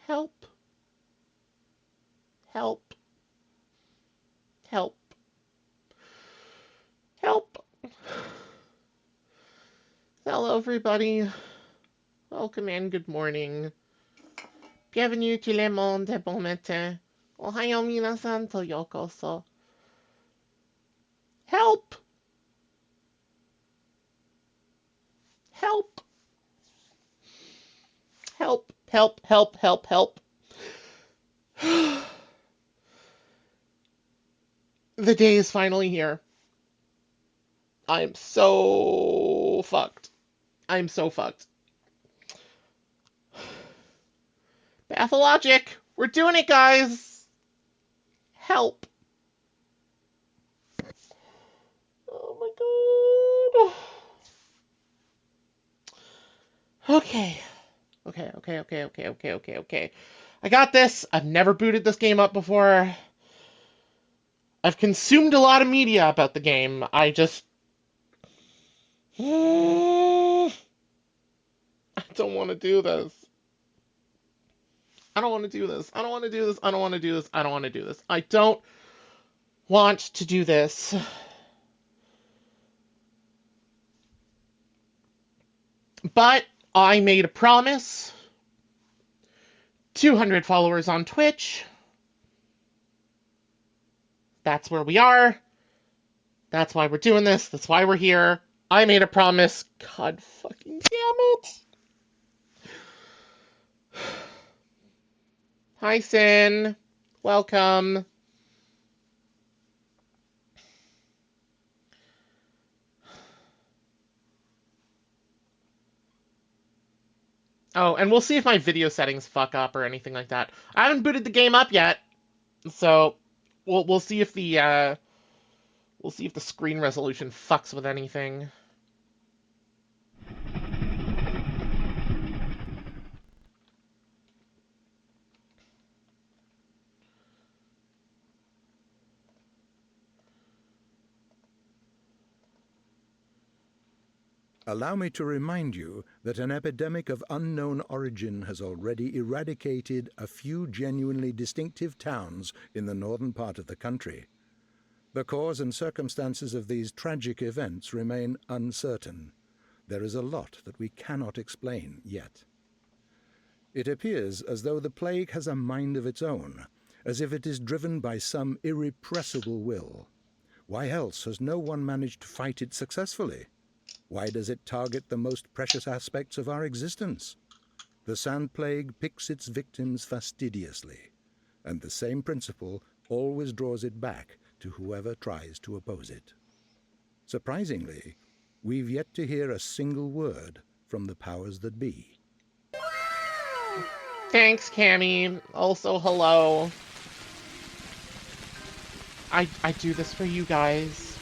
Help. Help. Help. Help. Hello, everybody. Welcome and good morning. Bienvenue tout le monde. Bon matin. Ohayo minasan to yokoso. Help. Help. Help. Help. Help. Help. Help. The day is finally here. I'm so fucked. I'm so fucked. Pathologic! We're doing it, guys! Help! Oh my god. Okay. Okay. I got this. I've never booted this game up before. I've consumed a lot of media about the game. I just... I don't want to do this. I don't want to do this. I don't want to do this. I don't want to do this. I don't want to do this. I don't want to do this. But I made a promise. 200 followers on Twitch. That's where we are. That's why we're doing this. That's why we're here. I made a promise. God fucking damn it. Hi, Sin. Welcome. Oh, and we'll see if my video settings fuck up or anything like that. I haven't booted the game up yet, so we'll see if the screen resolution fucks with anything. Allow me to remind you that an epidemic of unknown origin has already eradicated a few genuinely distinctive towns in the northern part of the country. The cause and circumstances of these tragic events remain uncertain. There is a lot that we cannot explain yet. It appears as though the plague has a mind of its own, as if it is driven by some irrepressible will. Why else has no one managed to fight it successfully? Why does it target the most precious aspects of our existence? The sand plague picks its victims fastidiously, and the same principle always draws it back to whoever tries to oppose it. Surprisingly, we've yet to hear a single word from the powers that be. Thanks, Cammy. Also, hello. I do this for you guys.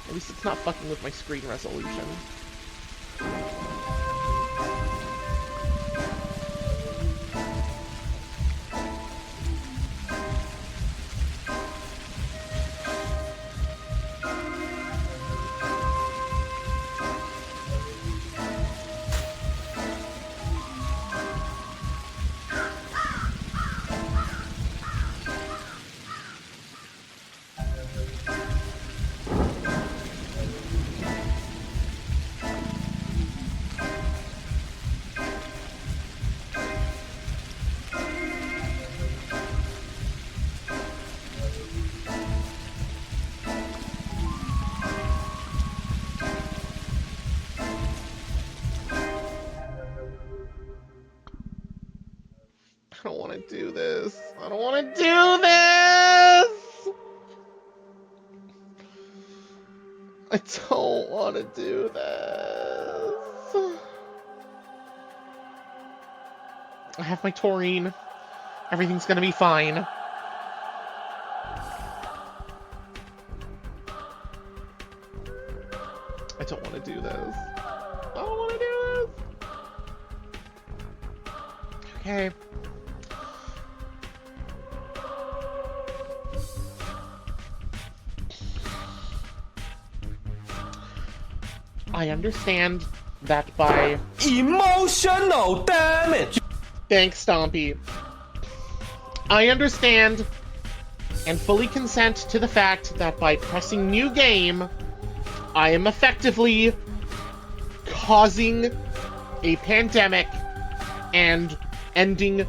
At least it's not fucking with my screen resolution. I don't want to do this. I don't want to do this! I don't want to do this. I have my taurine. Everything's gonna be fine. I don't want to do this. I don't want to do this. Okay. I understand that by... Emotional damage! Thanks, Stompy. I understand and fully consent to the fact that by pressing new game, I am effectively causing a pandemic and ending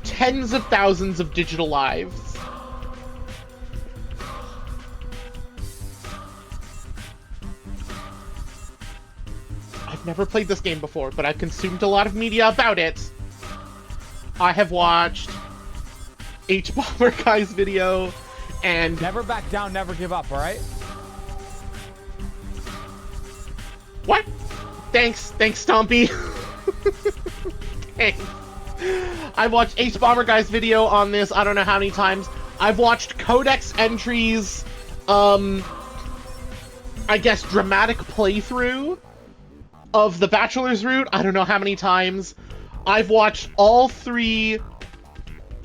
tens of thousands of digital lives. I've never played this game before, but I've consumed a lot of media about it. I have watched H-Bomber Guy's video, and... Never back down, never give up, alright? What? Thanks, Stompy. Thanks. I've watched H-Bomber Guy's video on this I don't know how many times. I've watched Codex Entry's, I guess, dramatic playthrough of the Bachelor's route I don't know how many times. I've watched all 3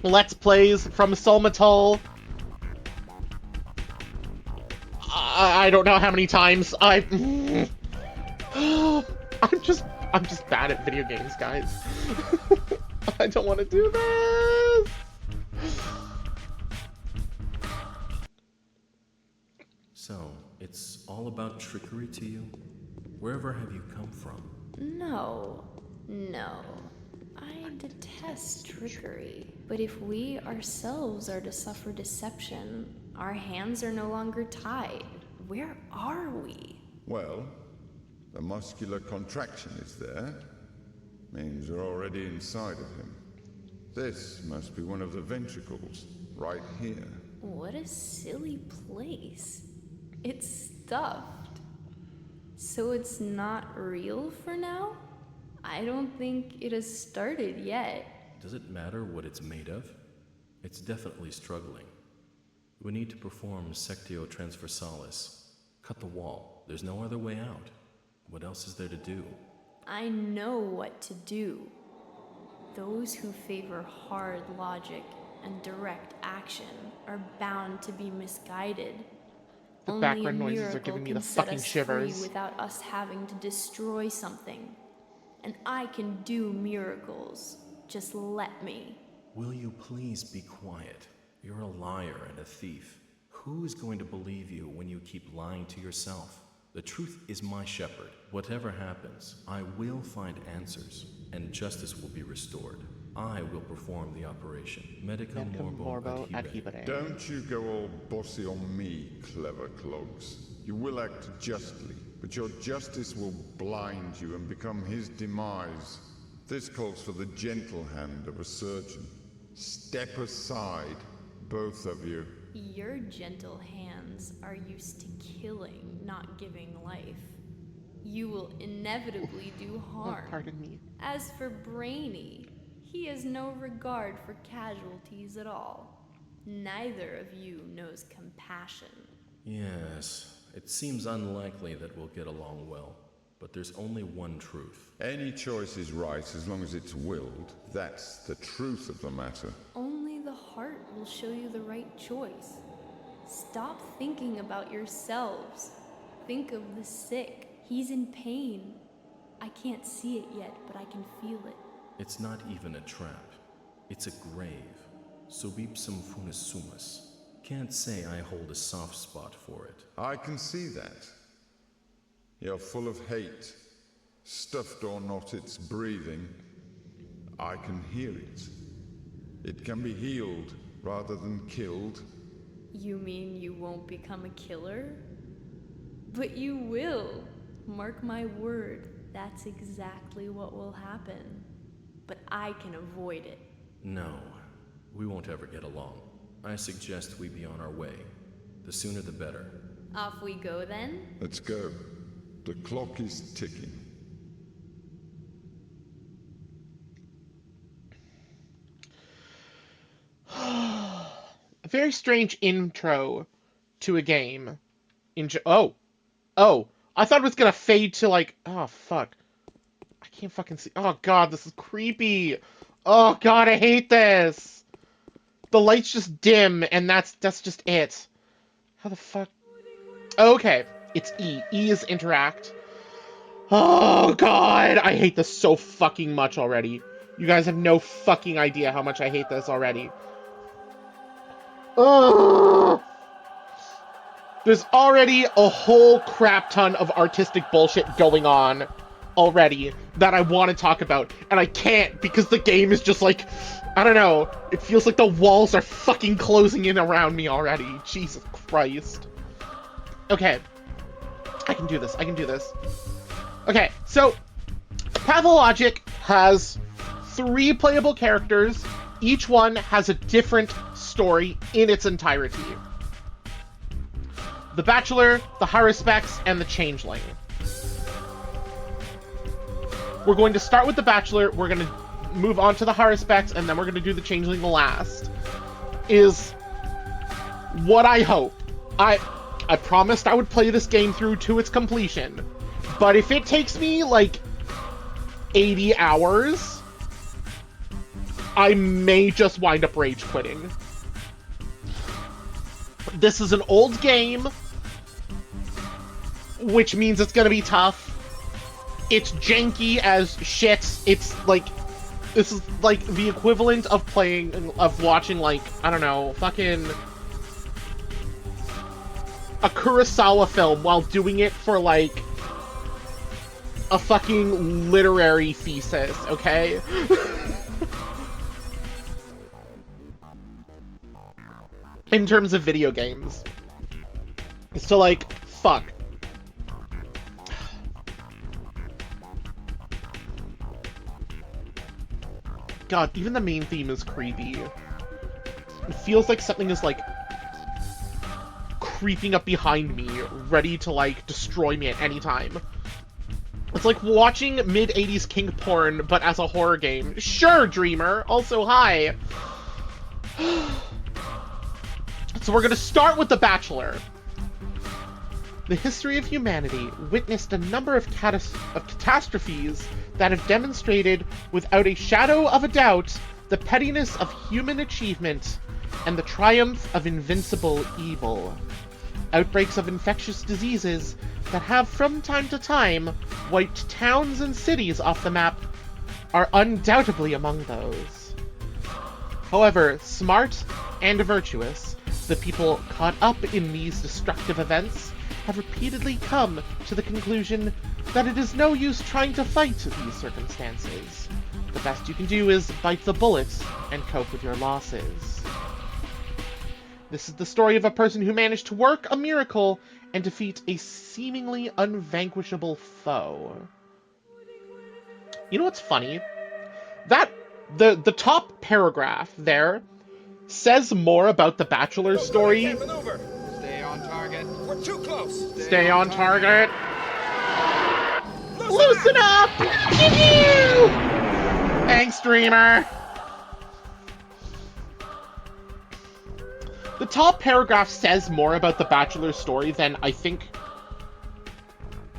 Let's Plays from Sulmatul I don't know how many times. I'm just bad at video games, guys. I don't want to do this. So, it's all about trickery to you? Wherever have you come from? No. I detest trickery. But if we ourselves are to suffer deception, our hands are no longer tied. Where are we? Well, the muscular contraction is there. Means you're already inside of him. This must be one of the ventricles, right here. What a silly place. It's stuffed. So it's not real for now? I don't think it has started yet. Does it matter what it's made of? It's definitely struggling. We need to perform sectio transversalis. Cut the wall. There's no other way out. What else is there to do? I know what to do. Those who favor hard logic and direct action are bound to be misguided. The Only background a noises are miracle giving me can the set fucking us shivers. free without us having to destroy something. And I can do miracles. Just let me. Will you please be quiet? You're a liar and a thief. Who is going to believe you when you keep lying to yourself? The truth is my shepherd. Whatever happens, I will find answers, and justice will be restored. I will perform the operation. Medica morbo ad hibere. Don't you go all bossy on me, clever clogs. You will act justly, but your justice will blind you and become his demise. This calls for the gentle hand of a surgeon. Step aside, both of you. Your gentle hands are used to killing, not giving life. You will inevitably do harm. Pardon me. As for Brainy, he has no regard for casualties at all. Neither of you knows compassion. Yes, it seems unlikely that we'll get along well, but there's only one truth. Any choice is right as long as it's willed. That's the truth of the matter. Only the heart will show you the right choice. Stop thinking about yourselves. Think of the sick. He's in pain. I can't see it yet, but I can feel it. It's not even a trap. It's a grave. Subipsum funis sumus. Can't say I hold a soft spot for it. I can see that. You're full of hate. Stuffed or not, it's breathing. I can hear it. It can be healed rather than killed. You mean you won't become a killer? But you will. Mark my word, that's exactly what will happen. But I can avoid it. No, we won't ever get along. I suggest we be on our way. The sooner the better. Off we go then? Let's go. The clock is ticking. A very strange intro to a game. Oh, I thought it was gonna fade to like, oh fuck. I can't fucking see. Oh god, this is creepy. Oh god, I hate this. The lights just dim, and that's just it. How the fuck? Okay, it's E. E is interact. Oh, God. I hate this so fucking much already. You guys have no fucking idea how much I hate this already. Ugh. There's already a whole crap ton of artistic bullshit going on already that I want to talk about, and I can't because the game is just like, I don't know, it feels like the walls are fucking closing in around me already. Jesus Christ. Okay. I can do this. I can do this. Okay, so Pathologic has 3 playable characters. Each one has a different story in its entirety. The Bachelor, the Haruspex, and the Changeling. We're going to start with the Bachelor, we're going to move on to the Haruspex, and then we're going to do the Changeling last. Is what I hope. I promised I would play this game through to its completion, but if it takes me, like, 80 hours, I may just wind up rage quitting. This is an old game, which means it's gonna be tough. It's janky as shit. It's like, this is like the equivalent of watching, like, I don't know, fucking a Kurosawa film while doing it for, like, a fucking literary thesis, okay? In terms of video games. So, like, fuck. God, even the main theme is creepy. It feels like something is, like, creeping up behind me, ready to, like, destroy me at any time. It's like watching mid-80s kink porn, but as a horror game. Sure, Dreamer! Also, hi! So we're gonna start with The Bachelor. The history of humanity witnessed a number of catastrophes that have demonstrated, without a shadow of a doubt, the pettiness of human achievement and the triumph of invincible evil. Outbreaks of infectious diseases that have from time to time wiped towns and cities off the map are undoubtedly among those. However, smart and virtuous, the people caught up in these destructive events have repeatedly come to the conclusion that it is no use trying to fight these circumstances. The best you can do is bite the bullet and cope with your losses. This is the story of a person who managed to work a miracle and defeat a seemingly unvanquishable foe. You know what's funny? That the top paragraph there says more about the Bachelor's story. Stay on target. We're too close. Stay on target. Loosen up! Thanks, Dreamer. The top paragraph says more about the Bachelor's story than I think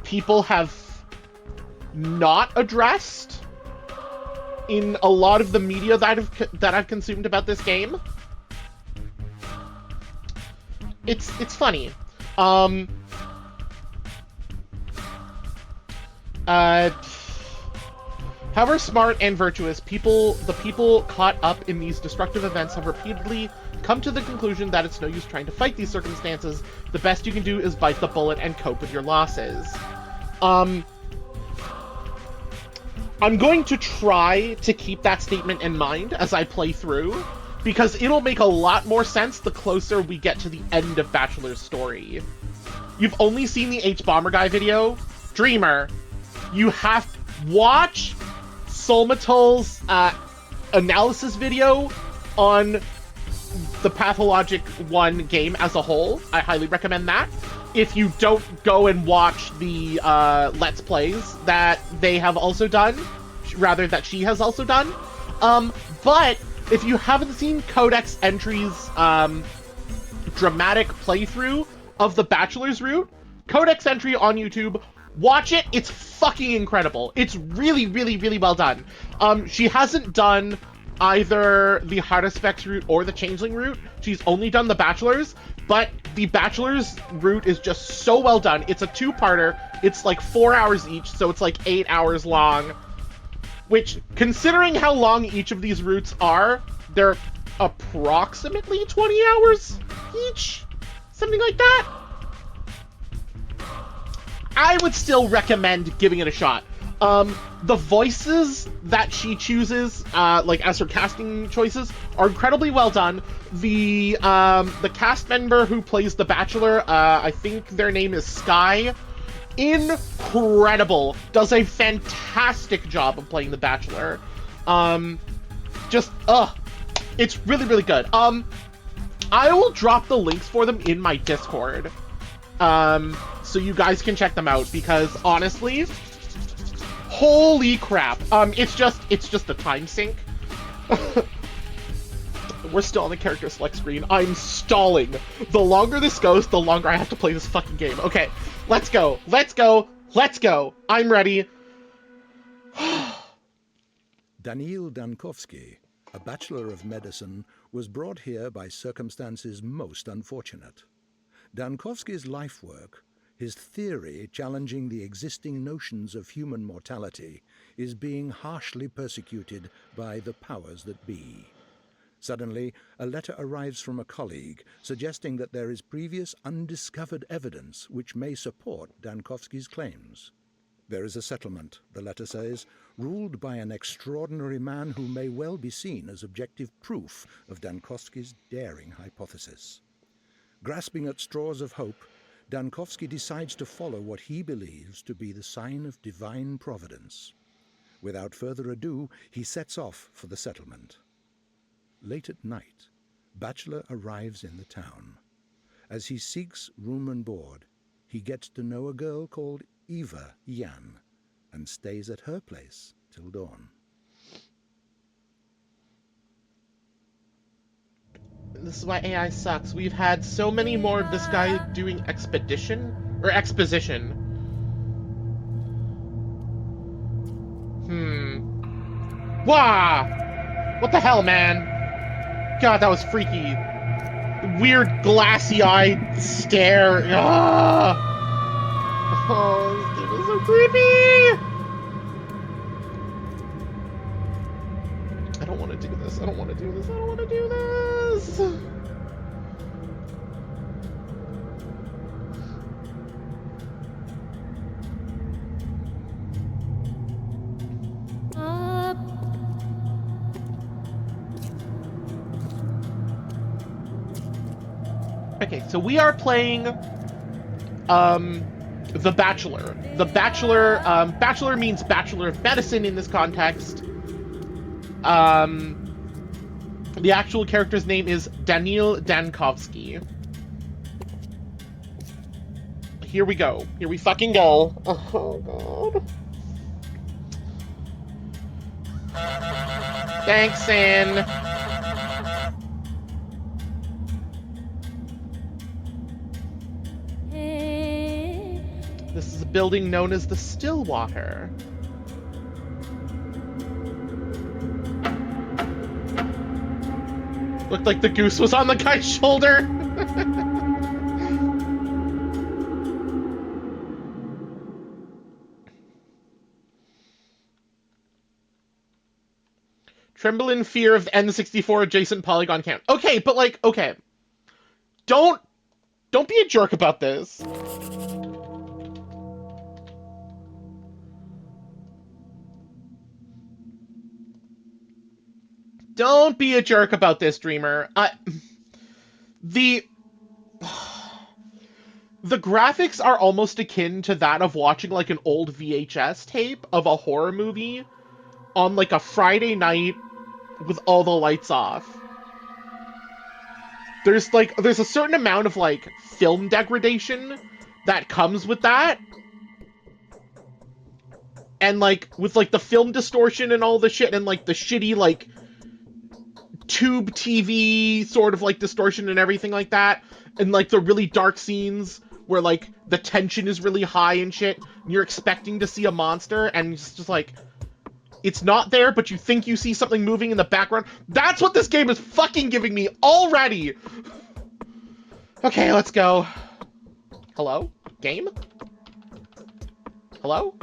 people have not addressed in a lot of the media that I've consumed about this game. It's funny. However smart and virtuous, the people caught up in these destructive events have repeatedly come to the conclusion that it's no use trying to fight these circumstances. The best you can do is bite the bullet and cope with your losses. I'm going to try to keep that statement in mind as I play through, because it'll make a lot more sense the closer we get to the end of Bachelor's story. You've only seen the H-Bomber Guy video? Dreamer, you have to watch Sulmatul's analysis video on the Pathologic 1 game as a whole. I highly recommend that. If you don't go and watch the Let's Plays that they have also done, rather that she has also done. But if you haven't seen Codex Entry's dramatic playthrough of the Bachelor's route, Codex Entry on YouTube, watch it. It's fucking incredible. It's really, really, really well done. She hasn't done either the Haruspex route or the Changeling route. She's only done the Bachelor's, but the Bachelor's route is just so well done. It's a two-parter. It's like 4 hours each, so it's like 8 hours long. Which, considering how long each of these routes are, they're approximately 20 hours each? Something like that? I would still recommend giving it a shot. The voices that she chooses, like as her casting choices, are incredibly well done. The cast member who plays the Bachelor, I think their name is Sky, incredible. Does a fantastic job of playing the Bachelor. It's really, really good. I will drop the links for them in my Discord. So you guys can check them out, because honestly, holy crap. It's just a time sink. We're still on the character select screen. I'm stalling. The longer this goes, the longer I have to play this fucking game. Okay, let's go. Let's go. Let's go. I'm ready. Daniil Dankovsky, a Bachelor of Medicine, was brought here by circumstances most unfortunate. Dankovsky's life work, his theory challenging the existing notions of human mortality, is being harshly persecuted by the powers that be. Suddenly, a letter arrives from a colleague suggesting that there is previous undiscovered evidence which may support Dankovsky's claims. There is a settlement, the letter says, ruled by an extraordinary man who may well be seen as objective proof of Dankovsky's daring hypothesis. Grasping at straws of hope, Dankovsky decides to follow what he believes to be the sign of divine providence. Without further ado, he sets off for the settlement. Late at night, Bachelor arrives in the town. As he seeks room and board, he gets to know a girl called Eva Yan and stays at her place till dawn. This is why AI sucks. We've had so many more of this guy doing exposition. Wah! What the hell, man? God, that was freaky. Weird glassy-eyed stare. Ah! Oh, this game is so creepy! I don't want to do this. I don't want to do this. I don't want to do this. Okay, so we are playing The Bachelor. The Bachelor, Bachelor means Bachelor of Medicine in this context. The actual character's name is Daniil Dankovsky. Here we go. Here we fucking go. Oh, God. Thanks, Sin. This is a building known as the Stillwater. Looked like the goose was on the guy's shoulder. Tremble in fear of N64 adjacent polygon camp. Okay, but like, okay. Don't be a jerk about this. Don't be a jerk about this, Dreamer. The graphics are almost akin to that of watching like an old VHS tape of a horror movie on like a Friday night with all the lights off. There's a certain amount of like film degradation that comes with that. And like with like the film distortion and all the shit and like the shitty like tube TV sort of like distortion and everything like that, and like the really dark scenes where like the tension is really high and shit, and you're expecting to see a monster and it's just like it's not there, but you think you see something moving in the background. That's what this game is fucking giving me already. Okay, let's go. Hello? Game? Hello?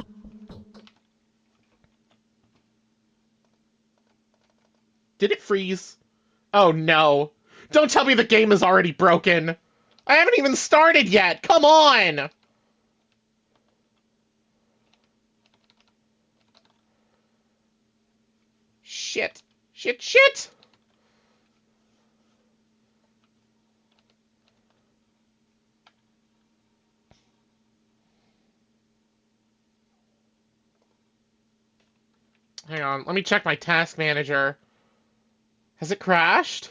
Did it freeze? Oh no. Don't tell me the game is already broken. I haven't even started yet. Come on! Shit. Shit, shit! Hang on, let me check my task manager. Has it crashed?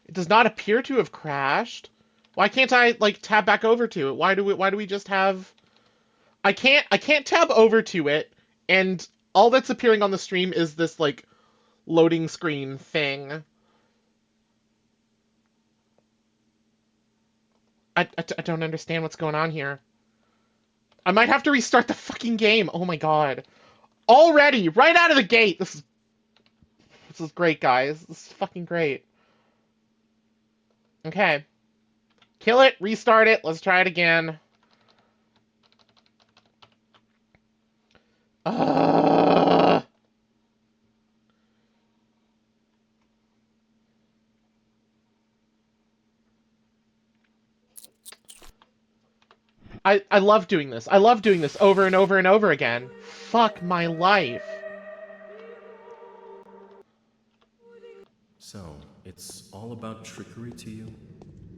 It does not appear to have crashed. Why can't I, like, tab back over to it? Why do we just have... I can't tab over to it, and all that's appearing on the stream is this, like, loading screen thing. I don't understand what's going on here. I might have to restart the fucking game. Oh my god. Already, right out of the gate. This is great, guys. This is fucking great. Okay. Kill it, restart it, let's try it again. I love doing this. I love doing this over and over and over again. Fuck my life. So, it's all about trickery to you?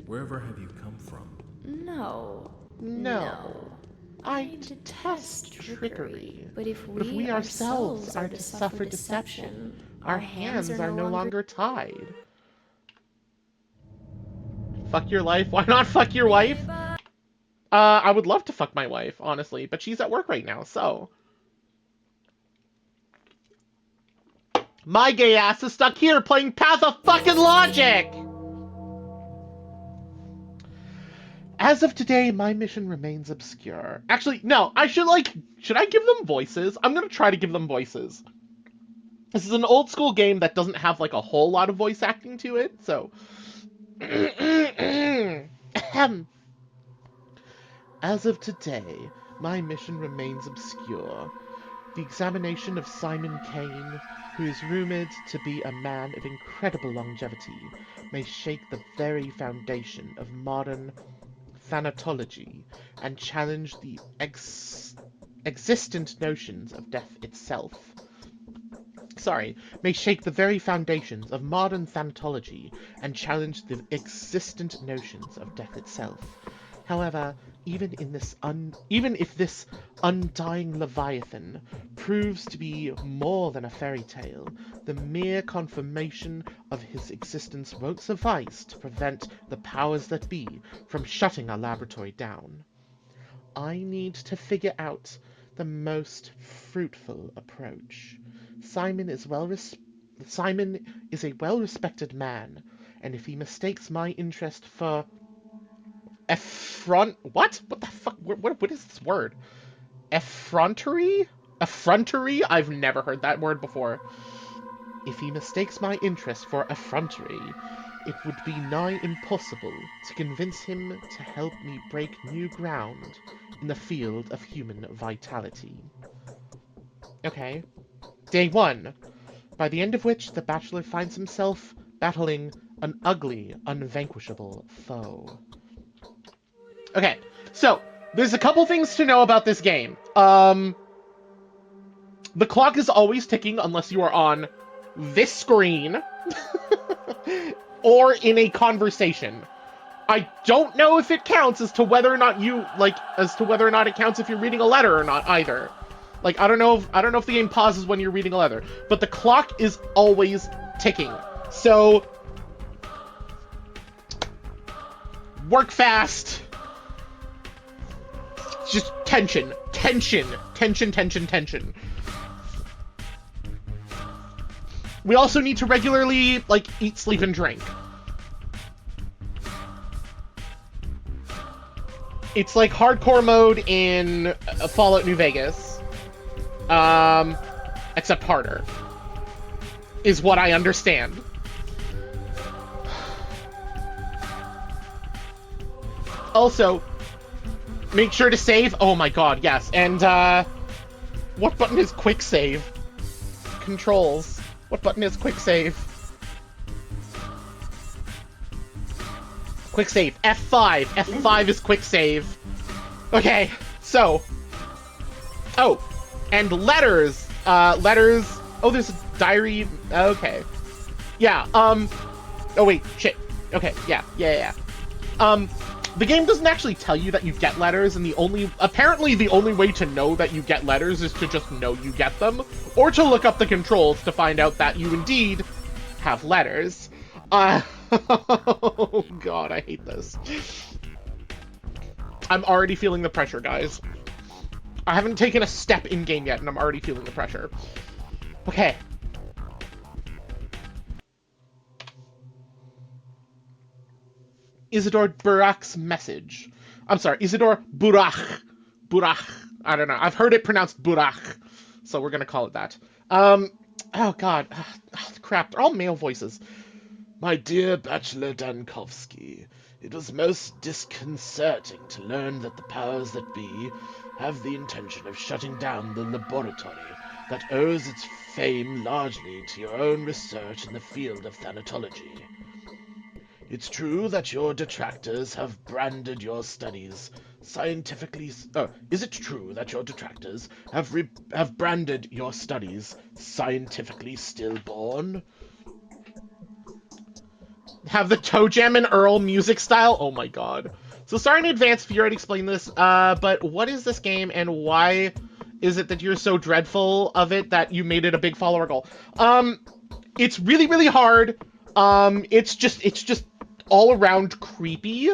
Wherever have you come from? No. No. I detest trickery. But if But if we ourselves are to suffer deception, our hands are no longer tied. Fuck your life? Why not fuck your wife? I would love to fuck my wife, honestly, but she's at work right now, so... My gay ass is stuck here playing Pathologic! As of today, my mission remains obscure. Actually, no, should I give them voices? I'm gonna try to give them voices. This is an old school game that doesn't have, like, a whole lot of voice acting to it, so... As of today, my mission remains obscure. The examination of Simon Kane, who is rumored to be a man of incredible longevity, may shake the very foundation of modern thanatology and challenge the existent notions of death itself. May shake the very foundations of modern thanatology and challenge the existent notions of death itself. However, even if this undying Leviathan proves to be more than a fairy tale, the mere confirmation of his existence won't suffice to prevent the powers that be from shutting our laboratory down. I need to figure out the most fruitful approach. Simon is a well-respected man, and if he mistakes my interest for what? What the fuck? What is this word? Effrontery? Effrontery? I've never heard that word before. If he mistakes my interest for effrontery, it would be nigh impossible to convince him to help me break new ground in the field of human vitality. Okay. Day 1. By the end of which, the Bachelor finds himself battling an ugly, unvanquishable foe. Okay, so, there's a couple things to know about this game. The clock is always ticking unless you are on this screen or in a conversation. I don't know if it counts as to whether or not it counts if you're reading a letter or not either. Like, I don't know if the game pauses when you're reading a letter, but the clock is always ticking. So, work fast. Just tension. We also need to regularly, like, eat, sleep, and drink. It's like hardcore mode in Fallout New Vegas. Except harder. Is what I understand. Also, make sure to save. Oh my god, yes. And, what button is quick save? Controls. What button is quick save? Quick save. F5. F5 is quick save. Okay, so. Oh, and letters. Letters. Oh, there's a diary. Okay. Yeah, oh wait, shit. Okay, yeah. The game doesn't actually tell you that you get letters, and apparently the only way to know that you get letters is to just know you get them, or to look up the controls to find out that you indeed have letters. Oh god, I hate this. I'm already feeling the pressure, guys. I haven't taken a step in-game yet, and I'm already feeling the pressure. Okay. Isidore Burak's message. I'm sorry, Isidore Burak. Burak. I don't know. I've heard it pronounced Burak, so we're gonna call it that. Oh god. Oh, crap, they're all male voices. My dear Bachelor Dankovsky, it was most disconcerting to learn that the powers that be have the intention of shutting down the laboratory that owes its fame largely to your own research in the field of thanatology. It's true that your detractors have branded your studies scientifically... is it true that your detractors have branded your studies scientifically stillborn? Have the Toe Jam and Earl music style? Oh my god. So sorry in advance if you already explained this, but what is this game and why is it that you're so dreadful of it that you made it a big follower goal? It's really, really hard. It's just all around creepy.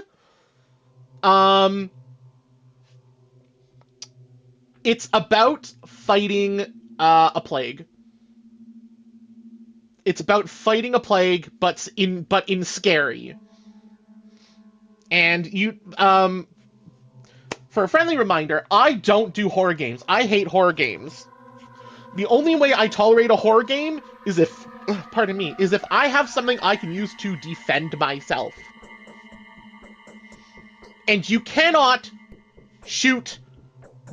It's about fighting a plague. It's about fighting a plague, but in scary. And you, for a friendly reminder, I don't do horror games. I hate horror games. The only way I tolerate a horror game is if, pardon me, is if I have something I can use to defend myself. And you cannot shoot,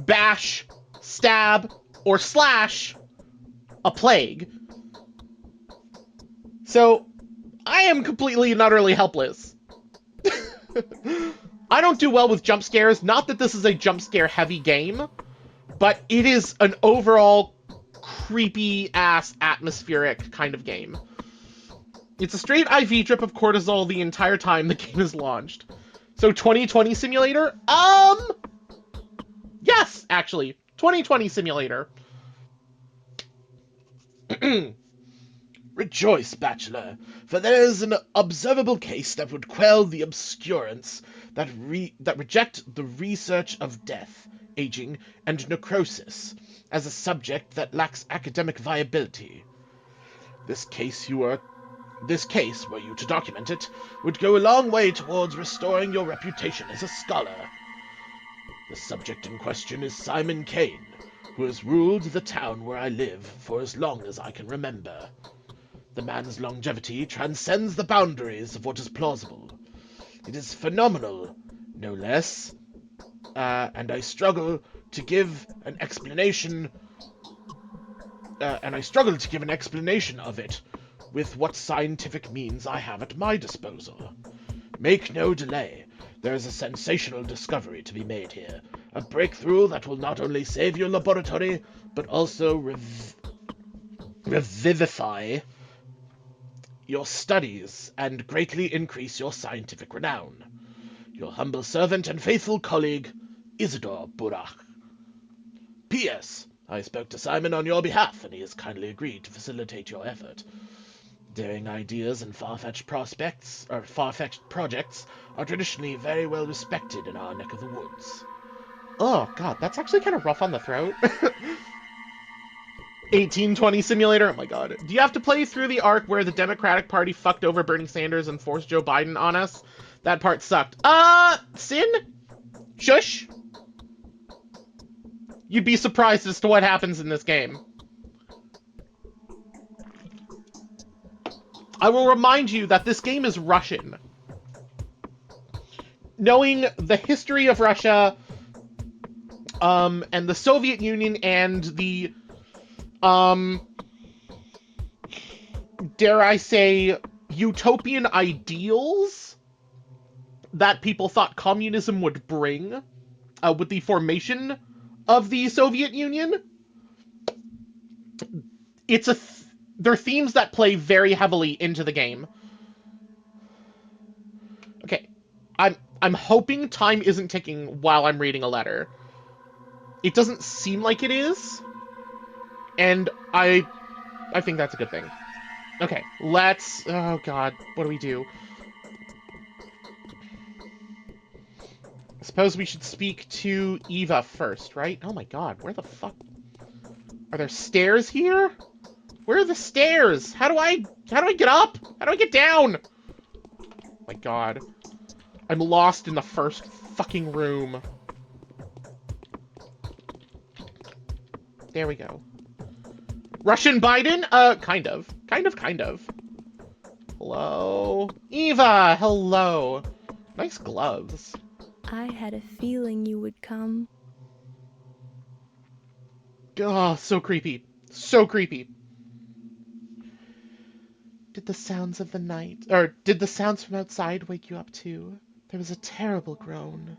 bash, stab, or slash a plague. So, I am completely and utterly helpless. I don't do well with jump scares. Not that this is a jump scare heavy game, but it is an overall creepy ass atmospheric kind of game. It's a straight IV drip of cortisol the entire time the game is launched. So 2020 simulator? Yes, actually. 2020 simulator. Rejoice, Bachelor, for there is an observable case that would quell the obscurance that reject the research of death, aging, and necrosis as a subject that lacks academic viability. This case, were you to document it, would go a long way towards restoring your reputation as a scholar. The subject in question is Simon Kane, who has ruled the town where I live for as long as I can remember. The man's longevity transcends the boundaries of what is plausible. It is phenomenal, no less, and I struggle to give an explanation of it with what scientific means I have at my disposal. Make no delay. There is a sensational discovery to be made here, a breakthrough that will not only save your laboratory, but also revivify your studies and greatly increase your scientific renown. Your humble servant and faithful colleague, Isidore Burak. P.S. I spoke to Simon on your behalf, and he has kindly agreed to facilitate your effort. Daring ideas and far-fetched projects are traditionally very well respected in our neck of the woods. Oh, God, that's actually kind of rough on the throat. 1820 simulator? Oh my god. Do you have to play through the arc where the Democratic Party fucked over Bernie Sanders and forced Joe Biden on us? That part sucked. Sin? Shush? You'd be surprised as to what happens in this game. I will remind you that this game is Russian. knowing the history of Russia, and the Soviet Union and the, dare I say, utopian ideals that people thought communism would bring, with the formation of the Soviet Union, they're themes that play very heavily into the game. Okay, I'm hoping time isn't ticking while I'm reading a letter. It doesn't seem like it is, and I think that's a good thing. Okay, let's... Oh god, what do we do? I suppose we should speak to Eva first, right? Oh my god, where the fuck... Are there stairs here? Where are the stairs? How do I get up? How do I get down? Oh my god. I'm lost in the first fucking room. There we go. Russian Biden? Kind of. Kind of. Hello? Eva, hello. Nice gloves. I had a feeling you would come. Oh, so creepy. So creepy. Did the sounds of the night, or did the sounds from outside wake you up too? There was a terrible groan,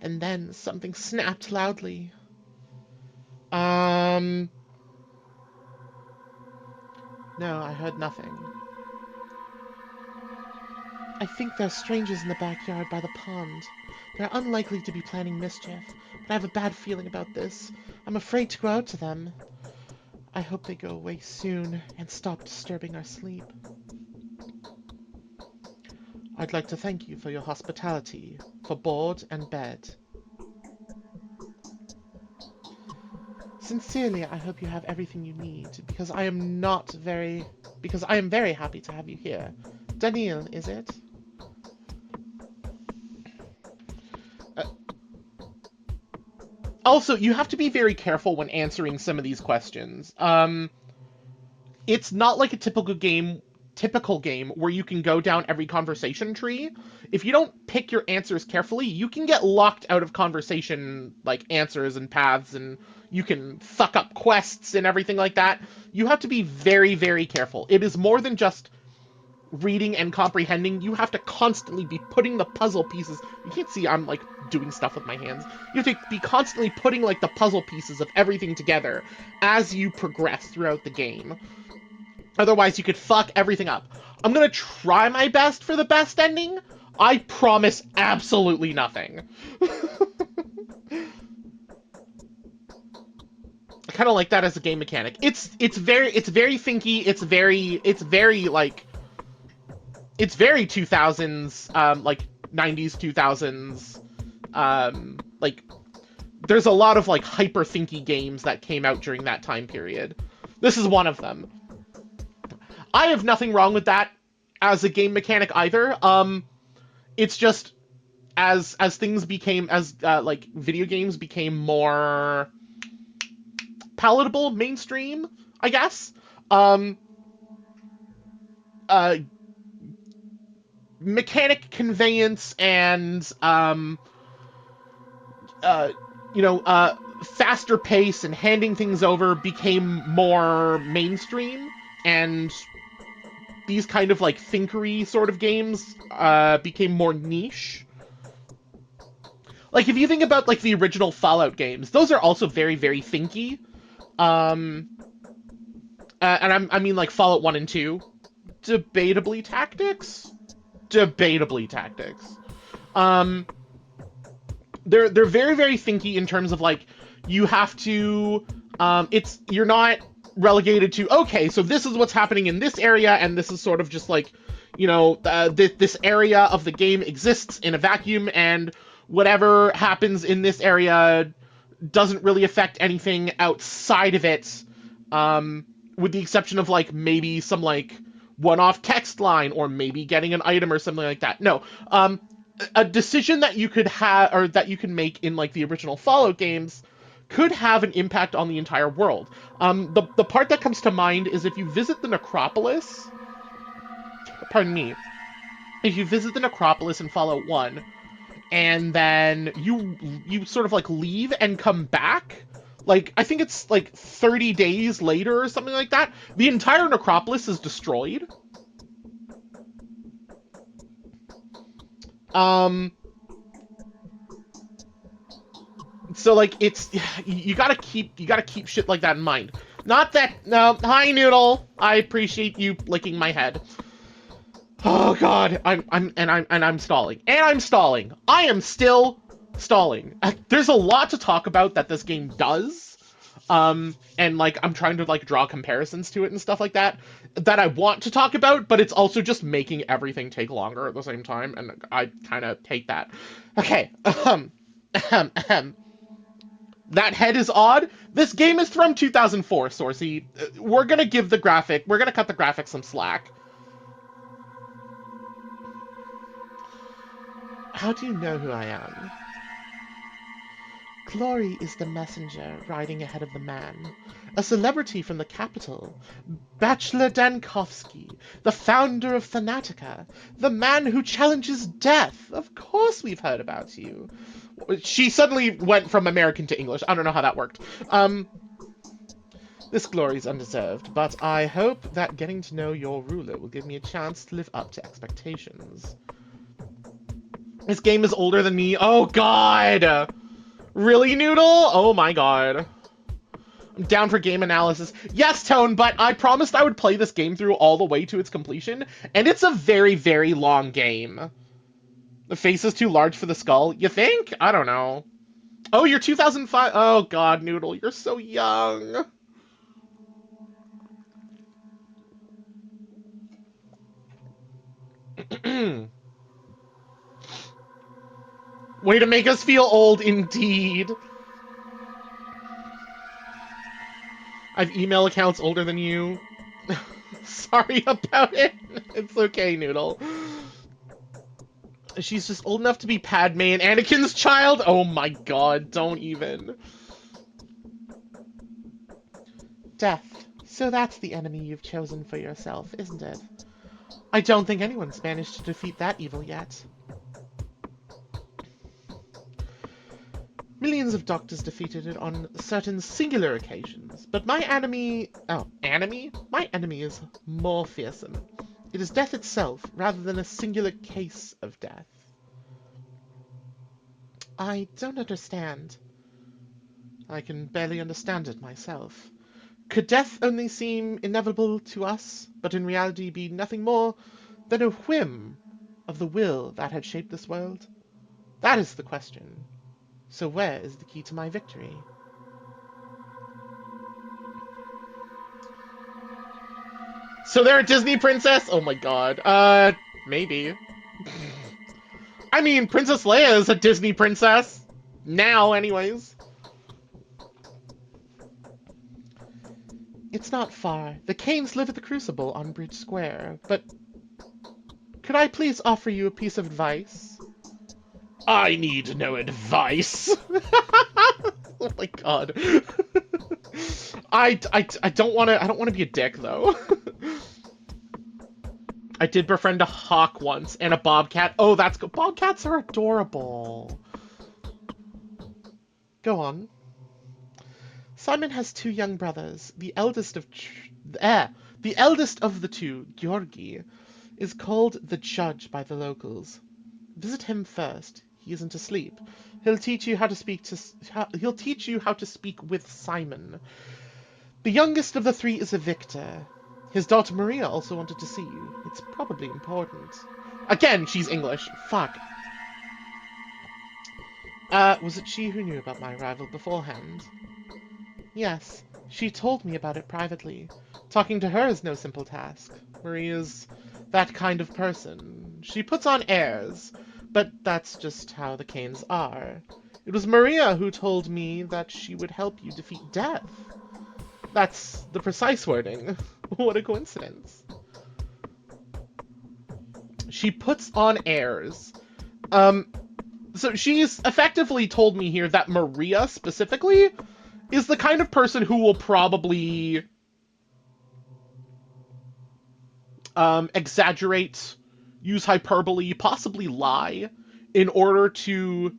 and then something snapped loudly. No, I heard nothing. I think there are strangers in the backyard by the pond. They're unlikely to be planning mischief, but I have a bad feeling about this. I'm afraid to go out to them. I hope they go away soon and stop disturbing our sleep. I'd like to thank you for your hospitality, for board and bed. Sincerely, I hope you have everything you need, because I am very happy to have you here. Daniil, is it? Also, you have to be very careful when answering some of these questions. It's not like a typical game where you can go down every conversation tree. If you don't pick your answers carefully, you can get locked out of conversation, like, answers and paths, and you can fuck up quests and everything like that. You have to be very, very careful. It is more than just reading and comprehending. You have to constantly be putting the puzzle pieces... You can't see I'm, like, doing stuff with my hands. You have to be constantly putting, like, the puzzle pieces of everything together as you progress throughout the game. Otherwise, you could fuck everything up. I'm gonna try my best for the best ending. I promise absolutely nothing. I kind of like that as a game mechanic. It's very thinky. It's very like... It's very 2000s, like 90s, 2000s. Like, there's a lot of, like, hyper thinky games that came out during that time period. This is one of them. I have nothing wrong with that as a game mechanic either. It's just as things became, like, video games became more palatable, mainstream, I guess. Mechanic conveyance and, faster pace and handing things over became more mainstream, and these kind of, like, thinkery sort of games became more niche. Like, if you think about, like, the original Fallout games, those are also very, very thinky. And I mean, like, Fallout 1 and 2. Debatably tactics? Debatably tactics. They're very, very thinky in terms of, like, you have to... you're not relegated to, okay, so this is what's happening in this area, and this is sort of just like, this area of the game exists in a vacuum, and whatever happens in this area doesn't really affect anything outside of it, with the exception of, like, maybe some, like, one-off text line, or maybe getting an item or something like that. No, a decision that you could have, or that you can make in, like, the original Fallout games could have an impact on the entire world. The part that comes to mind is if you visit the necropolis, if you visit the necropolis in Fallout 1, and then you sort of like leave and come back. Like, I think it's like 30 days later or something like that. The entire necropolis is destroyed. So like it's you gotta keep shit like that in mind. Not that no, hi Noodle. I appreciate you licking my head. Oh god, I'm stalling. And I'm stalling. I am still stalling. There's a lot to talk about that this game does. And like I'm trying to like draw comparisons to it and stuff like that I want to talk about, but it's also just making everything take longer at the same time, and I kind of hate that. Okay. That head is odd. This game is from 2004, Sourcey. We're gonna cut the graphics some slack. How do you know who I am? Glory is the messenger riding ahead of the man. A celebrity from the capital. Bachelor Dankovsky, the founder of Thanatica. The man who challenges death. Of course we've heard about you. She suddenly went from American to English. I don't know how that worked. This glory's undeserved, but I hope that getting to know your ruler will give me a chance to live up to expectations. This game is older than me. Oh, God! Really, Noodle? Oh, my God. I'm down for game analysis. Yes, Tone, but I promised I would play this game through all the way to its completion, and it's a very, very long game. The face is too large for the skull. You think? I don't know. Oh, you're 2005. Oh, God, Noodle, you're so young. Way to make us feel old, indeed. I've email accounts older than you. Sorry about it. It's okay, Noodle. She's just old enough to be Padme and Anakin's child? Oh my god, don't even. Death. So that's the enemy you've chosen for yourself, isn't it? I don't think anyone's managed to defeat that evil yet. Millions of doctors defeated it on certain singular occasions, but my enemy... Oh, enemy? My enemy is more fearsome. It is death itself, rather than a singular case of death. I don't understand. I can barely understand it myself. Could death only seem inevitable to us, but in reality be nothing more than a whim of the will that had shaped this world? That is the question. So where is the key to my victory? So they're a Disney princess? Oh my god. Maybe. I mean, Princess Leia is a Disney princess. Now, anyways. It's not far. The Canes live at the Crucible on Bridge Square, but... Could I please offer you a piece of advice? I need no advice. Oh my god. I don't want to be a dick though. I did befriend a hawk once and a bobcat. Oh, that's good. Bobcats are adorable. Go on. Simon has two young brothers. The eldest of the two, Georgi, is called the Judge by the locals. Visit him first. He isn't asleep. He'll teach you how to speak with Simon. The youngest of the three is a victor. His daughter Maria also wanted to see you. It's probably important. Again, she's English. Fuck. Was it she who knew about my arrival beforehand? Yes. She told me about it privately. Talking to her is no simple task. Maria's that kind of person. She puts on airs. But that's just how the Canes are. It was Maria who told me that she would help you defeat death. That's the precise wording. What a coincidence. She puts on airs. So she's effectively told me here that Maria, specifically, is the kind of person who will probably exaggerate, use hyperbole, possibly lie, in order to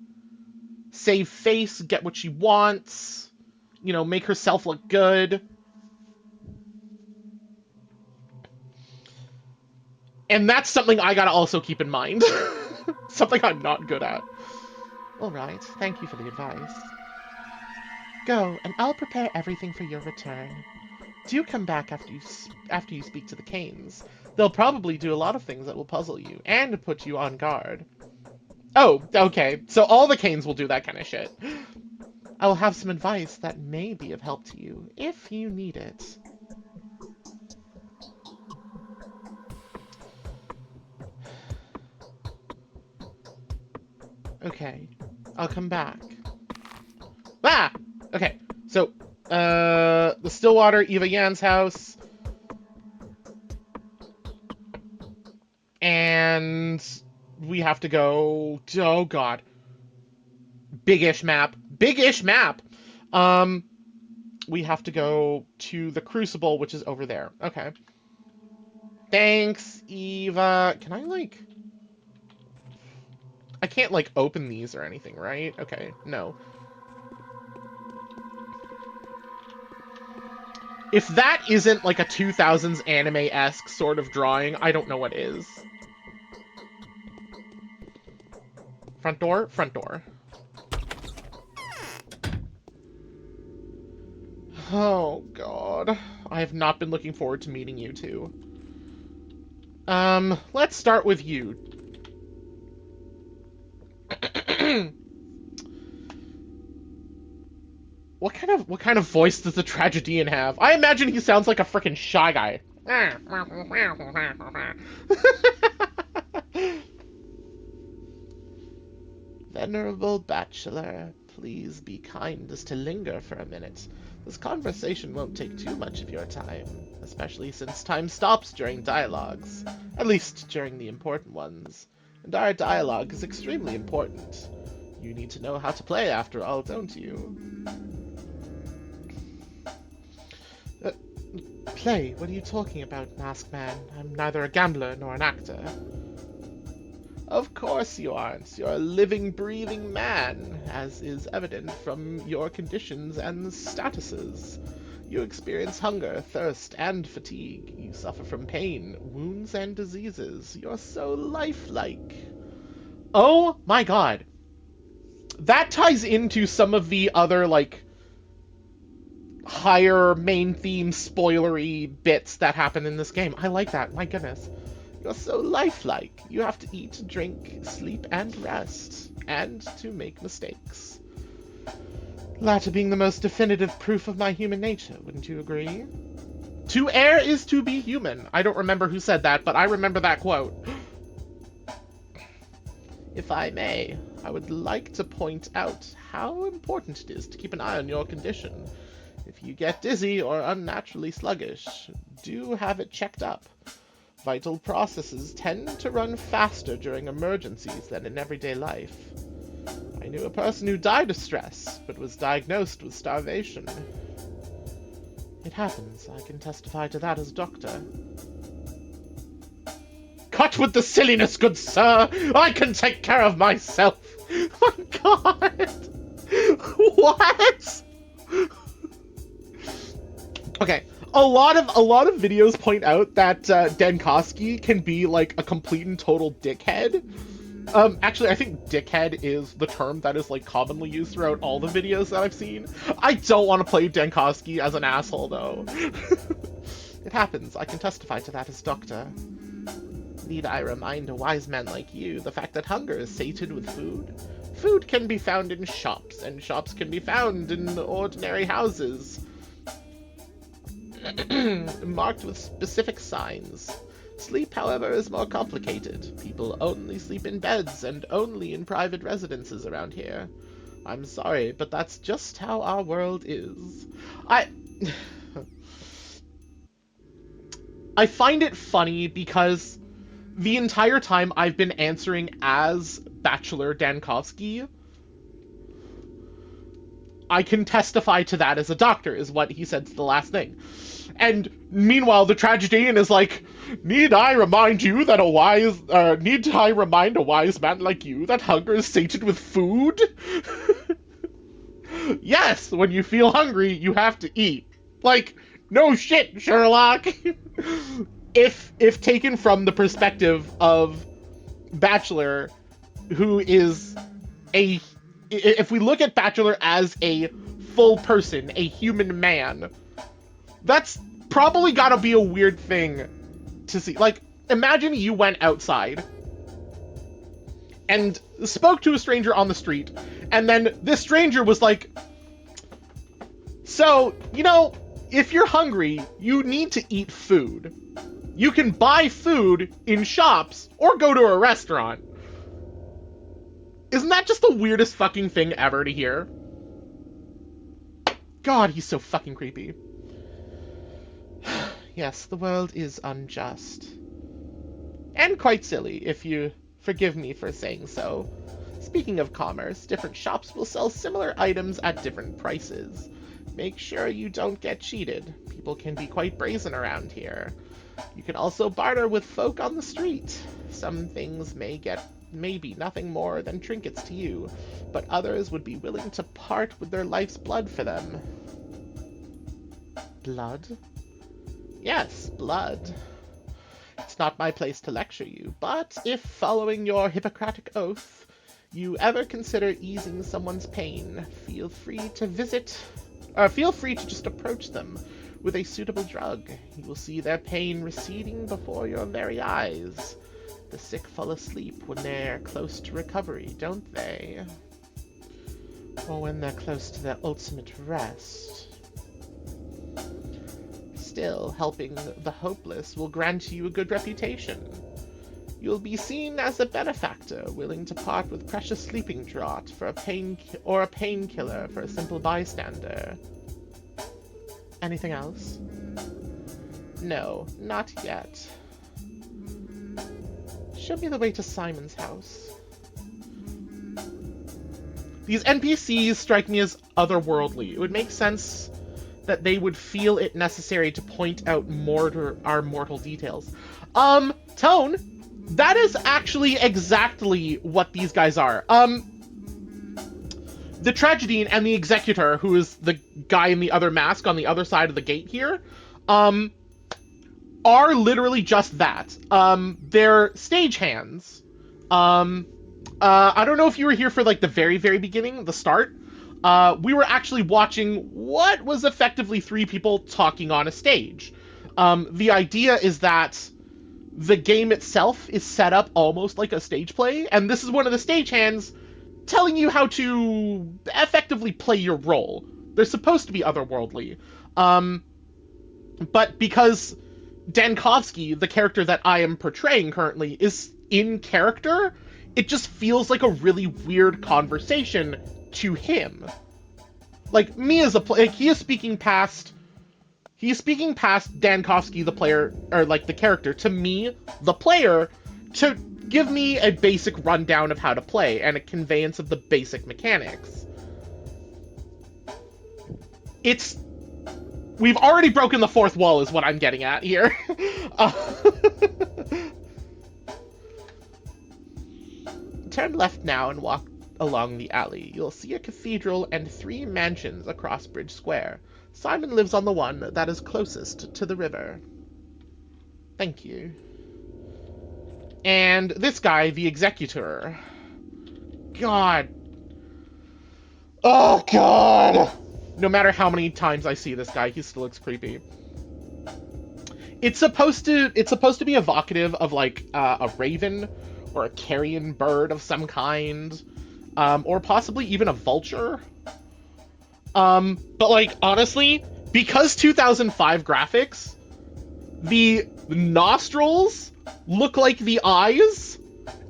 save face, get what she wants, you know, make herself look good. And that's something I gotta also keep in mind. Something I'm not good at. All right, thank you for the advice. Go, and I'll prepare everything for your return. Do come back after you speak to the Canes. They'll probably do a lot of things that will puzzle you, and put you on guard. Oh, okay, so all the Canes will do that kind of shit. I will have some advice that may be of help to you, if you need it. Okay, I'll come back. Ah! Okay, so, the Stillwater, Eva Yan's house. And we have to go, oh god. Big-ish map. Big-ish map! We have to go to the Crucible, which is over there. Okay. Thanks, Eva. Can I, like... I can't, like, open these or anything, right? Okay, no. If that isn't, like, a 2000s anime-esque sort of drawing, I don't know what is. Front door? Front door. Oh, God. I have not been looking forward to meeting you two. Let's start with you. What kind of voice does the tragedian have? I imagine he sounds like a frickin' Shy Guy. Venerable Bachelor, please be kind as to linger for a minute. This conversation won't take too much of your time, especially since time stops during dialogues, at least during the important ones. And our dialogue is extremely important. You need to know how to play after all, don't you? Play? What are you talking about, Masked Man? I'm neither a gambler nor an actor. Of course you aren't. You're a living, breathing man, as is evident from your conditions and statuses. You experience hunger, thirst, and fatigue. You suffer from pain, wounds, and diseases. You're so lifelike. Oh my god. That ties into some of the other, like, higher main theme spoilery bits that happen in this game. I like that. My goodness. You're so lifelike. You have to eat, drink, sleep, and rest. And to make mistakes. Latter being the most definitive proof of my human nature, wouldn't you agree? To err is to be human. I don't remember who said that, but I remember that quote. If I may, I would like to point out how important it is to keep an eye on your condition. If you get dizzy or unnaturally sluggish, do have it checked up. Vital processes tend to run faster during emergencies than in everyday life. I knew a person who died of stress, but was diagnosed with starvation. It happens. I can testify to that as doctor. Cut with the silliness, good sir! I can take care of myself! Oh my god! What? Okay, a lot of videos point out that Denkoski can be like a complete and total dickhead. Actually, I think dickhead is the term that is like commonly used throughout all the videos that I've seen. I don't want to play Denkoski as an asshole though. It happens. I can testify to that as doctor. Need I remind a wise man like you the fact that hunger is sated with food? Food can be found in shops, and shops can be found in ordinary houses. Marked with specific signs. Sleep, however, is more complicated. People only sleep in beds and only in private residences around here. I'm sorry, but that's just how our world is. I find it funny because the entire time I've been answering as Bachelor Dankovsky, I can testify to that as a doctor, is what he said to the last thing. And Meanwhile, the tragedian is like, need I remind a wise man like you that hunger is sated with food? Yes, when you feel hungry, you have to eat. Like, no shit, Sherlock. If taken from the perspective of Bachelor, who is if we look at Bachelor as a full person, a human man, that's probably gotta be a weird thing to see. Like, imagine you went outside and spoke to a stranger on the street, and then this stranger was like, so, you know, if you're hungry, you need to eat food. You can buy food in shops or go to a restaurant. Isn't that just the weirdest fucking thing ever to hear? God, he's so fucking creepy. Yes, the world is unjust. And quite silly, if you forgive me for saying so. Speaking of commerce, different shops will sell similar items at different prices. Make sure you don't get cheated. People can be quite brazen around here. You can also barter with folk on the street. Some things may be nothing more than trinkets to you, but others would be willing to part with their life's blood for them. Blood? Yes, blood. It's not my place to lecture you, but if, following your Hippocratic oath, you ever consider easing someone's pain, feel free to just approach them with a suitable drug. You will see their pain receding before your very eyes. The sick fall asleep when they're close to recovery, don't they? Or when they're close to their ultimate rest. Still, helping the hopeless will grant you a good reputation. You'll be seen as a benefactor, willing to part with precious sleeping draught for a painkiller for a simple bystander. Anything else? No, not yet. Show me the way to Simon's house. These NPCs strike me as otherworldly. It would make sense that they would feel it necessary to point out our mortal details. Tone, that is actually exactly what these guys are. The Tragedian and the Executor, who is the guy in the other mask on the other side of the gate here, are literally just that. They're stagehands. I don't know if you were here for, like, the very, very beginning, the start. We were actually watching what was effectively 3 people talking on a stage. The idea is that the game itself is set up almost like a stage play, and this is one of the stagehands telling you how to effectively play your role. They're supposed to be otherworldly. But because Dankovsky, the character that I am portraying currently, is in character, it just feels like a really weird conversation to him. Like, me as a player, like, he is speaking past Dankovsky, the player, or, like, the character, to me, the player, to give me a basic rundown of how to play, and a conveyance of the basic mechanics. We've already broken the fourth wall, is what I'm getting at here. Turn left now and walk along the alley. You'll see a cathedral and 3 mansions across Bridge Square. Simon lives on the one that is closest to the river. Thank you. And this guy, the Executor. God. Oh, God! No matter how many times I see this guy, he still looks creepy. It's supposed to be evocative of, like, a raven or a carrion bird of some kind, or possibly even a vulture. But, like, honestly, because 2005 graphics, the nostrils look like the eyes,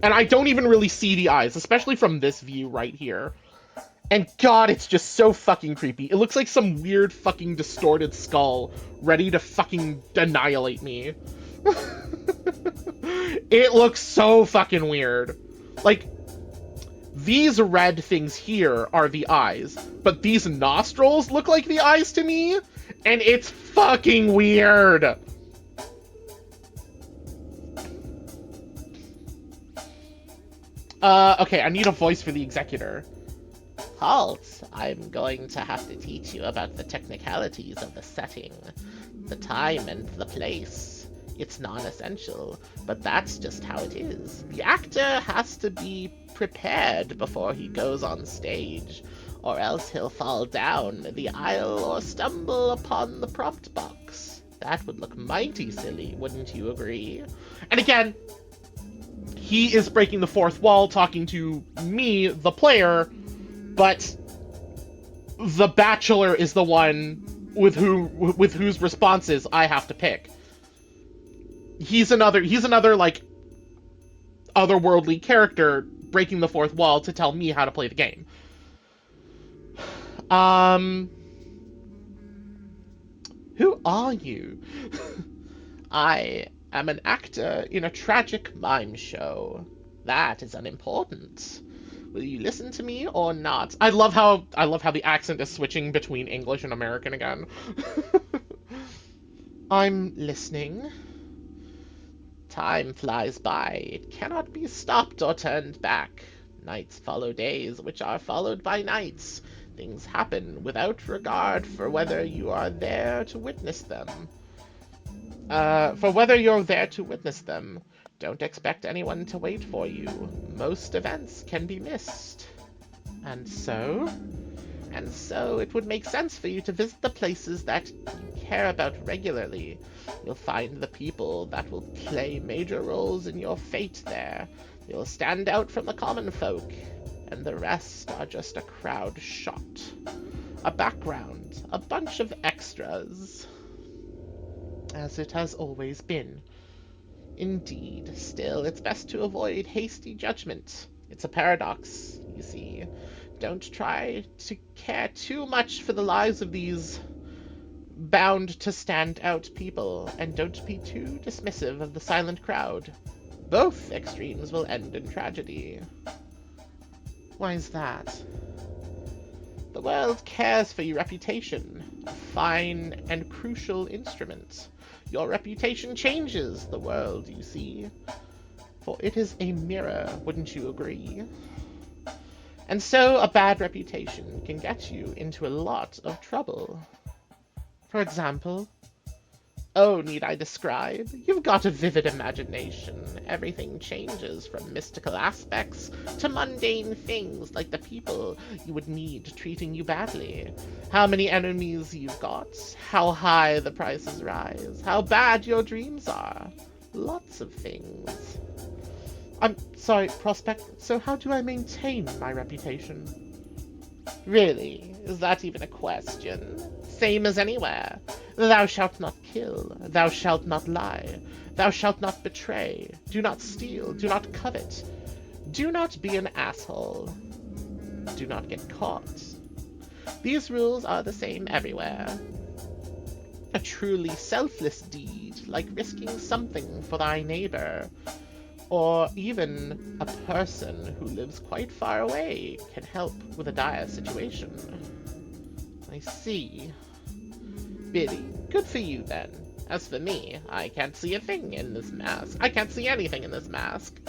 and I don't even really see the eyes, especially from this view right here. And God, it's just so fucking creepy. It looks like some weird fucking distorted skull ready to fucking annihilate me. It looks so fucking weird. Like, these red things here are the eyes, but these nostrils look like the eyes to me, And it's fucking weird. Okay, I need a voice for the executor. Halt! I'm going to have to teach you about the technicalities of the setting, the time and the place. It's non-essential, but that's just how it is. The actor has to be prepared before he goes on stage, or else he'll fall down the aisle or stumble upon the propped box. That would look mighty silly, wouldn't you agree? And again, he is breaking the fourth wall, talking to me, the player, but the Bachelor is the one with whose responses I have to pick. He's another like otherworldly character breaking the fourth wall to tell me how to play the game. Who are you? I am an actor in a tragic mime show. That is unimportant. Will you listen to me or not? I love how the accent is switching between English and American again. I'm listening. Time flies by. It cannot be stopped or turned back. Nights follow days, which are followed by nights. Things happen without regard for whether you are there to witness them. Don't expect anyone to wait for you. Most events can be missed. And so it would make sense for you to visit the places that you care about regularly. You'll find the people that will play major roles in your fate there. You'll stand out from the common folk, and the rest are just a crowd shot. A background, a bunch of extras. As it has always been. Indeed, still, it's best to avoid hasty judgment. It's a paradox, you see. Don't try to care too much for the lives of these bound-to-stand-out people, and don't be too dismissive of the silent crowd. Both extremes will end in tragedy. Why is that? The world cares for your reputation, a fine and crucial instrument. Your reputation changes the world, you see. For it is a mirror, wouldn't you agree? And so a bad reputation can get you into a lot of trouble. For example, oh, need I describe? You've got a vivid imagination. Everything changes from mystical aspects to mundane things like the people you would meet treating you badly. How many enemies you've got, how high the prices rise, how bad your dreams are. Lots of things. I'm sorry, Prospect, so how do I maintain my reputation? Really? Is that even a question? Same as anywhere. Thou shalt not kill, thou shalt not lie, thou shalt not betray, do not steal, do not covet, do not be an asshole, do not get caught. These rules are the same everywhere. A truly selfless deed, like risking something for thy neighbor, or even a person who lives quite far away can help with a dire situation. I see. Billy, good for you then. As for me, I can't see a thing in this mask. I can't see anything in this mask.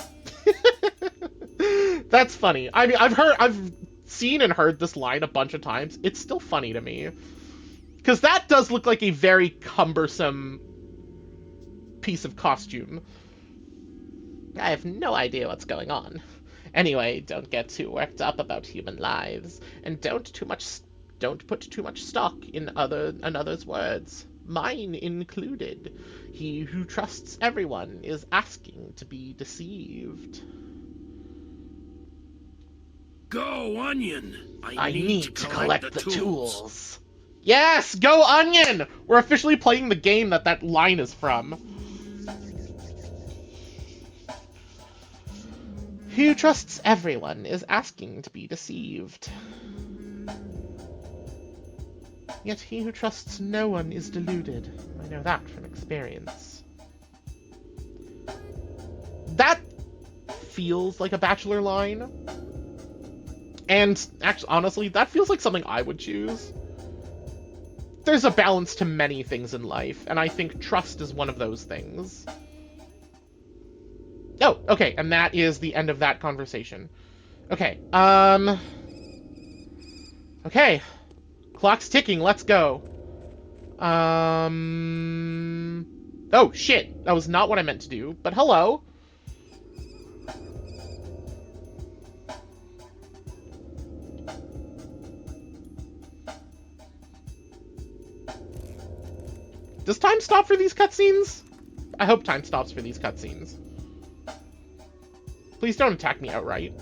That's funny. I mean, I've seen and heard this line a bunch of times. It's still funny to me. Because that does look like a very cumbersome piece of costume. I have no idea what's going on. Anyway, don't get too worked up about human lives, and don't put too much stock in another's words, mine included. He who trusts everyone is asking to be deceived. Go, Onion! I need to collect the tools. Yes, go Onion! We're officially playing the game that line is from. He who trusts everyone is asking to be deceived. Yet he who trusts no one is deluded. I know that from experience. That feels like a Bachelor line. And actually, honestly, that feels like something I would choose. there's a balance to many things in life, and I think trust is one of those things. Oh, okay, and that is the end of that conversation. Okay, okay. Clock's ticking, let's go. Oh, shit, that was not what I meant to do, but hello. Does time stop for these cutscenes? I hope time stops for these cutscenes. Please don't attack me outright.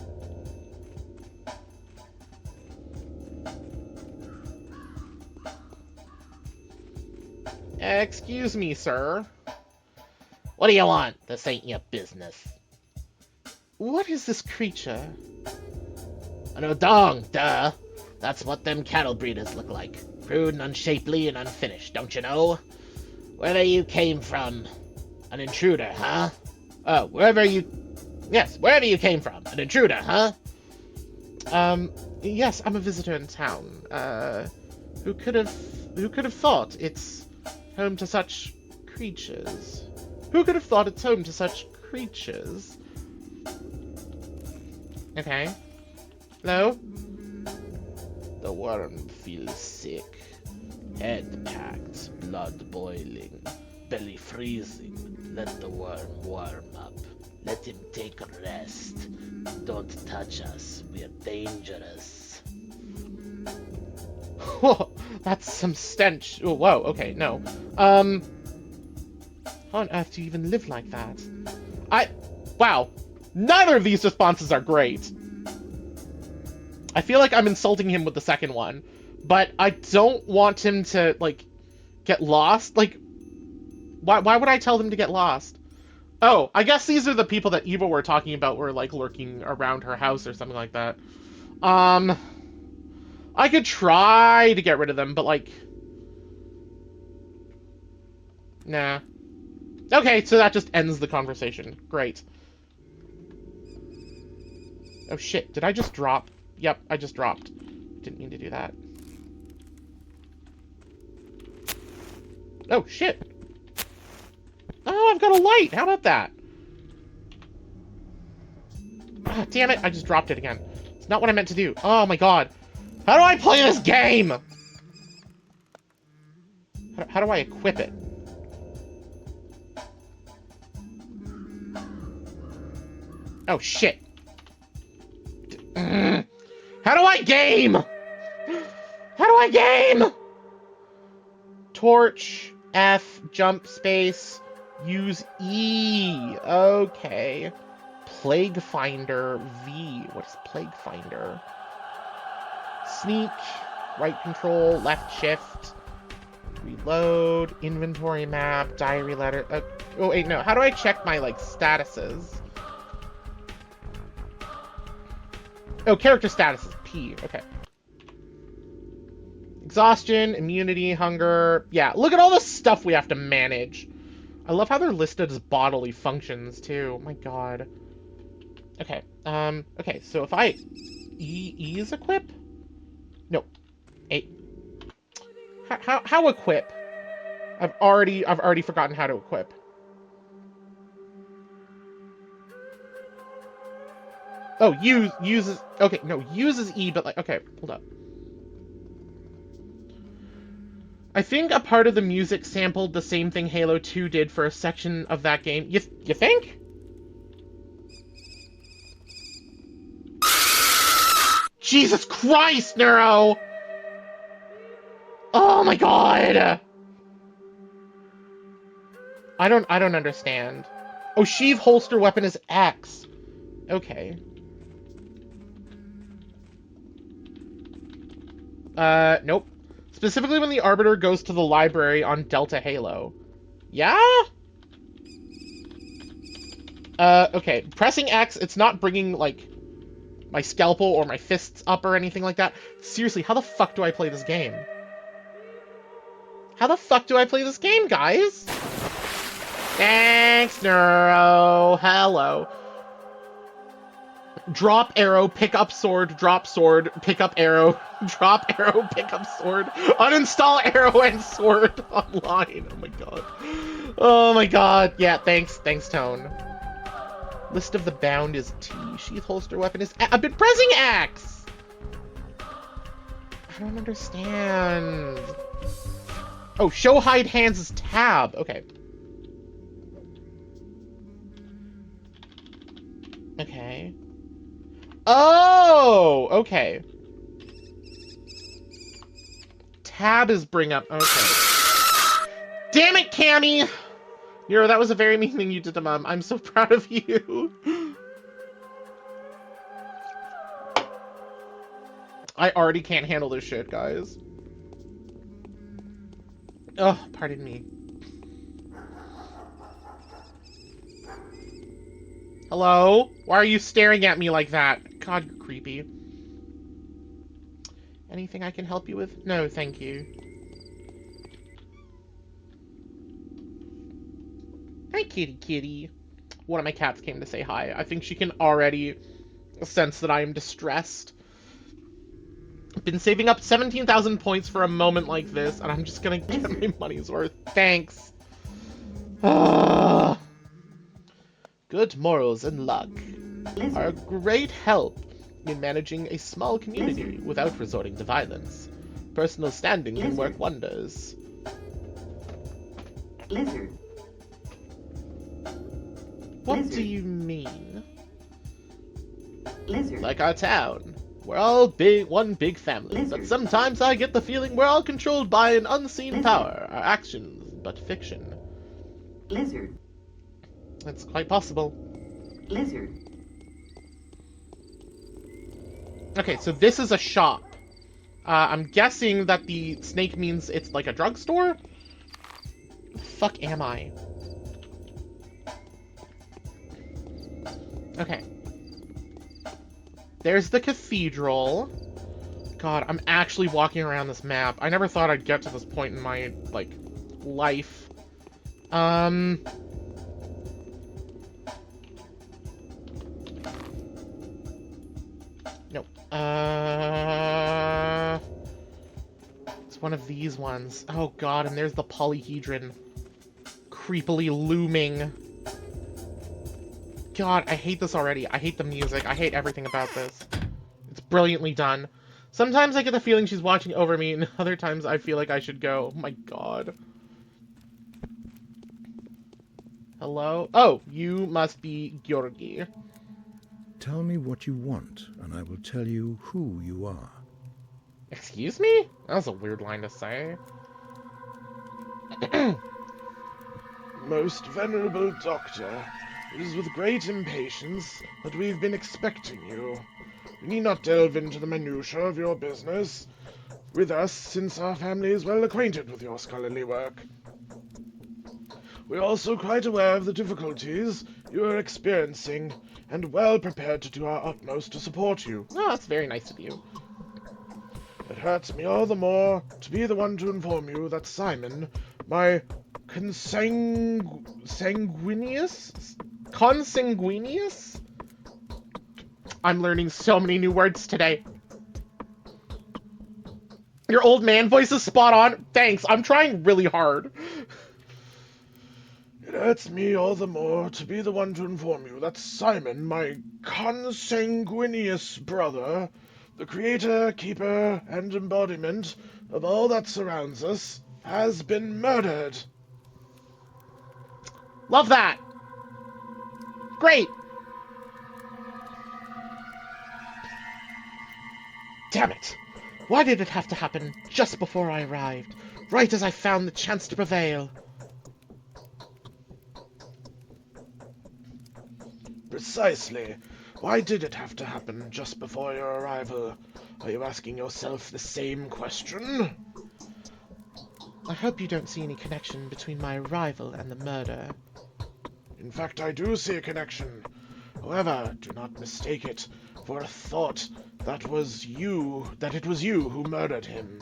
Excuse me, sir. What do you want? This ain't your business. What is this creature? An Odong, duh. That's what them cattle breeders look like. Crude and unshapely and unfinished, don't you know? Wherever you came from. An intruder, huh? Oh, wherever you came from. An intruder, huh? Yes, I'm a visitor in town. Who could have thought it's home to such creatures? Who could have thought it's home to such creatures? Okay. Hello? The worm feels sick. Head packed, blood boiling, belly freezing. Let the worm warm up. Let him take a rest. Don't touch us. We're dangerous. Whoa, that's some stench. Oh, whoa, okay, no. How on earth do you even live like that? Wow. Neither of these responses are great. I feel like I'm insulting him with the second one, but I don't want him to, like, get lost. Like, why would I tell him to get lost? Oh, I guess these are the people that Eva were talking about were, like, lurking around her house or something like that. I could try to get rid of them, but, like... Nah. Okay, so that just ends the conversation. Great. Oh shit, did I just drop? Yep, I just dropped. Didn't mean to do that. Oh shit! Oh, I've got a light! How about that? Ah, damn it, I just dropped it again. It's not what I meant to do. Oh my god. How do I play this game? How do I equip it? Oh shit. How do I game? How do I game? Torch, F, jump space, use E. Okay. Plague Finder, V. What is Plague Finder? Sneak, right control, left shift, reload, inventory map, diary letter. Oh wait, no. How do I check my, like, statuses? Oh, character statuses, P. Okay. Exhaustion, immunity, hunger. Yeah, look at all the stuff we have to manage. I love how they're listed as bodily functions, too. Oh my god. Okay, okay, so if I... E is equip? No. A. How equip? I've already forgotten how to equip. Oh, uses... Okay, no, uses E, but, like... Okay, hold up. I think a part of the music sampled the same thing Halo 2 did for a section of that game. You think? Jesus Christ, Neuro! Oh my god! I don't understand. Oh, sheath holster weapon is X. Okay. Nope. Specifically when the Arbiter goes to the library on Delta Halo. Yeah? Okay. Pressing X, it's not bringing, like, my scalpel or my fists up or anything like that. Seriously, how the fuck do I play this game? How the fuck do I play this game, guys? Thanks, Neuro. Hello. Drop arrow, pick up sword, drop sword, pick up arrow, drop arrow, pick up sword, uninstall arrow and sword online. Oh my god. Oh my god. Yeah, thanks, Tone. List of the bound is T. Sheath holster weapon is I've been pressing X! I don't understand. Oh, show hide hands is tab. Okay. Okay. Oh, okay. Tab is bring up. Okay. Damn it, Cammy! Nero, that was a very mean thing you did to Mom. I'm so proud of you. I already can't handle this shit, guys. Oh, pardon me. Hello? Why are you staring at me like that? God, you're creepy. Anything I can help you with? No, thank you. Hi, kitty kitty. One of my cats came to say hi. I think she can already sense that I am distressed. I've been saving up 17,000 points for a moment like this, and I'm just gonna get my money's worth. Thanks. Good morals and luck are a great help in managing a small community without resorting to violence. Personal standing can work wonders. Lizard. What do you mean? Lizard. Like our town. We're all one big family, but sometimes I get the feeling we're all controlled by an unseen power. Our actions, but fiction. Lizard. That's quite possible. Lizard. Okay, so this is a shop. I'm guessing that the snake means it's like a drugstore? The fuck am I? Okay. There's the cathedral. God, I'm actually walking around this map. I never thought I'd get to this point in my, like, life. No. It's one of these ones. Oh god, and there's the polyhedron. Creepily looming. God, I hate this already. I hate the music. I hate everything about this. It's brilliantly done. Sometimes I get the feeling she's watching over me, and other times I feel like I should go. Oh my god. Hello? Oh, you must be Georgi. Tell me what you want, and I will tell you who you are. Excuse me? That was a weird line to say. Most venerable doctor, it is with great impatience that we've been expecting you. We need not delve into the minutiae of your business with us, since our family is well acquainted with your scholarly work. We're also quite aware of the difficulties you are experiencing, and well prepared to do our utmost to support you. Oh, that's very nice of you. It hurts me all the more to be the one to inform you that Simon, my Consanguineous? I'm learning so many new words today. Your old man voice is spot on. Thanks, I'm trying really hard. It hurts me all the more to be the one to inform you that Simon, my consanguineous brother, the creator, keeper, and embodiment of all that surrounds us, has been murdered. Love that. Great. Damn it. Why did it have to happen just before I arrived? Right as I found the chance to prevail. Precisely. Why did it have to happen just before your arrival? Are you asking yourself the same question? I hope you don't see any connection between my arrival and the murder. In fact, I do see a connection. However, do not mistake it for a thought that it was you who murdered him.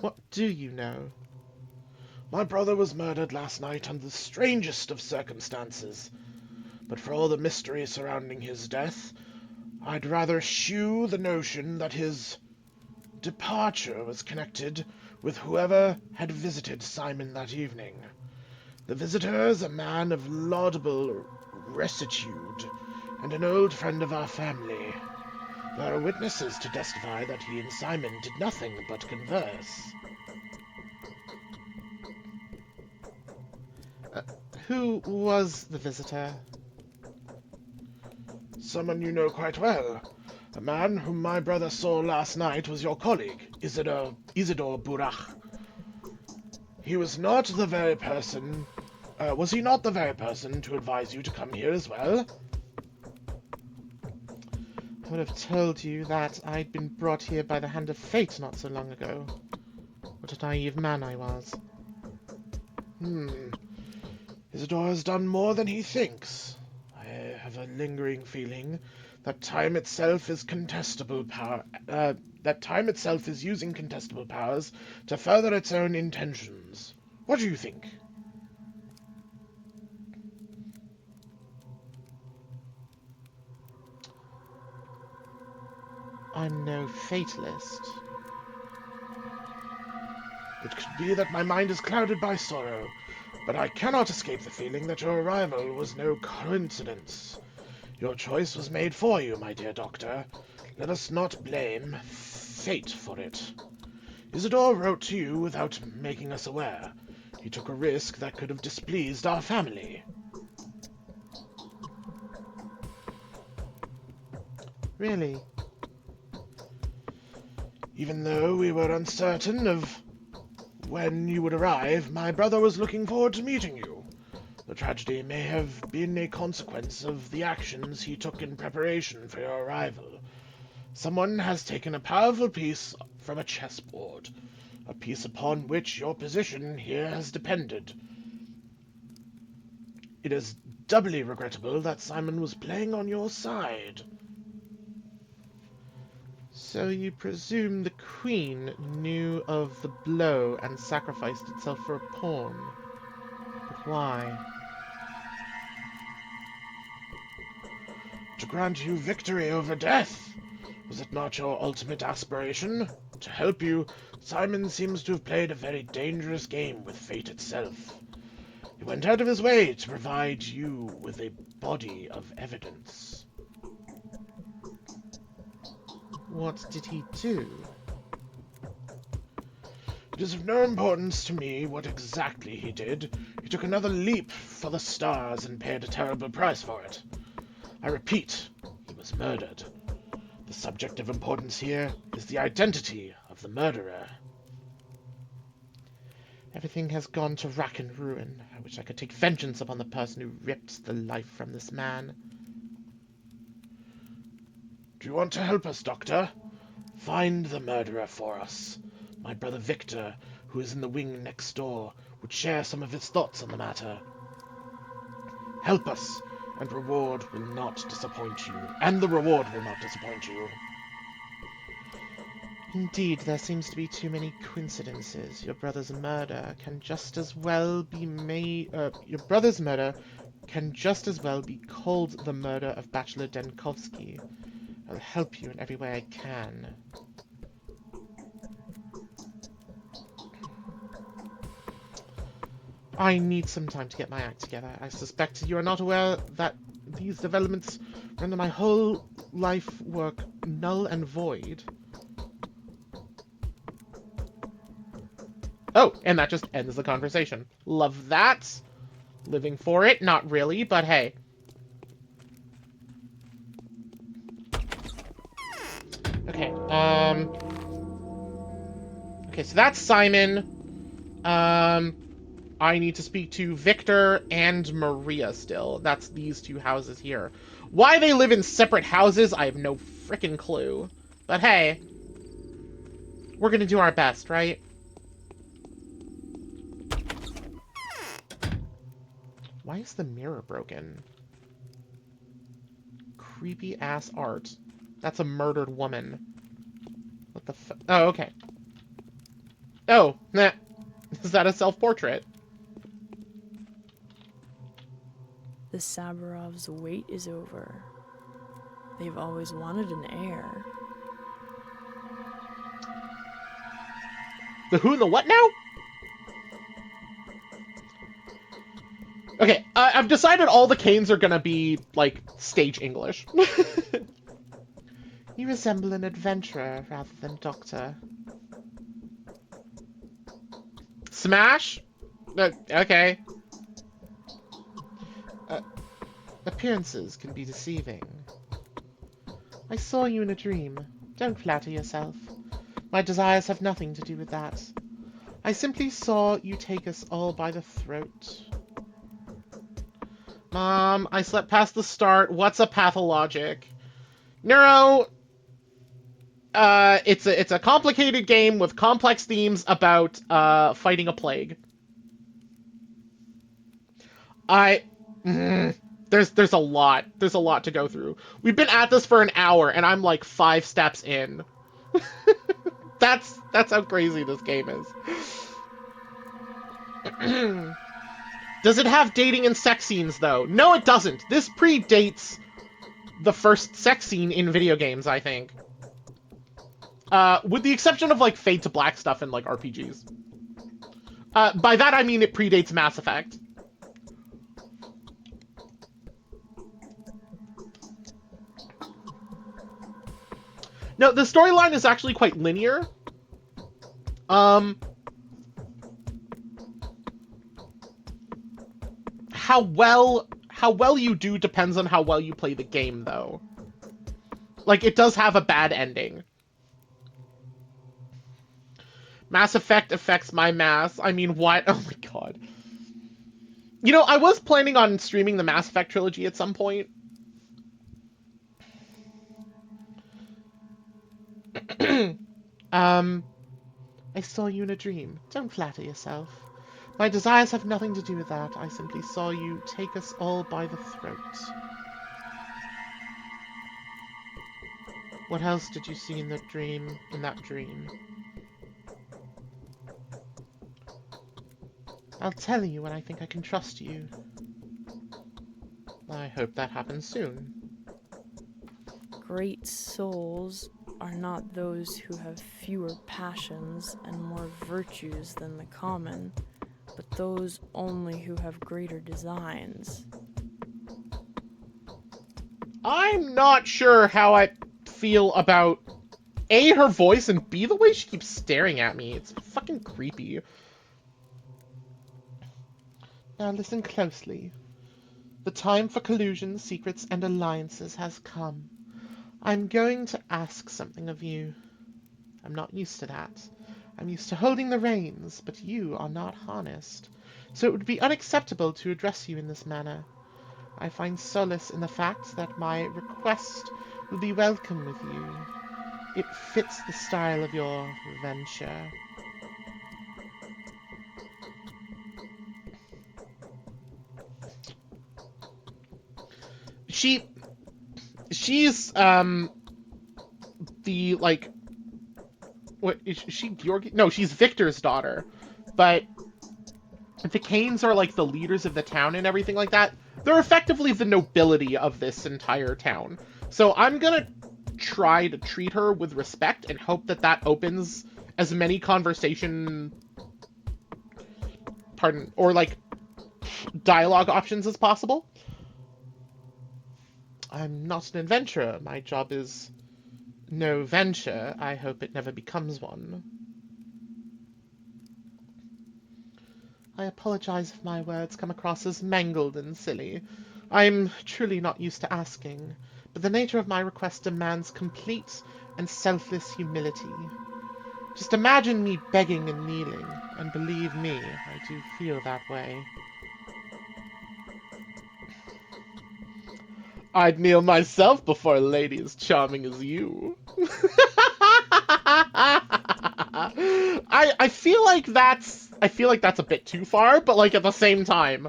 What do you know? My brother was murdered last night under the strangest of circumstances. but for all the mystery surrounding his death, I'd rather eschew the notion that his departure was connected with whoever had visited Simon that evening. The visitor is a man of laudable rectitude and an old friend of our family. There are witnesses to testify that he and Simon did nothing but converse. Who was the visitor? Someone you know quite well. A man whom my brother saw last night was your colleague, Isidore Burach. He was not the very person... was he not the very person to advise you to come here as well? I would have told you that I'd been brought here by the hand of fate not so long ago. What a naive man I was. Isidore has done more than he thinks. I have a lingering feeling that time itself is contestable power. That time itself is using contestable powers to further its own intentions. What do you think? I'm no fatalist. It could be that my mind is clouded by sorrow, but I cannot escape the feeling that your arrival was no coincidence. Your choice was made for you, my dear doctor. Let us not blame fate for it. Isidore wrote to you without making us aware. He took a risk that could have displeased our family. Really? Even though we were uncertain of when you would arrive, my brother was looking forward to meeting you. The tragedy may have been a consequence of the actions he took in preparation for your arrival. Someone has taken a powerful piece from a chessboard, a piece upon which your position here has depended. It is doubly regrettable that Simon was playing on your side. So you presume the Queen knew of the blow and sacrificed itself for a pawn? But why? To grant you victory over death. Was it not your ultimate aspiration? To help you, Simon seems to have played a very dangerous game with fate itself. He went out of his way to provide you with a body of evidence. What did he do? It is of no importance to me what exactly he did. He took another leap for the stars and paid a terrible price for it. I repeat, he was murdered. The subject of importance here is the identity of the murderer. Everything has gone to rack and ruin. I wish I could take vengeance upon the person who ripped the life from this man. Do you want to help us, Doctor? Find the murderer for us. My brother Victor, who is in the wing next door, would share some of his thoughts on the matter. Help us, and reward will not disappoint you. And the reward will not disappoint you. Indeed, there seems to be too many coincidences. Your brother's murder can just as well be your brother's murder can just as well be called the murder of Bachelor Denkovsky. I'll help you in every way I can. I need some time to get my act together. I suspect you are not aware that these developments render my whole life work null and void. Oh, and that just ends the conversation. Love that. Living for it, not really, but hey. Okay, okay, so that's Simon. I need to speak to Victor and Maria still. That's these two houses here. Why they live in separate houses, I have no frickin' clue. But hey, we're gonna do our best, right? Why is the mirror broken? Creepy ass art. That's a murdered woman. What the f- Oh, okay. Oh, nah. Is that a self-portrait? The Saburovs' wait is over. They've always wanted an heir. The who and the what now? Okay, I've decided all the Canes are gonna be, like, stage English. You resemble an adventurer rather than doctor. Smash? Okay. Appearances can be deceiving. I saw you in a dream. Don't flatter yourself. My desires have nothing to do with that. I simply saw you take us all by the throat. Mom, I slept past the start. What's a pathologic? Neuro... it's a complicated game with complex themes about, fighting a plague. There's a lot. There's a lot to go through. We've been at this for an hour, and I'm like 5 steps in. That's how crazy this game is. Does it have dating and sex scenes, though? No, it doesn't. This predates the first sex scene in video games, I think. With the exception of, like, Fade to Black stuff in, like, RPGs. By that I mean it predates Mass Effect. No, the storyline is actually quite linear. How well you do depends on how well you play the game, though. Like, it does have a bad ending. Mass Effect affects my mass. I mean, what? Oh my god. You know, I was planning on streaming the Mass Effect trilogy at some point. I saw you in a dream. Don't flatter yourself. My desires have nothing to do with that. I simply saw you take us all by the throat. What else did you see in that dream? I'll tell you when I think I can trust you. I hope that happens soon. Great souls are not those who have fewer passions and more virtues than the common, but those only who have greater designs. I'm not sure how I feel about A, her voice, and B, the way she keeps staring at me. It's fucking creepy. Now listen closely. The time for collusion, secrets, and alliances has come. I'm going to ask something of you. I'm not used to that. I'm used to holding the reins, but you are not harnessed. So it would be unacceptable to address you in this manner. I find solace in the fact that my request will be welcome with you. It fits the style of your venture. She's, the, like, what, is she Georgi? No, she's Victor's daughter, but the Canes are, like, the leaders of the town and everything like that. They're effectively the nobility of this entire town. So I'm gonna try to treat her with respect and hope that that opens as many or, like, dialogue options as possible. I'm not an adventurer. My job is no venture. I hope it never becomes one. I apologize if my words come across as mangled and silly. I'm truly not used to asking, but the nature of my request demands complete and selfless humility. Just imagine me begging and kneeling, and believe me, I do feel that way. I'd kneel myself before a lady as charming as you. I feel like that's a bit too far, but like at the same time.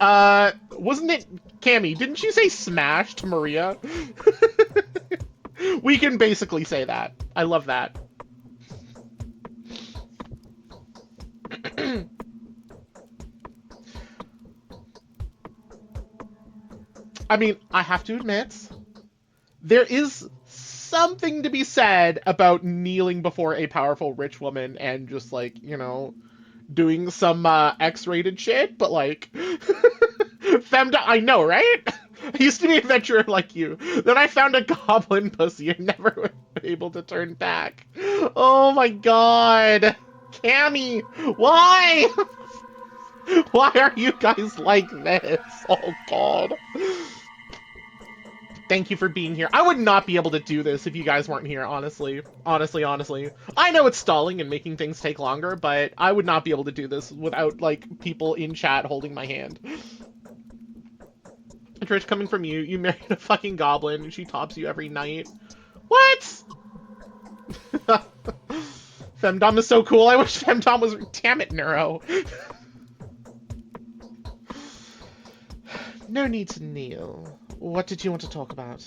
Wasn't it Cammy, didn't you say smash to Maria? We can basically say that. I love that. I mean, I have to admit, there is something to be said about kneeling before a powerful rich woman and just, like, you know, doing some X-rated shit, but, like, femdom, I know, right? I used to be an adventurer like you. Then I found a goblin pussy and never was able to turn back. Oh my god. Cammy, why? Why are you guys like this? Oh god. Thank you for being here. I would not be able to do this if you guys weren't here, honestly. Honestly. I know it's stalling and making things take longer, but I would not be able to do this without, like, people in chat holding my hand. Trish, coming from you, you married a fucking goblin and she tops you every night. What? Femdom is so cool. I wish Femdom was... Damn it, Neuro. No need to kneel. What did you want to talk about?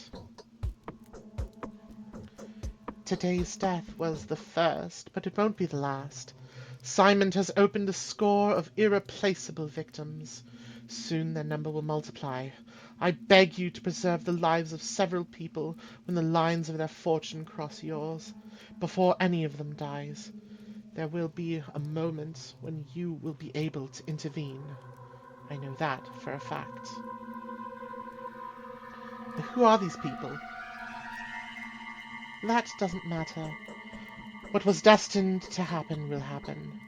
Today's death was the first, but it won't be the last. Simon has opened a score of irreplaceable victims. Soon their number will multiply. I beg you to preserve the lives of several people when the lines of their fortune cross yours. Before any of them dies, there will be a moment when you will be able to intervene. I know that for a fact. But who are these people? That doesn't matter. What was destined to happen will happen.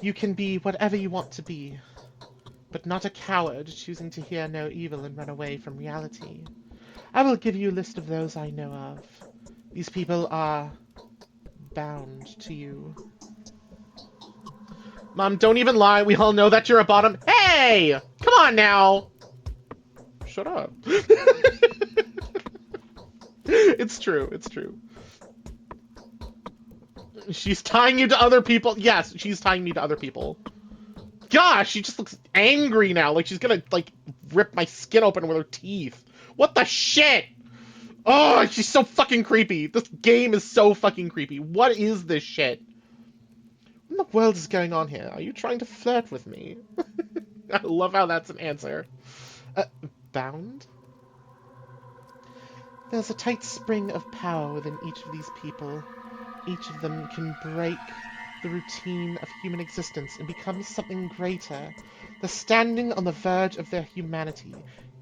You can be whatever you want to be, but not a coward choosing to hear no evil and run away from reality. I will give you a list of those I know of. These people are bound to you. Mom, don't even lie. We all know that you're a bottom. Hey! Come on now! Shut up. It's true. It's true. She's tying you to other people. Yes, she's tying me to other people. Gosh, she just looks angry now. Like she's gonna, like, rip my skin open with her teeth. What the shit? Oh, she's so fucking creepy. This game is so fucking creepy. What is this shit? What in the world is going on here? Are you trying to flirt with me? I love how that's an answer. Bound? There's a tight spring of power within each of these people. Each of them can break the routine of human existence and become something greater. They're standing on the verge of their humanity,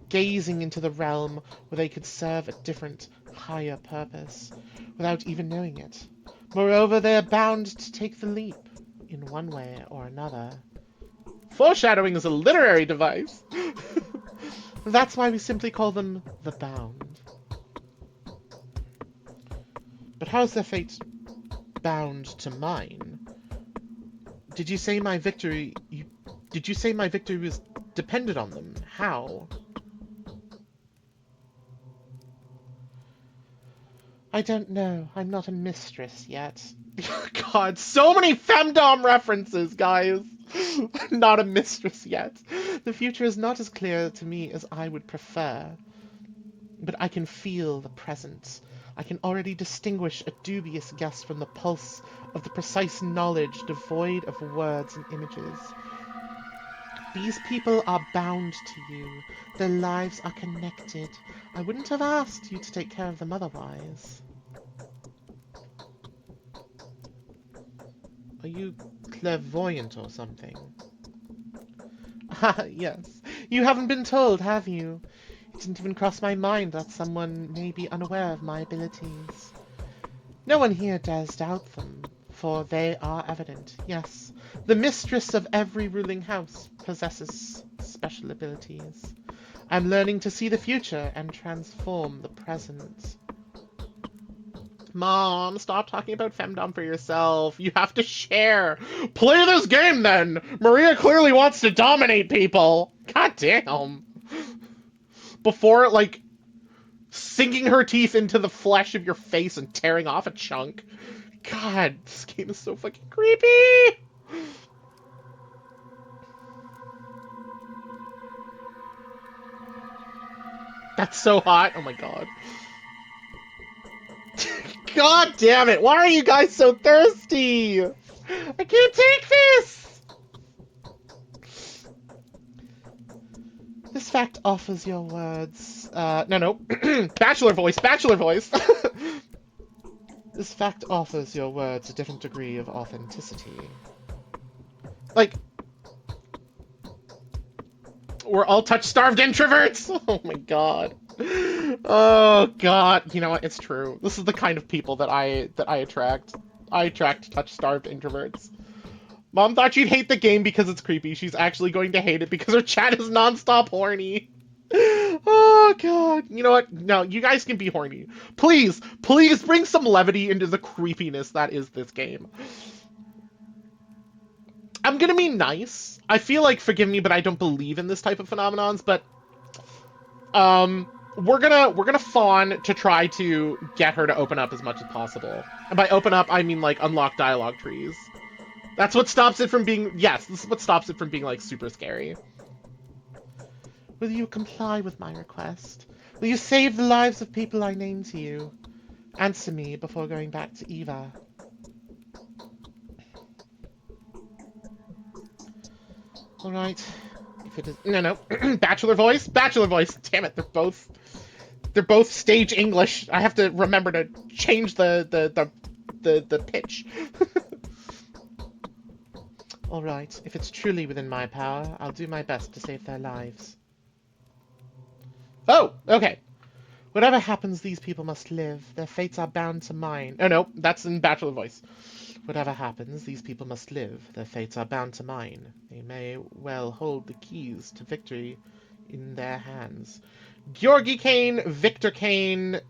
gazing into the realm where they could serve a different, higher purpose, without even knowing it. Moreover, they are bound to take the leap, in one way or another. Foreshadowing is a literary device. That's why we simply call them the Bound. But how's their fate bound to mine? Did you say my victory... Did you say my victory was dependent on them? How? I don't know. I'm not a mistress yet. God, so many femdom references, guys! Not a mistress yet. The future is not as clear to me as I would prefer. But I can feel the present. I can already distinguish a dubious guess from the pulse of the precise knowledge devoid of words and images. These people are bound to you. Their lives are connected. I wouldn't have asked you to take care of them otherwise. Are you clairvoyant or something? Ah, yes. You haven't been told, have you? It didn't even cross my mind that someone may be unaware of my abilities. No one here dares doubt them, for they are evident. Yes, the mistress of every ruling house possesses special abilities. I'm learning to see the future and transform the present. Mom, stop talking about femdom for yourself. You have to share. Play this game, then! Maria clearly wants to dominate people! God damn. Before, like, sinking her teeth into the flesh of your face and tearing off a chunk. God, this game is so fucking creepy! That's so hot. Oh my god. God damn it! Why are you guys so thirsty? I can't take this! This fact offers your words... no. Bachelor voice, bachelor voice! This fact offers your words a different degree of authenticity. Like... We're all touch-starved introverts? Oh my god. Oh god. You know what? It's true. This is the kind of people that I attract. I attract touch-starved introverts. Mom thought she'd hate the game because it's creepy. She's actually going to hate it because her chat is non-stop horny. Oh god. You know what? No, you guys can be horny. Please, please bring some levity into the creepiness that is this game. I'm gonna be nice. I feel like, forgive me, but I don't believe in this type of phenomenons, but we're gonna fawn to try to get her to open up as much as possible. And by open up, I mean like unlock dialogue trees. That's what stops it from being, yes, this is what stops it from being like super scary. Will you comply with my request? Will you save the lives of people I name to you? Answer me before going back to Eva. Alright. If it is... No. Bachelor voice? Bachelor voice! Damn it, they're both stage English. I have to remember to change the pitch. Alright, if it's truly within my power, I'll do my best to save their lives. Oh, okay. Whatever happens, these people must live. Their fates are bound to mine. Oh no, that's in Bachelor voice. Whatever happens, these people must live. Their fates are bound to mine. They may well hold the keys to victory in their hands. Georgi Kane, Victor Kane,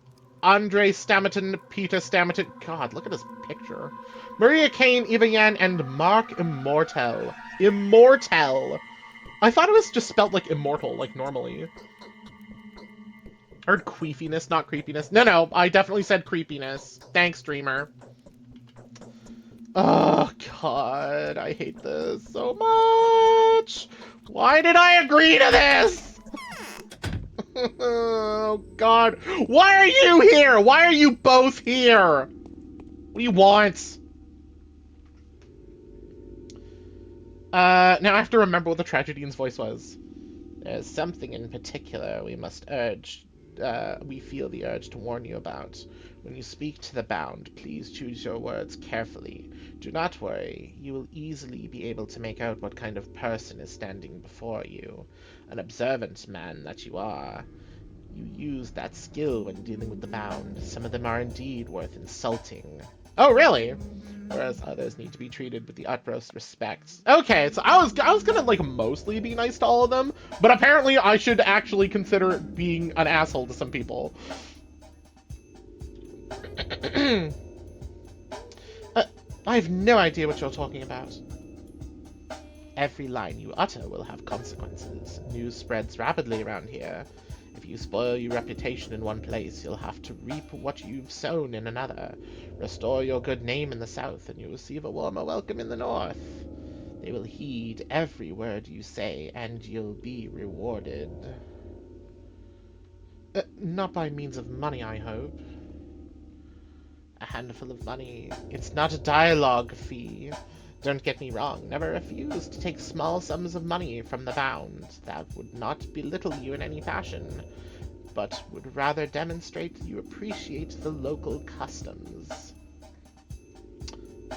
Andre Stamaton, Peter Stamaton. God, look at this picture. Maria Kane, Ivayan, and Mark Immortel. Immortel! I thought it was just spelled like immortal, like normally. I heard queefiness, not creepiness. No, I definitely said creepiness. Thanks, streamer. Oh, God, I hate this so much. Why did I agree to this? Oh, God. Why are you here? Why are you both here? What do you want? Now I have to remember what the Tragedian's voice was. There's something in particular we feel the urge to warn you about. When you speak to the bound, please choose your words carefully. Do not worry, you will easily be able to make out what kind of person is standing before you. An observant man that you are. You use that skill when dealing with the bound. Some of them are indeed worth insulting. Oh, really? Whereas others need to be treated with the utmost respect. Okay, so I was gonna, like, mostly be nice to all of them, but apparently I should actually consider being an asshole to some people. I have no idea what you're talking about. Every line you utter will have consequences. News spreads rapidly around here. If you spoil your reputation in one place, you'll have to reap what you've sown in another. Restore your good name in the south, and you'll receive a warmer welcome in the north. They will heed every word you say, and you'll be rewarded. Not by means of money, I hope. A handful of money. It's not a dialogue fee. Don't get me wrong, never refuse to take small sums of money from the bound. That would not belittle you in any fashion, but would rather demonstrate you appreciate the local customs.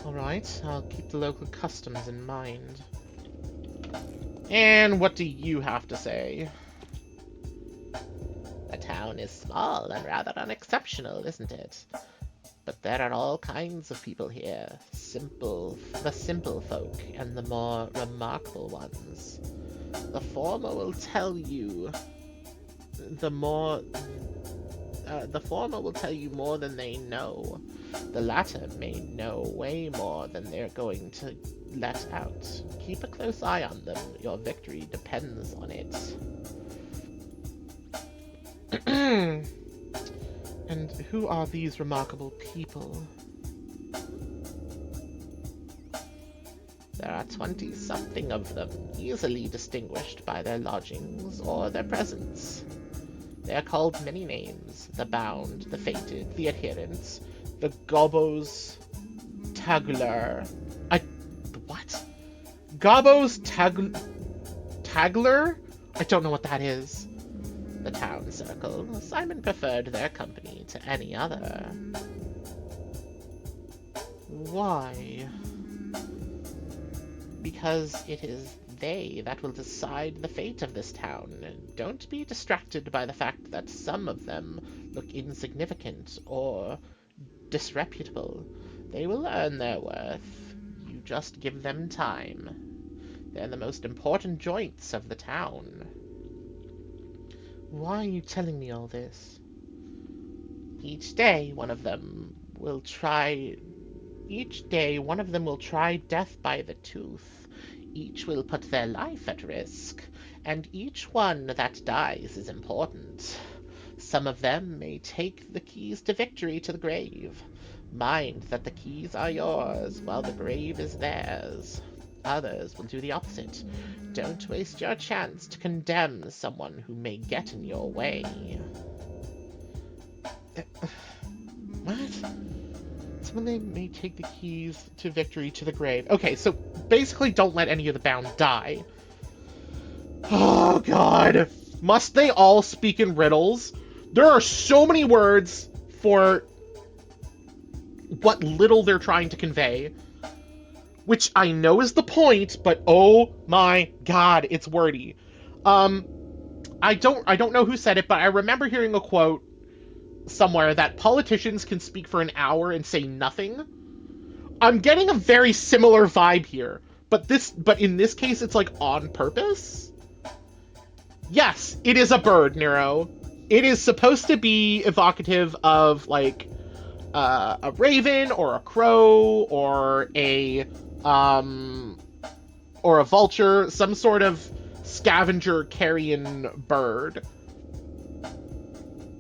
Alright, I'll keep the local customs in mind. And what do you have to say? The town is small and rather unexceptional, isn't it? But there are all kinds of people here. The simple folk and the more remarkable ones. The former will tell you more than they know. The latter may know way more than they're going to let out. Keep a close eye on them. Your victory depends on it. And who are these remarkable people? There are 20-something of them, easily distinguished by their lodgings or their presence. They are called many names: the bound, the fated, the adherents, the gobos tagler. What? Gobos tagler? I don't know what that is. the town circle. Simon preferred their company to any other. Why? Because it is they that will decide the fate of this town. Don't be distracted by the fact that some of them look insignificant or disreputable. They will earn their worth. You just give them time. They're the most important joints of the town. Why are you telling me all this? Each day one of them will try death by the tooth. Each will put their life at risk, and each one that dies is important. Some of them may take the keys to victory to the grave. Mind that the keys are yours, while the grave is theirs. Others will do the opposite. Don't waste your chance to condemn someone who may get in your way. What? Someone may take the keys to victory to the grave. Okay, so basically don't let any of the bound die. Oh, God. Must they all speak in riddles? There are so many words for what little they're trying to convey. Which I know is the point, but oh my God, it's wordy. I don't know who said it, but I remember hearing a quote somewhere that politicians can speak for an hour and say nothing. I'm getting a very similar vibe here, but in this case it's like on purpose. Yes, it is a bird, Nero. It is supposed to be evocative of like a raven or a crow or a vulture, some sort of scavenger carrion bird.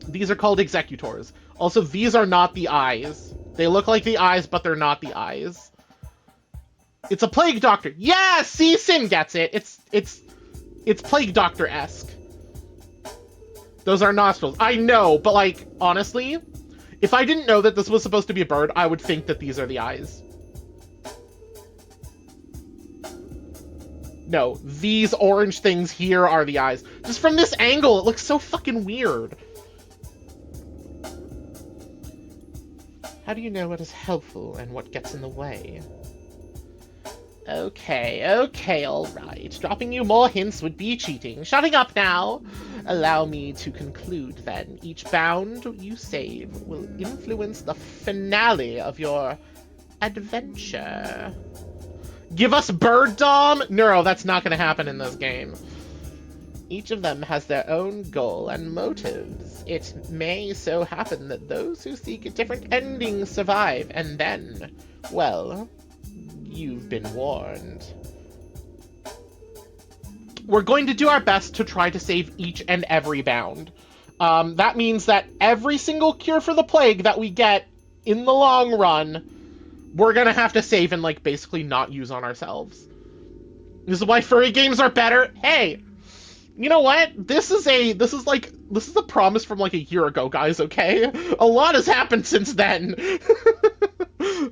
These are called executors. Also, these are not the eyes. They look like the eyes, but they're not the eyes. It's a plague doctor. Yeah, see, Sin gets it. It's plague doctor-esque. Those are nostrils. I know, but like, honestly, if I didn't know that this was supposed to be a bird, I would think that these are the eyes. No, these orange things here are the eyes. Just from this angle, it looks so fucking weird. How do you know what is helpful and what gets in the way? Okay, alright. Dropping you more hints would be cheating. Shutting up now! Allow me to conclude, then. Each bound you save will influence the finale of your adventure. Give us Bird Dom? No, that's not going to happen in this game. Each of them has their own goal and motives. It may so happen that those who seek a different ending survive, and then, well, you've been warned. We're going to do our best to try to save each and every bound. That means that every single cure for the plague that we get in the long run, we're gonna have to save and, like, basically not use on ourselves. This is why furry games are better. Hey, you know what? This is a promise from like a year ago, guys, okay? A lot has happened since then.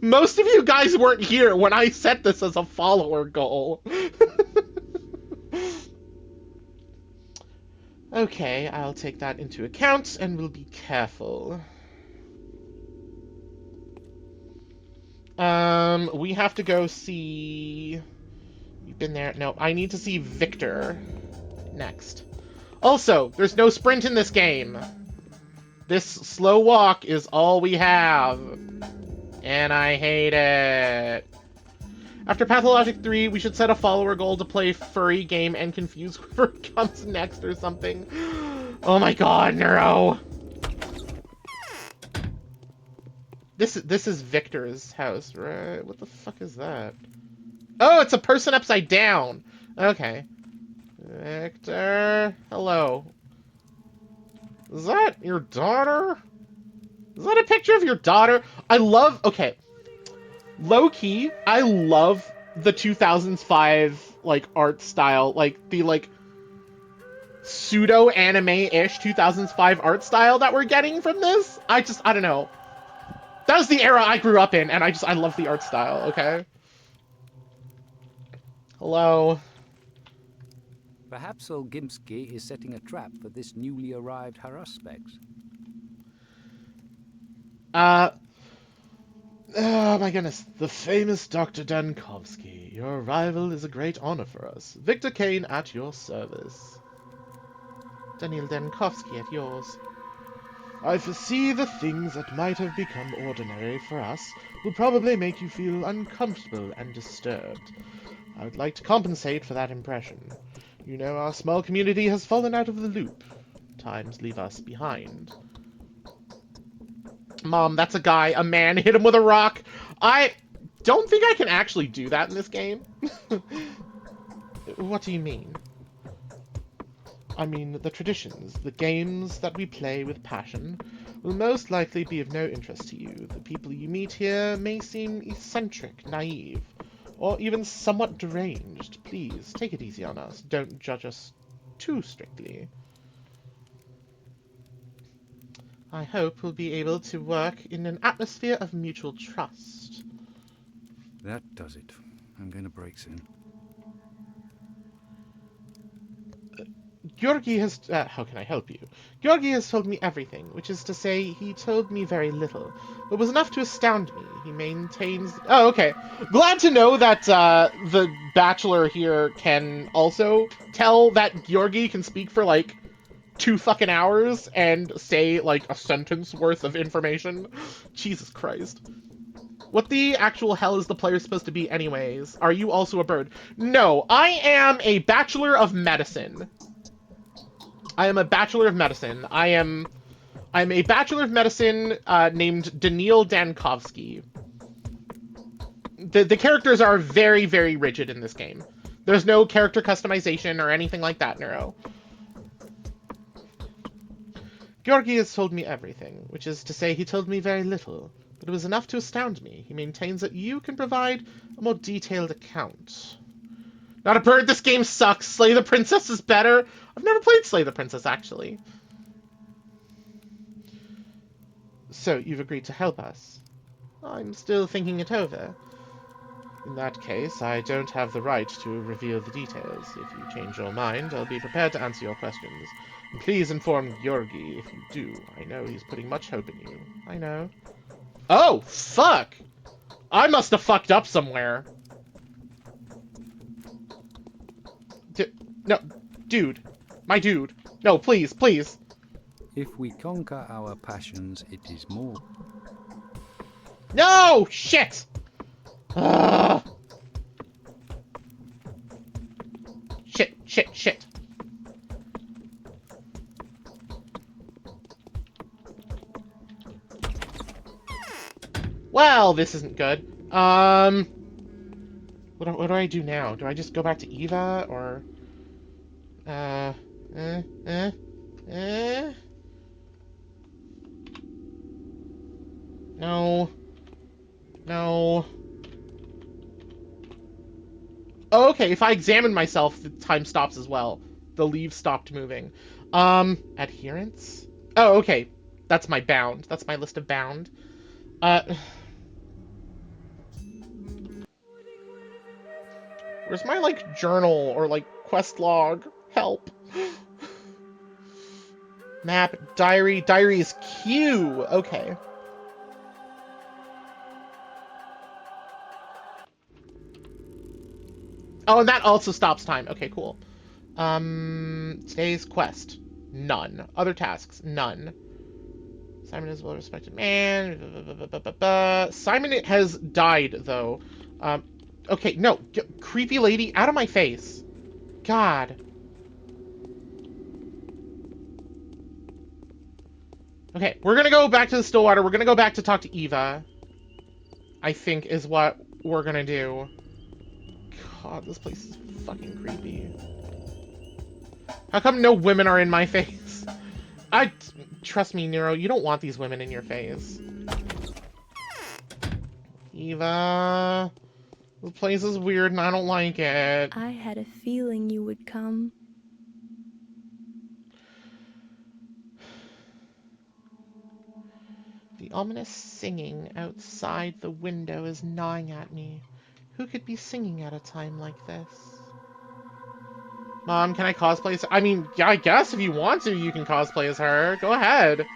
Most of you guys weren't here when I set this as a follower goal. Okay, I'll take that into account and we'll be careful. We have to go see... You've been there? No, I need to see Victor next. Also, there's no sprint in this game. This slow walk is all we have. And I hate it. After Pathologic 3, we should set a follower goal to play furry game and confuse whoever comes next or something. Oh my god, Neuro! This is Victor's house, right? What the fuck is that? Oh, it's a person upside down! Okay. Victor, hello. Is that your daughter? Is that a picture of your daughter? Okay. Low-key, I love the 2005, like, art style. Like, the, like, pseudo-anime-ish 2005 art style that we're getting from this. I don't know. That was the era I grew up in, and I love the art style, okay? Hello. Perhaps Olgimsky is setting a trap for this newly arrived Haruspex. Oh my goodness. The famous Dr. Dankovsky. Your arrival is a great honor for us. Victor Kane at your service. Daniel Dankovsky at yours. I foresee the things that might have become ordinary for us will probably make you feel uncomfortable and disturbed. I would like to compensate for that impression. You know, our small community has fallen out of the loop. Times leave us behind. Mom, that's a guy, a man, hit him with a rock. I don't think I can actually do that in this game. What do you mean? I mean, the traditions, the games that we play with passion, will most likely be of no interest to you. The people you meet here may seem eccentric, naive, or even somewhat deranged. Please, take it easy on us. Don't judge us too strictly. I hope we'll be able to work in an atmosphere of mutual trust. That does it. I'm going to break soon. Georgi has... how can I help you? Georgi has told me everything, which is to say, he told me very little, but was enough to astound me. He maintains... Oh, okay. Glad to know that the Bachelor here can also tell that Georgi can speak for, like, 2 fucking hours and say, like, a sentence worth of information. Jesus Christ. What the actual hell is the player supposed to be anyways? Are you also a bird? No, I am a Bachelor of Medicine. I am a Bachelor of Medicine. I'm a Bachelor of Medicine named Daniil Dankovsky. The characters are very, very rigid in this game. There's no character customization or anything like that, Neuro. Georgi has told me everything, which is to say he told me very little, but it was enough to astound me. He maintains that you can provide a more detailed account. Not a bird, this game sucks. Slay the Princess is better. I've never played Slay the Princess, actually. So, you've agreed to help us. I'm still thinking it over. In that case, I don't have the right to reveal the details. If you change your mind, I'll be prepared to answer your questions. And please inform Georgi if you do. I know he's putting much hope in you. I know. Oh, fuck! I must have fucked up somewhere. No, dude. My dude. No, please, please. If we conquer our passions, it is more. No! Shit! Shit, shit, shit. Well, this isn't good. What do I do now? Do I just go back to Eva, or... No. No. Oh, okay, if I examine myself, the time stops as well. The leaves stopped moving. Adherence? Oh, okay. That's my bound. That's my list of bound. Where's my, like, journal or, like, quest log? Help. Map, diary. Diary is Q. Okay. Oh, and that also stops time. Okay, cool. Today's quest. None. Other tasks. None. Simon is a well-respected man. Simon has died, though. Okay, no. Creepy lady, out of my face. God. Okay, we're gonna go back to the Stillwater. We're gonna go back to talk to Eva. I think is what we're gonna do. God, this place is fucking creepy. How come no women are in my face? Trust me, Nero, you don't want these women in your face. Eva... The place is weird and I don't like it. I had a feeling you would come. The ominous singing outside the window is gnawing at me. Who could be singing at a time like this? Mom, can I cosplay as... I mean, yeah, I guess if you want to, you can cosplay as her. Go ahead.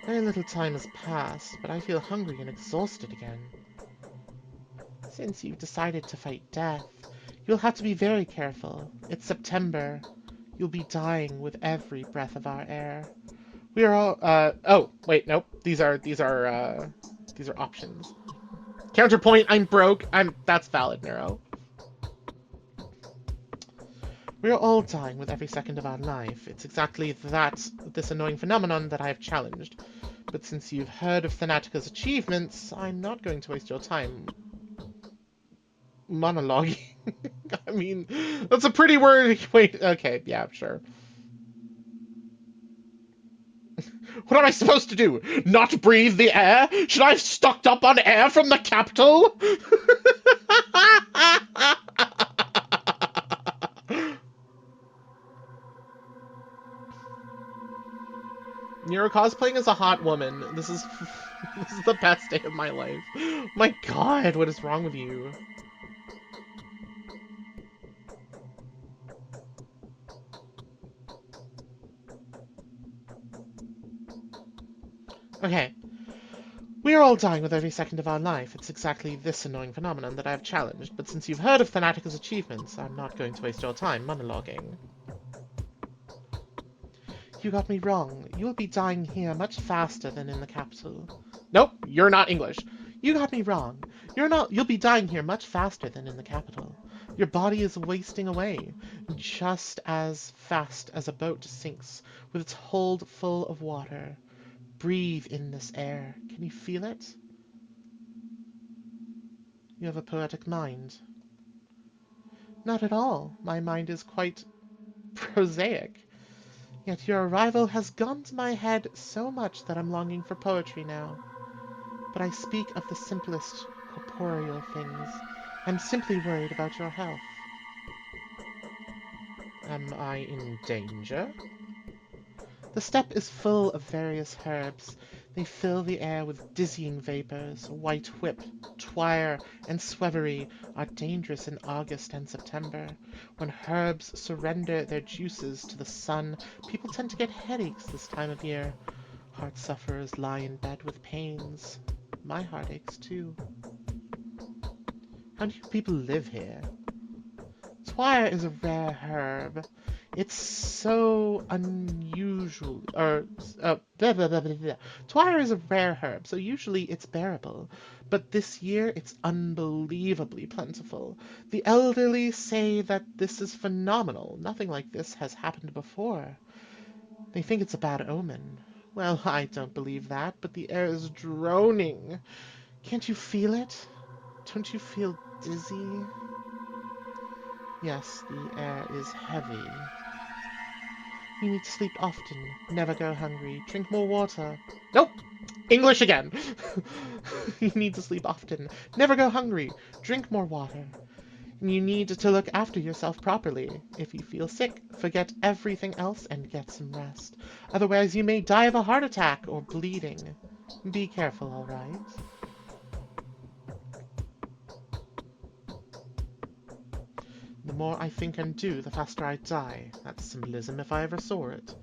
Very little time has passed, but I feel hungry and exhausted again. Since you've decided to fight death, you'll have to be very careful. It's September. You'll be dying with every breath of our air. We are all, oh, wait, nope. These are options. Counterpoint, I'm broke. That's valid, Neuro. We are all dying with every second of our life. It's exactly this annoying phenomenon that I have challenged. But since you've heard of Thanatica's achievements, I'm not going to waste your time monologuing. I mean, that's a pretty word. Wait, okay, yeah, sure. What am I supposed to do? Not breathe the air? Should I have stocked up on air from the capital? You're cosplaying as a hot woman. This is the best day of my life. My God, what is wrong with you? Okay. We are all dying with every second of our life. It's exactly this annoying phenomenon that I have challenged, but since you've heard of Thanatica's achievements, I'm not going to waste your time monologuing. You got me wrong. You will be dying here much faster than in the capital. Nope, you're not English. You got me wrong. You'll be dying here much faster than in the capital. Your body is wasting away, just as fast as a boat sinks with its hold full of water. Breathe in this air. Can you feel it? You have a poetic mind. Not at all. My mind is quite prosaic. Yet your arrival has gone to my head so much that I'm longing for poetry now. But I speak of the simplest corporeal things. I'm simply worried about your health. Am I in danger? The steppe is full of various herbs. They fill the air with dizzying vapors. White whip, twire, and swevery are dangerous in August and September. When herbs surrender their juices to the sun, people tend to get headaches this time of year. Heart sufferers lie in bed with pains. My heart aches too. How do you people live here? Twire is a rare herb. It's so unusual, Twire is a rare herb, so usually it's bearable. But this year, it's unbelievably plentiful. The elderly say that this is phenomenal. Nothing like this has happened before. They think it's a bad omen. Well, I don't believe that, but the air is droning. Can't you feel it? Don't you feel dizzy? Yes, the air is heavy. You need to sleep often. Never go hungry. Drink more water. Nope! English again! You need to sleep often. Never go hungry. Drink more water. And you need to look after yourself properly. If you feel sick, forget everything else and get some rest. Otherwise, you may die of a heart attack or bleeding. Be careful, all right? The more I think and do, the faster I die. That's symbolism if I ever saw it.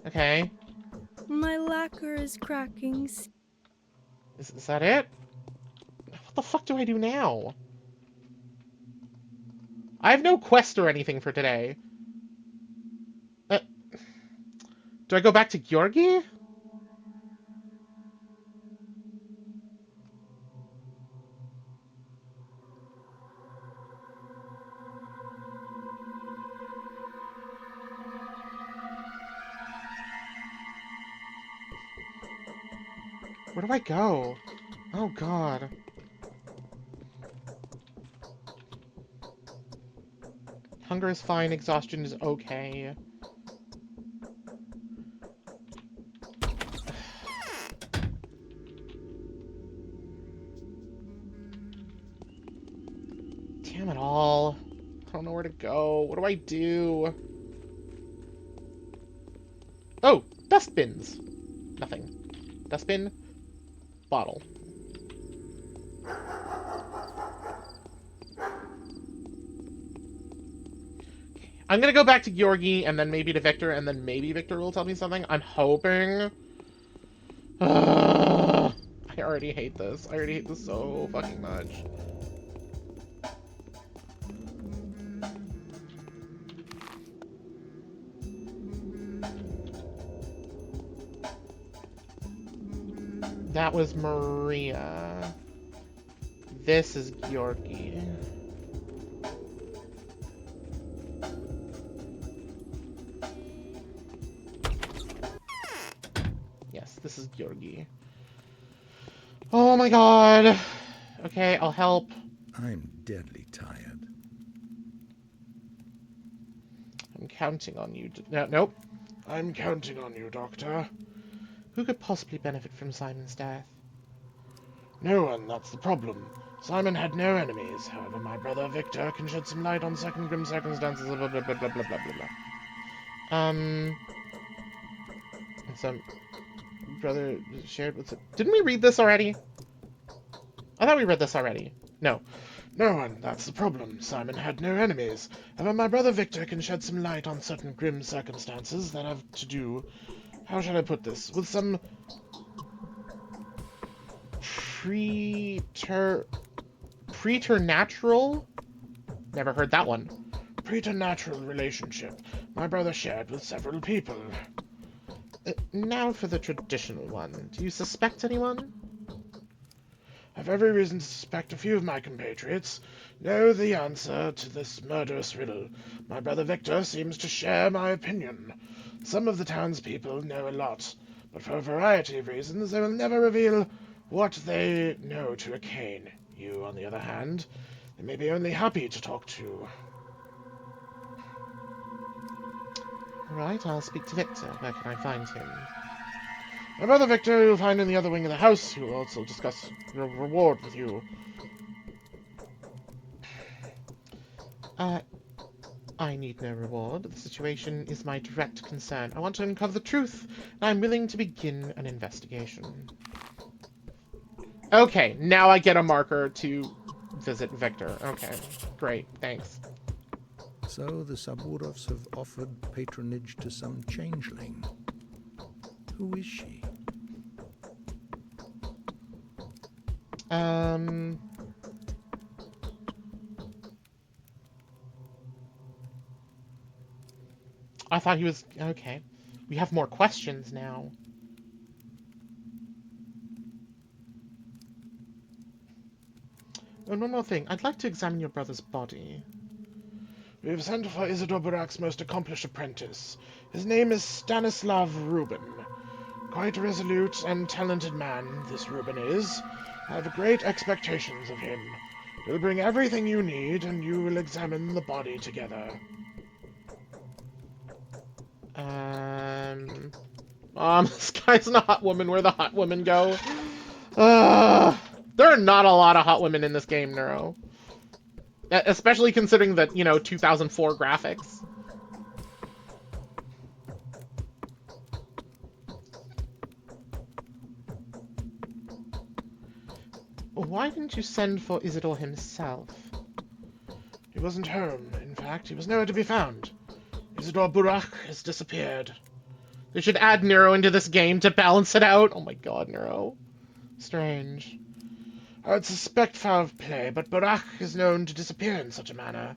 Okay. My lacquer is cracking. Is that it? What the fuck do I do now? I have no quest or anything for today. Do I go back to Georgi? Where do I go? Oh god. Hunger is fine, exhaustion is okay. Damn it all. I don't know where to go. What do I do? Oh, dustbins. Nothing. Dustbin. Bottle. I'm gonna go back to Georgi, and then maybe to Victor, and then maybe Victor will tell me something. I'm hoping. I already hate this. I already hate this so fucking much. That was Maria. This is Georgi. Yes, this is Georgi. Oh my god. Okay, I'll help. I'm deadly tired. I'm counting on you. Nope. I'm counting on you, Doctor. Who could possibly benefit from Simon's death? No one, that's the problem. Simon had no enemies. However, my brother Victor can shed some light on certain grim circumstances. Blah, blah, blah, blah, blah, blah, blah, blah. Some brother shared with... Didn't we read this already? I thought we read this already. No. No one, that's the problem. Simon had no enemies. However, my brother Victor can shed some light on certain grim circumstances that have to do... How shall I put this? With some... Preternatural? Never heard that one. Preternatural relationship my brother shared with several people. Now for the traditional one. Do you suspect anyone? I've every reason to suspect a few of my compatriots know the answer to this murderous riddle. My brother Victor seems to share my opinion. Some of the townspeople know a lot, but for a variety of reasons they will never reveal what they know to a cane. You, on the other hand, they may be only happy to talk to. Right, I'll speak to Victor. Where can I find him? My brother Victor you'll find in the other wing of the house. He will also discuss your reward with you. I need no reward. The situation is my direct concern. I want to uncover the truth, and I'm willing to begin an investigation. Okay, now I get a marker to visit Victor. Okay, great, thanks. So the Saburovs have offered patronage to some changeling. Who is she? I thought he was... Okay. We have more questions now. Oh, one more thing. I'd like to examine your brother's body. We have sent for Isidore Burak's most accomplished apprentice. His name is Stanislav Rubin. Quite a resolute and talented man, this Rubin is. I have great expectations of him. He'll bring everything you need, and you will examine the body together. This guy's a hot woman. Where the hot women go? There are not a lot of hot women in this game, Neuro. Especially considering the, 2004 graphics. Why didn't you send for Isidore himself? He wasn't home. In fact, he was nowhere to be found. Isidore Burak has disappeared. They should add Nero into this game to balance it out. Oh my god, Nero. Strange. I would suspect foul play, but Burak is known to disappear in such a manner.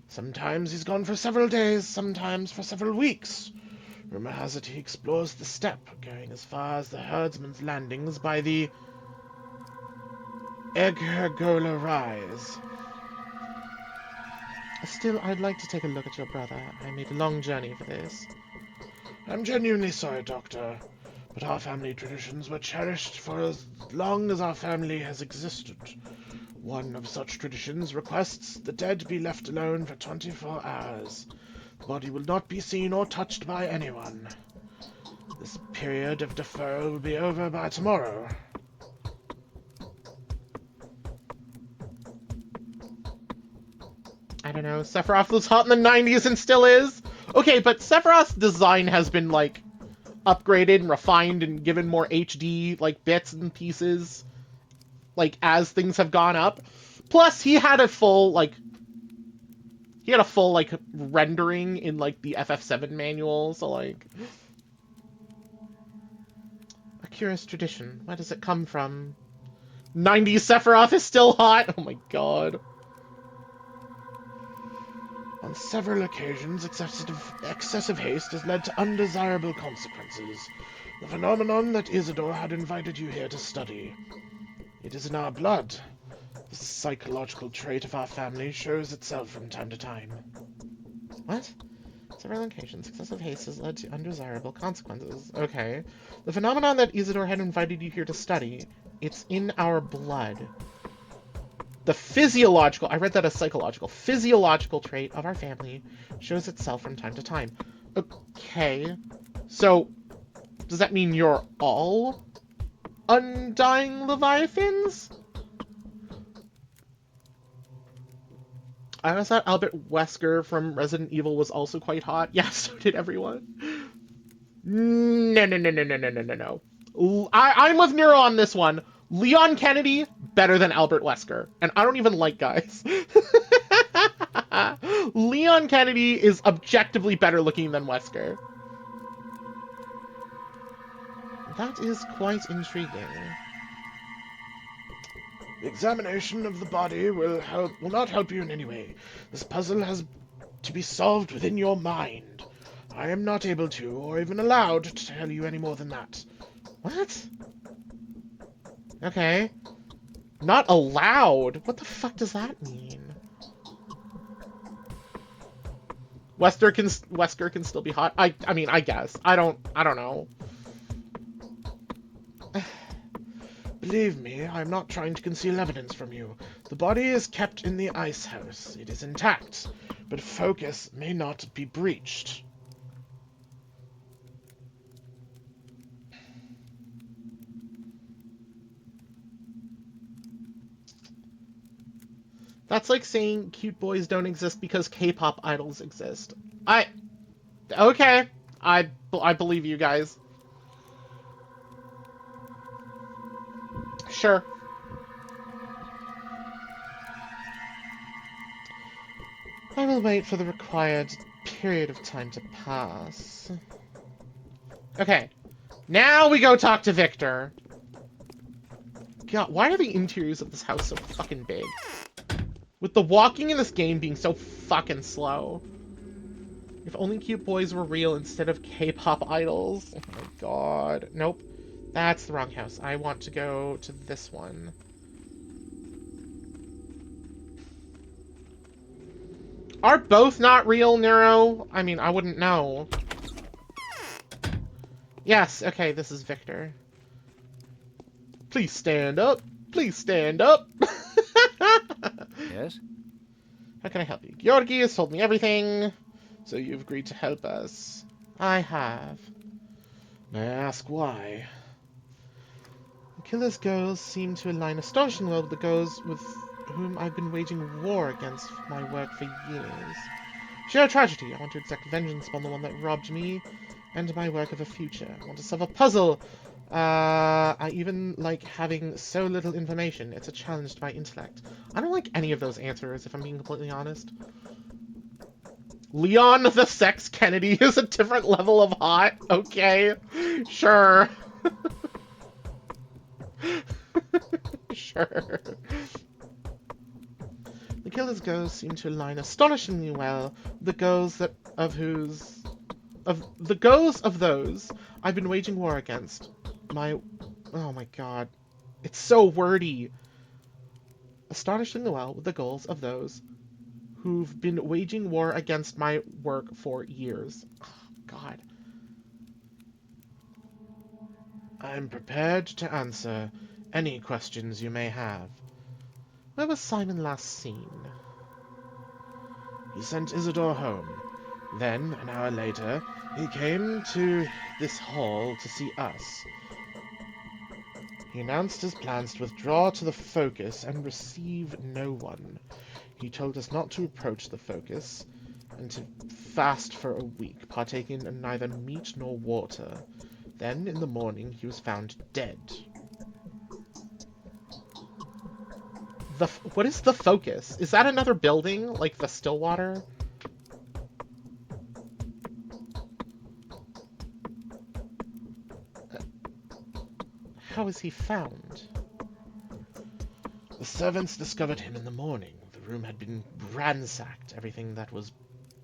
Sometimes he's gone for several days, sometimes for several weeks. Rumor has it he explores the steppe, going as far as the herdsman's landings by the Eghergola Rise. Still, I'd like to take a look at your brother. I made a long journey for this. I'm genuinely sorry, Doctor, but our family traditions were cherished for as long as our family has existed. One of such traditions requests the dead be left alone for 24 hours. The body will not be seen or touched by anyone. This period of deferral will be over by tomorrow. I don't know, Sephiroth was hot in the 90s and still is? Okay, but Sephiroth's design has been, upgraded and refined and given more HD, bits and pieces, as things have gone up. Plus, he had a full, He had a full, like, rendering in, like, the FF7 manual, so, like... A curious tradition. Where does it come from? 90s Sephiroth is still hot! Oh my god. On several occasions, excessive haste has led to undesirable consequences. The phenomenon that Isidore had invited you here to study. It is in our blood. The psychological trait of our family shows itself from time to time. What? Several occasions, excessive haste has led to undesirable consequences. Okay. The phenomenon that Isidore had invited you here to study. It's in our blood. The physiological, I read that as psychological, physiological trait of our family shows itself from time to time. Okay. So, does that mean you're all undying Leviathans? I always thought Albert Wesker from Resident Evil was also quite hot. Yeah, so did everyone. No. I'm with Nero on this one. Leon Kennedy, better than Albert Wesker. And I don't even like guys. Leon Kennedy is objectively better looking than Wesker. That is quite intriguing. The examination of the body will not help you in any way. This puzzle has to be solved within your mind. I am not able to, or even allowed, to tell you any more than that. What? Okay. Not allowed? What the fuck does that mean? Wesker can still be hot. I mean, I guess. I don't know. Believe me, I'm not trying to conceal evidence from you. The body is kept in the ice house. It is intact, but focus may not be breached. That's like saying cute boys don't exist because K-pop idols exist. Okay. I believe you guys. Sure. I will wait for the required period of time to pass. Okay. Now we go talk to Victor. God, why are the interiors of this house so fucking big? With the walking in this game being so fucking slow. If only cute boys were real instead of K-pop idols. Oh my god. Nope. That's the wrong house. I want to go to this one. Are both not real, Nero? I mean, I wouldn't know. Yes, okay, this is Victor. Please stand up. Please stand up. Yes? How can I help you? Georgi has told me everything, so you've agreed to help us. I have. May I ask why? The killer's goals seem to align astonishingly well with the goals with whom I've been waging war against my work for years. Sheer tragedy. I want to exact vengeance upon the one that robbed me and my work of a future. I want to solve a puzzle. I even like having so little information. It's a challenge to my intellect. I don't like any of those answers, if I'm being completely honest. Leon the Sex Kennedy is a different level of hot. Okay, sure. Sure. The killer's goals seem to align astonishingly well with the goals of those I've been waging war against. Oh my god. It's so wordy. Astonishingly well with the goals of those who've been waging war against my work for years. Oh, god. I'm prepared to answer any questions you may have. Where was Simon last seen? He sent Isidore home. Then, an hour later, he came to this hall to see us. He announced his plans to withdraw to the Focus and receive no one. He told us not to approach the Focus and to fast for a week, partaking in neither meat nor water. Then, in the morning, he was found dead. What is the Focus? Is that another building, like the Stillwater? How was he found? The servants discovered him in the morning. The room had been ransacked. Everything that was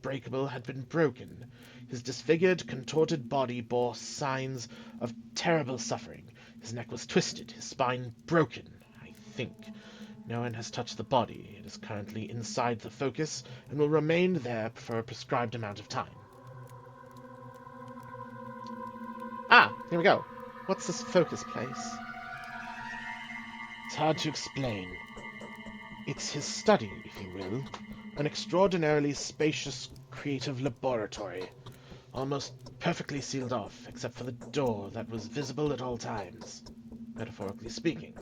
breakable had been broken. His disfigured, contorted body bore signs of terrible suffering. His neck was twisted, his spine broken, I think. No one has touched the body. It is currently inside the focus and will remain there for a prescribed amount of time. Ah, here we go. What's this focus place? It's hard to explain. It's his study, if you will. An extraordinarily spacious, creative laboratory. Almost perfectly sealed off, except for the door that was visible at all times, metaphorically speaking.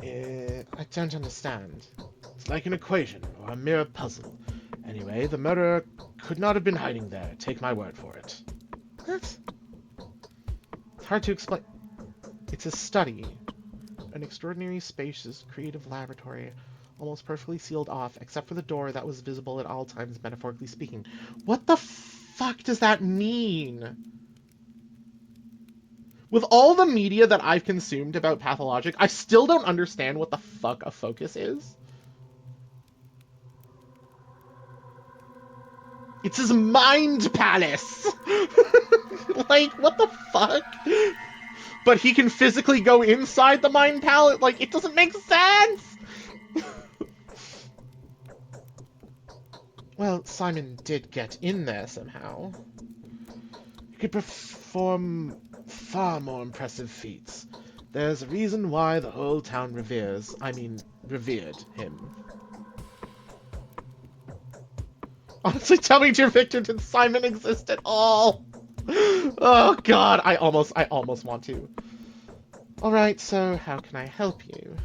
I don't understand. It's like an equation, or a mirror puzzle. Anyway, the murderer could not have been hiding there, take my word for it. What? It's hard to explain. It's a study. An extraordinary, spacious, creative laboratory, almost perfectly sealed off, except for the door that was visible at all times, metaphorically speaking. What the fuck does that mean? With all the media that I've consumed about Pathologic, I still don't understand what the fuck a focus is. It's his mind palace! Like, what the fuck? But he can physically go inside the mind palace? Like, it doesn't make sense! Well, Simon did get in there somehow. He could perform far more impressive feats. There's a reason why the whole town revered him. Honestly, tell me, dear Victor, did Simon exist at all? Oh god, I almost want to. Alright, so how can I help you?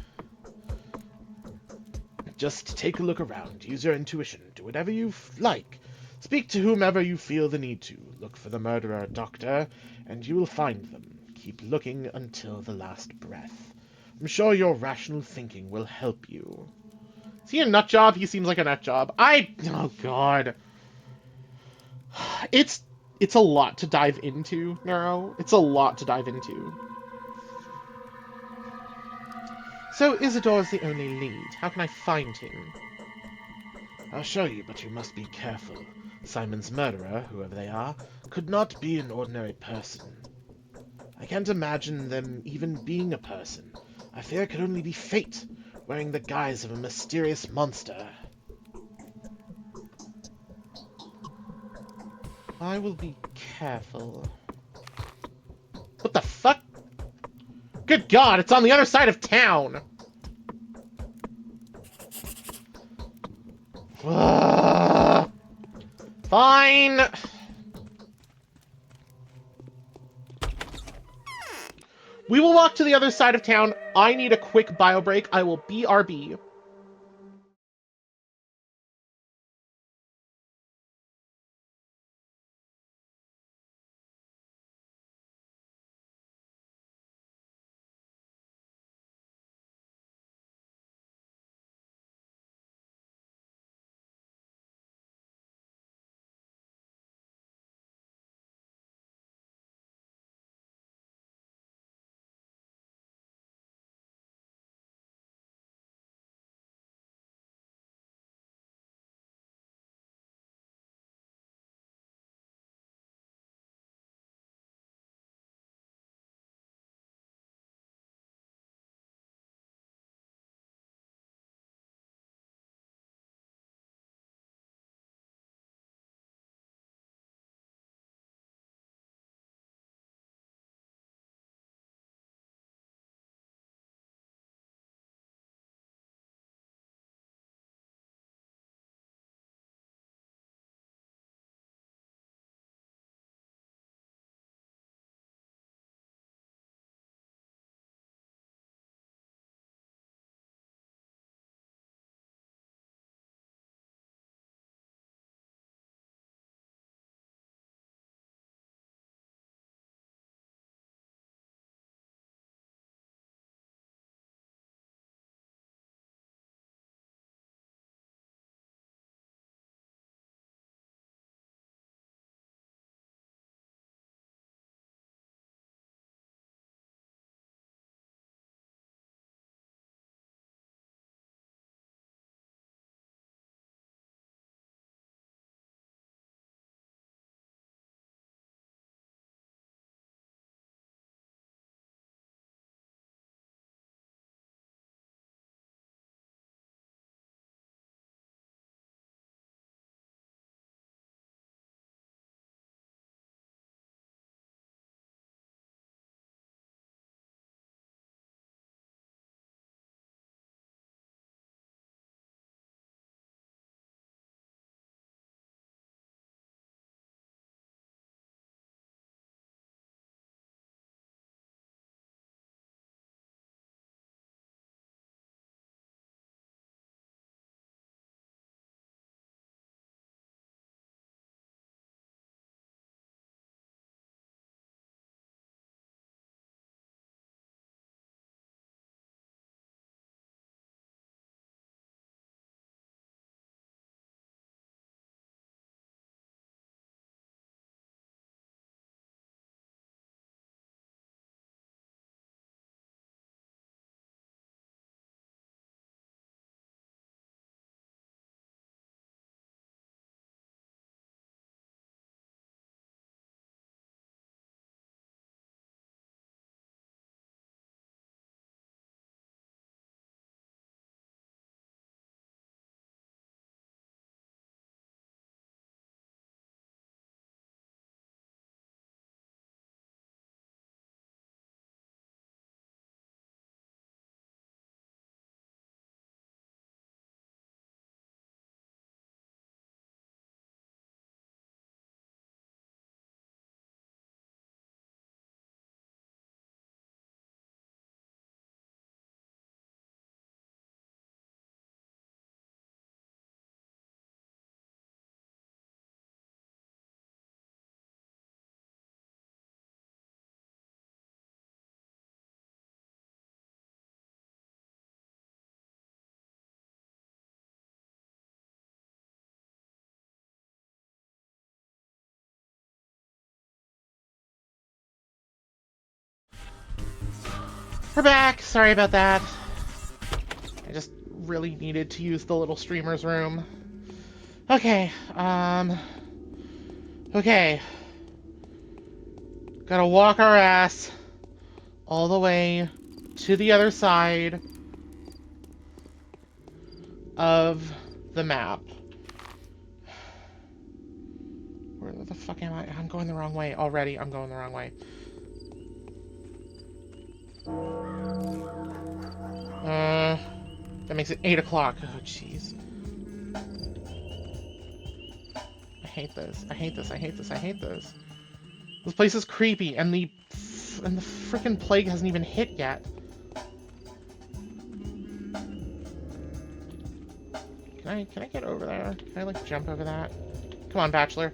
Just take a look around, use your intuition, do whatever you like. Speak to whomever you feel the need to. Look for the murderer, Doctor, and you will find them. Keep looking until the last breath. I'm sure your rational thinking will help you. Is he a nut job? He seems like a nut job. Oh god. It's a lot to dive into, Neuro. It's a lot to dive into. So Isidore's the only lead. How can I find him? I'll show you, but you must be careful. Simon's murderer, whoever they are, could not be an ordinary person. I can't imagine them even being a person. I fear it could only be fate, wearing the guise of a mysterious monster. I will be careful. What the fuck? Good god, it's on the other side of town! Fine! We will walk to the other side of town. I need a quick bio break. I will BRB. We're back. Sorry about that. I just really needed to use the little streamer's room. Okay, okay. Gotta walk our ass all the way to the other side of the map. Where the fuck am I? I'm going the wrong way already. I'm going the wrong way. That makes it 8 o'clock. Oh, jeez. I hate this. I hate this. I hate this. I hate this. This place is creepy, and the frickin' plague hasn't even hit yet. Can I get over there? Can I, like, jump over that? Come on, Bachelor.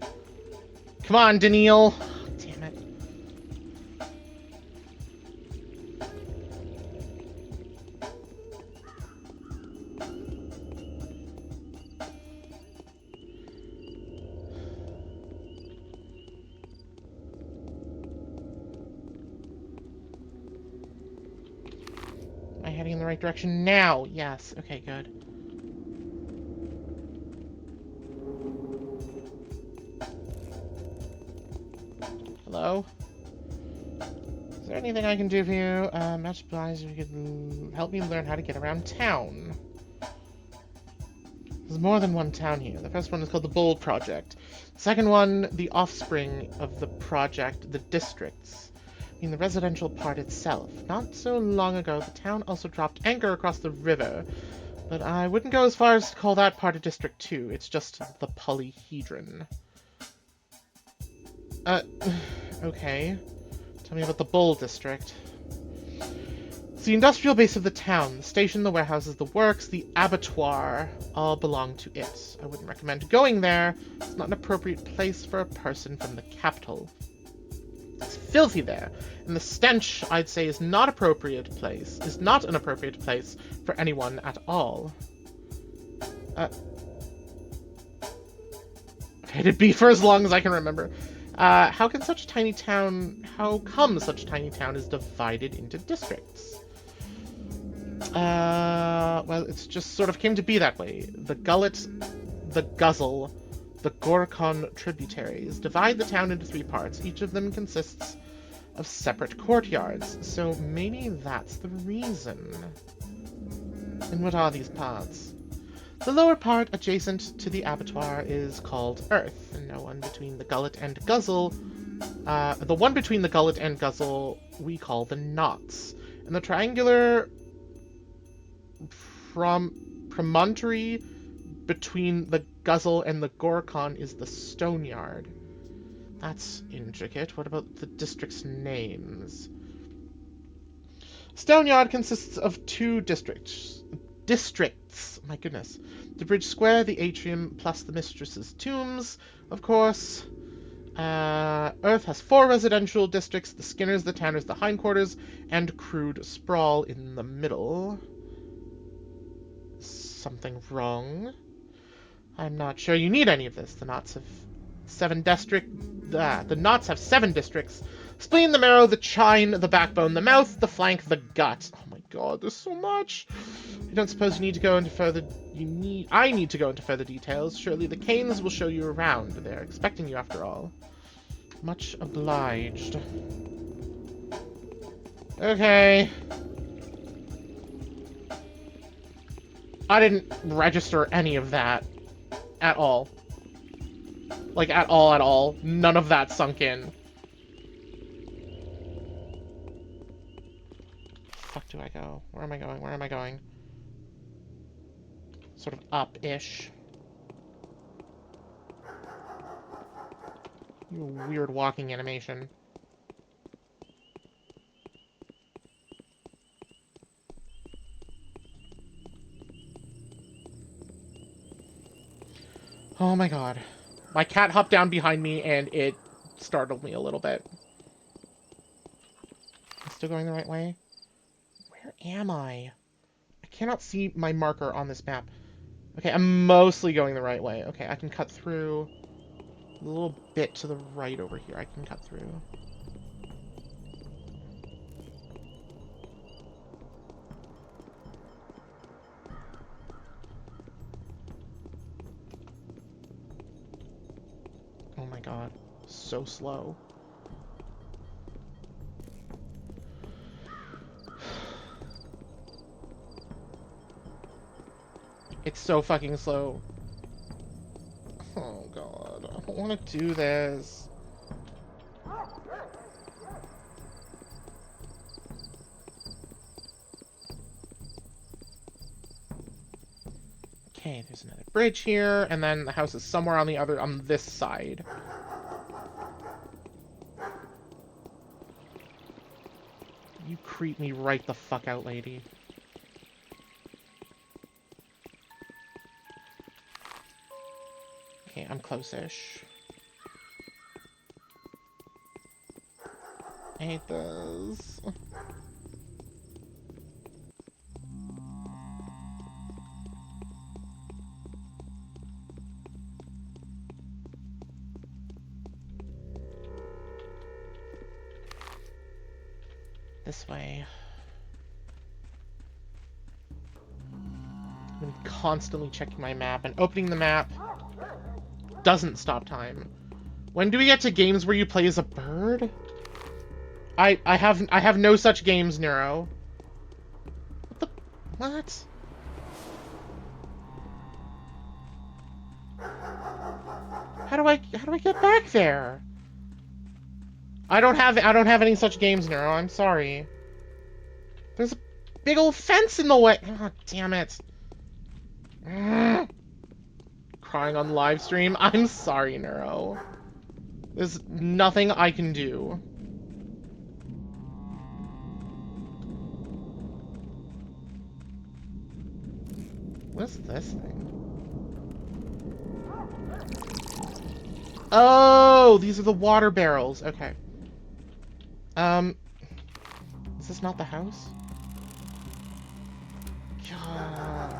Come on, Daniil! Damn it. Am I heading in the right direction now? Yes. Okay, good. Hello? Is there anything I can do for you? Much obliged if you could help me learn how to get around town. There's more than one town here. The first one is called the Bold Project. The second one, the offspring of the project, the districts. I mean, the residential part itself. Not so long ago, the town also dropped anchor across the river, but I wouldn't go as far as to call that part of District 2. It's just the polyhedron. Okay. Tell me about the Bull District. It's the industrial base of the town. The station, the warehouses, the works, the abattoir all belong to it. I wouldn't recommend going there. It's not an appropriate place for a person from the capital. It's filthy there, and the stench, I'd say, is not an appropriate place for anyone at all. Let it be for as long as I can remember. How come such a tiny town is divided into districts? Well, it's just sort of came to be that way. The Gullet, the Guzzle, the Gorkon tributaries divide the town into 3 parts. Each of them consists of separate courtyards, so maybe that's the reason. And what are these parts? The lower part, adjacent to the abattoir, is called Earth, and the one between the Gullet and Guzzle, we call the Knots. And the triangular promontory between the Guzzle and the Gorkon is the Stoneyard. That's intricate. What about the district's names? Stoneyard consists of 2 districts. My goodness. The Bridge Square, the Atrium, plus the Mistress's Tombs, of course. Earth has 4 residential districts, the Skinners, the Tanners, the Hindquarters, and Crude Sprawl in the middle. Something wrong? I'm not sure you need any of this. The Knots have 7 districts. Spleen, the marrow, the chine, the backbone, the mouth, the flank, the gut. Oh my god, there's so much. I don't suppose you need to go into further... I need to go into further details. Surely the Canes will show you around. They're expecting you after all. Much obliged. Okay. I didn't register any of that. At all. Like, at all. None of that sunk in. Fuck do I go? Where am I going? Where am I going? Sort of up-ish. You weird walking animation. Oh my god. My cat hopped down behind me and it startled me a little bit. I'm still going the right way? Where am I? I cannot see my marker on this map. Okay, I'm mostly going the right way. Okay, I can cut through a little bit to the right over here. I can cut through. my god. So slow. It's so fucking slow. Oh god, I don't want to do this. Okay, there's another bridge here, and then the house is somewhere on this side. You creep me right the fuck out, lady. Okay, I'm close-ish. I hate this. This way. I'm constantly checking my map, and opening the map doesn't stop time. When do we get to games where you play as a bird? I have no such games, Neuro. What the what? How do I get back there? I don't have any such games, Neuro. I'm sorry. There's a big old fence in the way. Oh, damn it. Crying on live stream. I'm sorry, Neuro. There's nothing I can do. What's this thing? Oh, these are the water barrels. Okay. Is this not the house? God.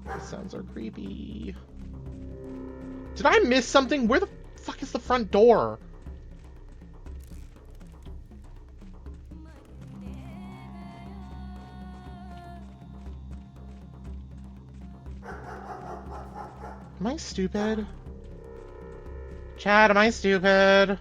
These sounds are creepy. Did I miss something? Where the fuck is the front door? Am I stupid? Chad, am I stupid?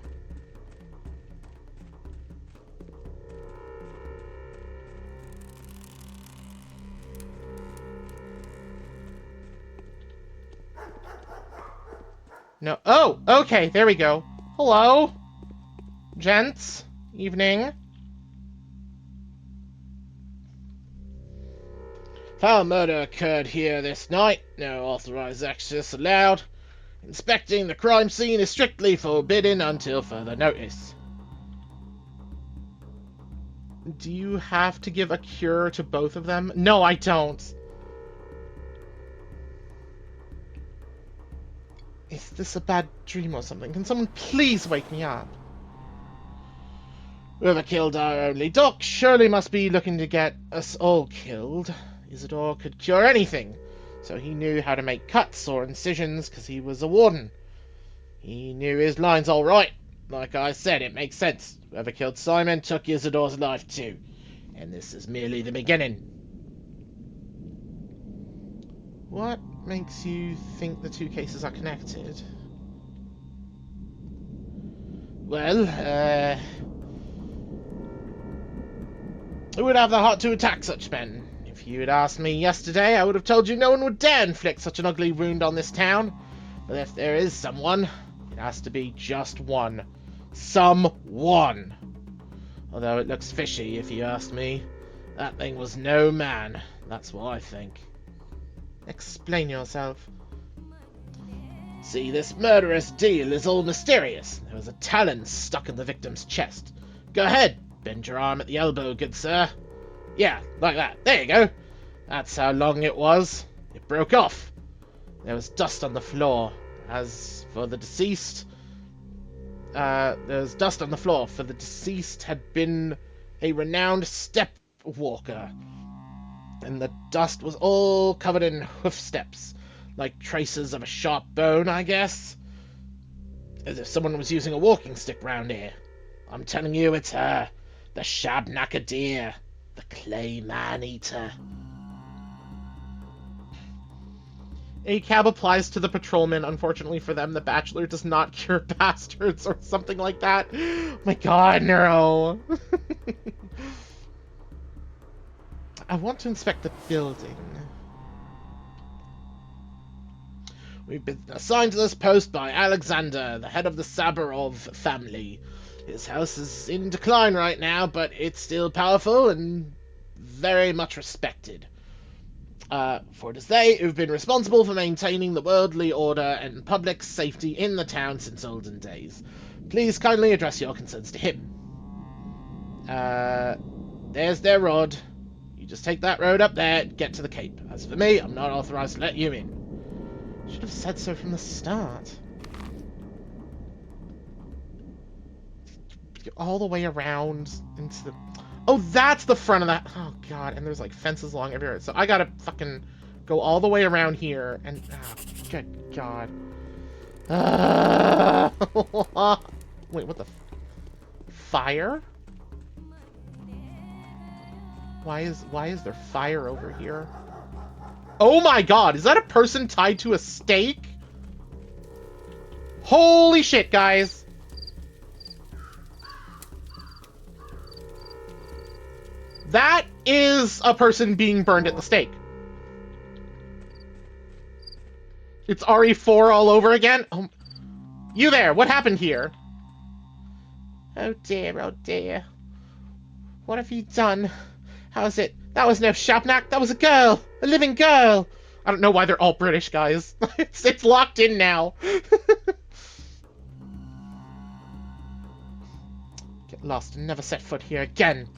No. Oh, okay, there we go. Hello, gents. Evening. Foul murder occurred here this night. No authorized access allowed. Inspecting the crime scene is strictly forbidden until further notice. Do you have to give a cure to both of them? No, I don't. Is this a bad dream or something? Can someone please wake me up? Whoever killed our only doc surely must be looking to get us all killed. Isidore could cure anything, so he knew how to make cuts or incisions because he was a warden. He knew his lines all right. Like I said, it makes sense. Whoever killed Simon took Isidore's life too. And this is merely the beginning. What makes you think the two cases are connected? Well, who would have the heart to attack such men? If you had asked me yesterday, I would have told you no one would dare inflict such an ugly wound on this town. But if there is someone, it has to be just one. Someone. Although it looks fishy, if you ask me. That thing was no man. That's what I think. Explain yourself. See, this murderous deal is all mysterious. There was a talon stuck in the victim's chest. Go ahead, bend your arm at the elbow, good sir. Yeah, like that. There you go. That's how long it was. It broke off. There was dust on the floor. As for the deceased... there was dust on the floor, for the deceased had been a renowned step walker. And the dust was all covered in hoof steps, like traces of a sharp bone, I guess. As if someone was using a walking stick round here. I'm telling you, it's her. The Shabnacker deer. The clay man-eater. A cab applies to the patrolman. Unfortunately for them, the Bachelor does not cure bastards or something like that. Oh my god, Neuro. I want to inspect the building. We've been assigned to this post by Alexander, the head of the Sabarov family. His house is in decline right now, but it's still powerful and very much respected. For it is they who've been responsible for maintaining the worldly order and public safety in the town since olden days. Please kindly address your concerns to him. There's their rod. You just take that road up there, get to the Cape. As for me, I'm not authorized to let you in. Should have said so from the start. All the way around into the... Oh, that's the front of that. Oh, God. And there's, like, fences along everywhere. So I gotta fucking go all the way around here. And, oh, good God. Wait, what the... Fire? Why is there fire over here? Oh my God, is that a person tied to a stake? Holy shit, guys. That is a person being burned at the stake. It's RE4 all over again? Oh, you there, what happened here? Oh dear, oh dear. What have you done? How's it? That was no Shabnak, that was a girl! A living girl! I don't know why they're all British, guys. It's locked in now. Get lost and never set foot here again.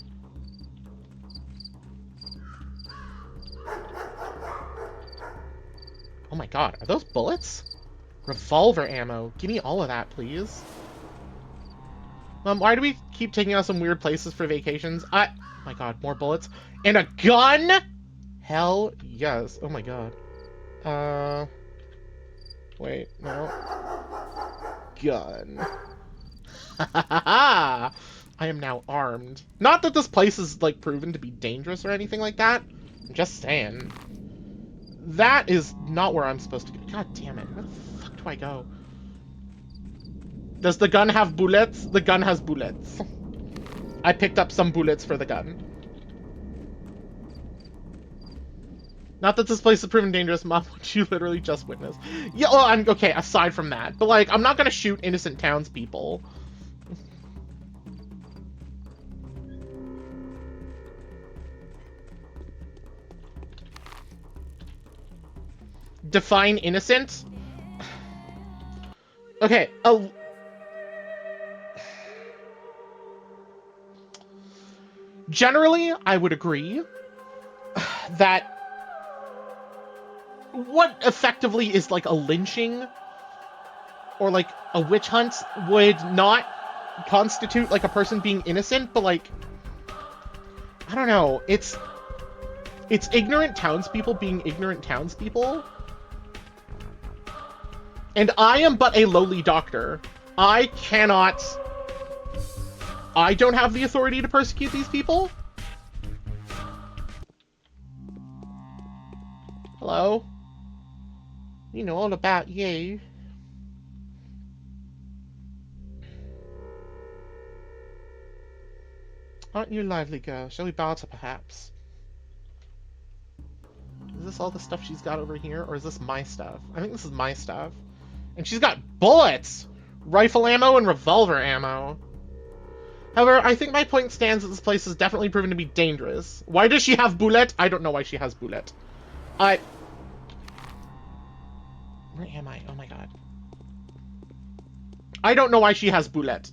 Oh my God, are those bullets? Revolver ammo. Give me all of that, please. Why do we keep taking us some weird places for vacations? Oh my God, more bullets. And a gun? Hell yes. Oh my God. Wait, no. Gun. I am now armed. Not that this place is, like, proven to be dangerous or anything like that. I'm just saying. That is not where I'm supposed to go. God damn it. Where the fuck do I go? Does the gun have bullets? The gun has bullets. I picked up some bullets for the gun. Not that this place is proven dangerous, Mom, which you literally just witnessed. Yeah, well, I'm okay, aside from that. But, like, I'm not gonna shoot innocent townspeople. Define innocent? Okay, generally, I would agree that what effectively is like a lynching or like a witch hunt would not constitute like a person being innocent, but like, I don't know, it's ignorant townspeople being ignorant townspeople. And I am but a lowly doctor. I don't have the authority to persecute these people. Hello? We know all about you. Aren't you a lively girl? Shall we barter, perhaps? Is this all the stuff she's got over here, or is this my stuff? I think this is my stuff. And she's got bullets! Rifle ammo and revolver ammo. However, I think my point stands that this place is definitely proven to be dangerous. Why does she have bullet? I don't know why she has bullet. Where am I? Oh my God. I don't know why she has bullet.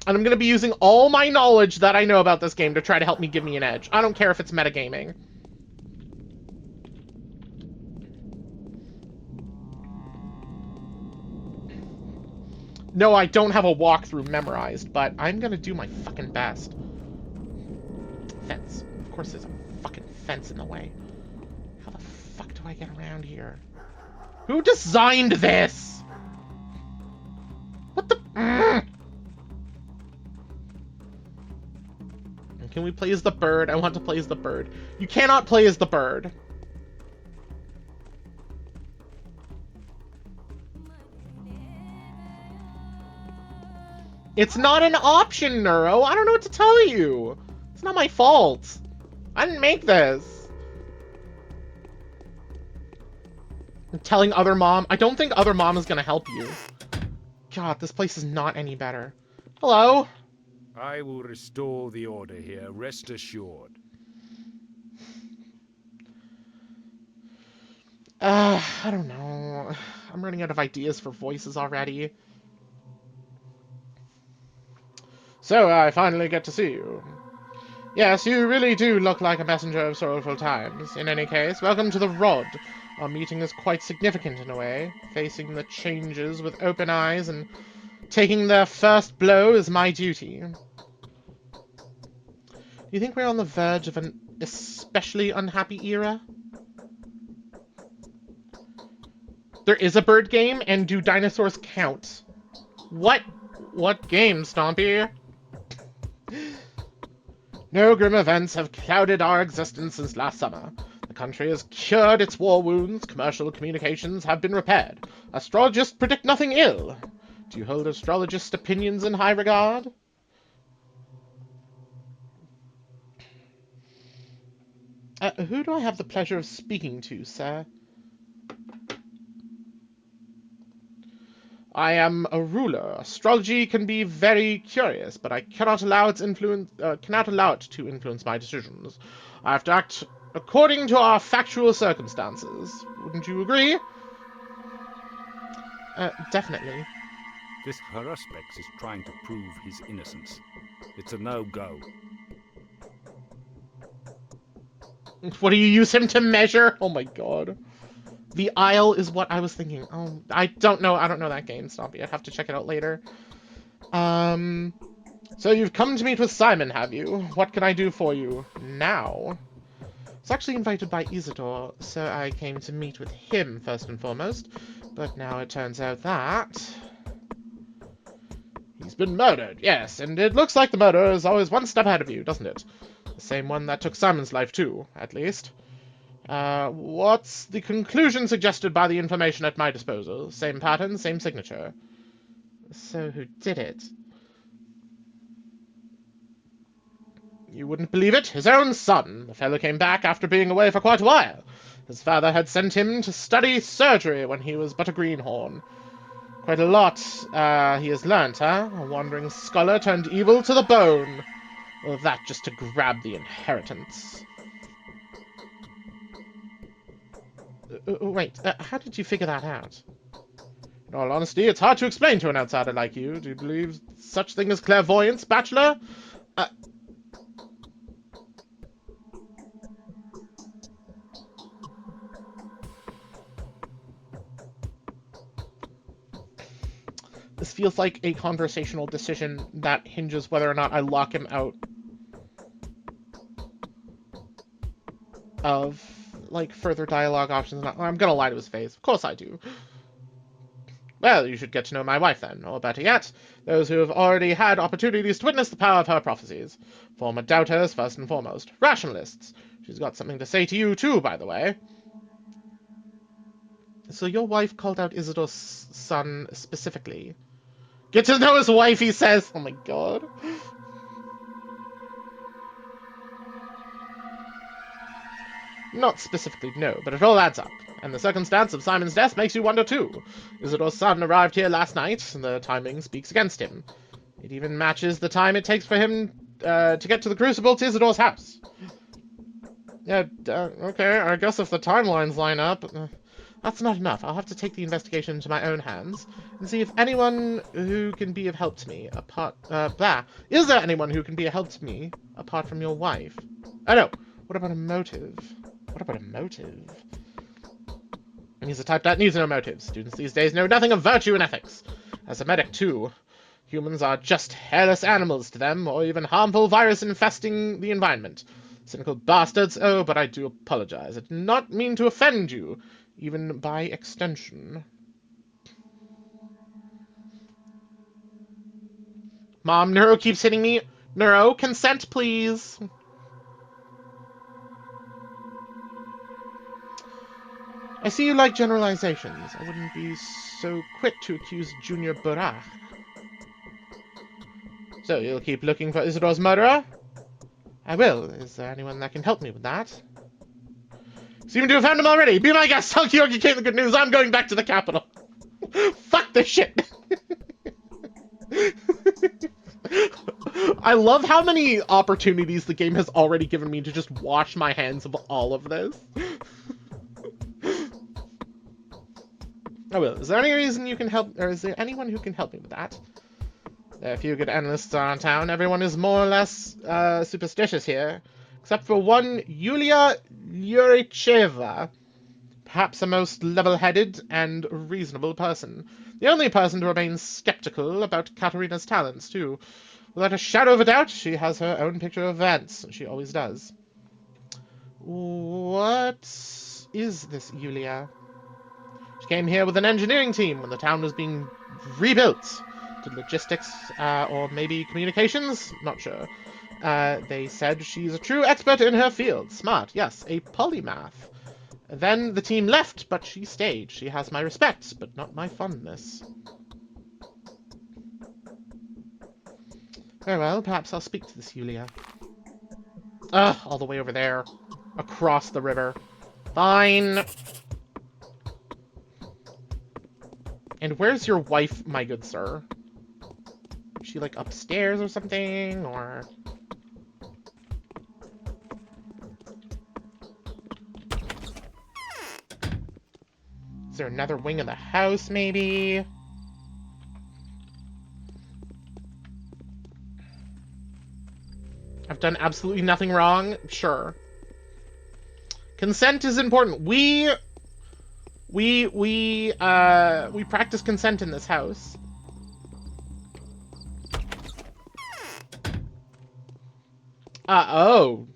And I'm going to be using all my knowledge that I know about this game to try to help me give me an edge. I don't care if it's metagaming. No, I don't have a walkthrough memorized, but I'm going to do my fucking best. Fence. Of course there's a fucking fence in the way. How the fuck do I get around here? Who designed this? What the... Can we play as the bird? I want to play as the bird. You cannot play as the bird. It's not an option, Neuro. I don't know what to tell you. It's not my fault. I didn't make this. I'm telling other mom. I don't think other mom is gonna help you. God, this place is not any better. Hello? I will restore the order here, rest assured. I don't know. I'm running out of ideas for voices already. So I finally get to see you. Yes, you really do look like a messenger of sorrowful times. In any case, welcome to the Rod. Our meeting is quite significant in a way. Facing the changes with open eyes and taking their first blow is my duty. Do you think we're on the verge of an especially unhappy era? There is a bird game, and do dinosaurs count? What? What game, Stompy? No grim events have clouded our existence since last summer. The country has cured its war wounds, commercial communications have been repaired. Astrologists predict nothing ill. Do you hold astrologist opinions in high regard? Who do I have the pleasure of speaking to, sir? I am a ruler. Astrology can be very curious, but I cannot allow it to influence my decisions. I have to act according to our factual circumstances. Wouldn't you agree? Definitely. This Haruspex is trying to prove his innocence. It's a no-go. What do you use him to measure? Oh my god. The Isle is what I was thinking. Oh, I don't know that game, Stompy. I'd have to check it out later. So you've come to meet with Simon, have you? What can I do for you now? I was actually invited by Isidore, so I came to meet with him first and foremost. But now it turns out that he's been murdered, yes, and it looks like the murderer is always one step ahead of you, doesn't it? The same one that took Simon's life too, at least. What's the conclusion suggested by the information at my disposal? Same pattern, same signature. So who did it? You wouldn't believe it. His own son. The fellow came back after being away for quite a while. His father had sent him to study surgery when he was but a greenhorn. Quite a lot he has learnt, huh? A wandering scholar turned evil to the bone. All of that just to grab the inheritance. Wait, how did you figure that out? In all honesty, it's hard to explain to an outsider like you. Do you believe such thing as clairvoyance, Bachelor? This feels like a conversational decision that hinges whether or not I lock him out of, like, further dialogue options. I'm gonna lie to his face. Of course I do. Well, you should get to know my wife then, or better yet, those who have already had opportunities to witness the power of her prophecies. Former doubters, first and foremost. Rationalists. She's got something to say to you, too, by the way. So your wife called out Isidore's son specifically. Get to know his wife, he says! Oh my god. Not specifically, no, but it all adds up. And the circumstance of Simon's death makes you wonder too. Isidore's son arrived here last night, and the timing speaks against him. It even matches the time it takes for him to get to the Crucible to Isidore's house. Yeah, okay, I guess if the timelines line up... that's not enough. I'll have to take the investigation into my own hands and see if anyone who can be of help to me, Is there anyone who can be of help to me apart from your wife? Oh no, what about a motive? What about a motive? He's the type that needs no motive. Students these days know nothing of virtue and ethics. As a medic, too. Humans are just hairless animals to them, or even harmful virus infesting the environment. Cynical bastards. Oh, but I do apologize. I did not mean to offend you, even by extension. Mom, Neuro keeps hitting me. Neuro, consent, please. I see you like generalizations. I wouldn't be so quick to accuse Junior Burach. So, you'll keep looking for Isidore's murderer? I will. Is there anyone that can help me with that? Seem to have found him already. Be my guest. Tell Georgi came the good news. I'm going back to the capital. Fuck this shit. I love how many opportunities the game has already given me to just wash my hands of all of this. I will. Is there any reason you can help, or is there anyone who can help me with that? There are a few good analysts around town. Everyone is more or less superstitious here, except for one Yulia Yuricheva, perhaps a most level-headed and reasonable person. The only person to remain skeptical about Katerina's talents, too. Without a shadow of a doubt, she has her own picture of events. She always does. What is this Yulia? She came here with an engineering team when the town was being rebuilt. To logistics, or maybe communications? Not sure. They said she's a true expert in her field. Smart, yes, a polymath. Then the team left, but she stayed. She has my respect, but not my fondness. Very well, perhaps I'll speak to this Yulia. Ugh, all the way over there. Across the river. Fine. And where's your wife, my good sir? Is she, like, upstairs or something, or... Is there another wing of the house, maybe? I've done absolutely nothing wrong? Sure. Consent is important. We practice consent in this house. Oh.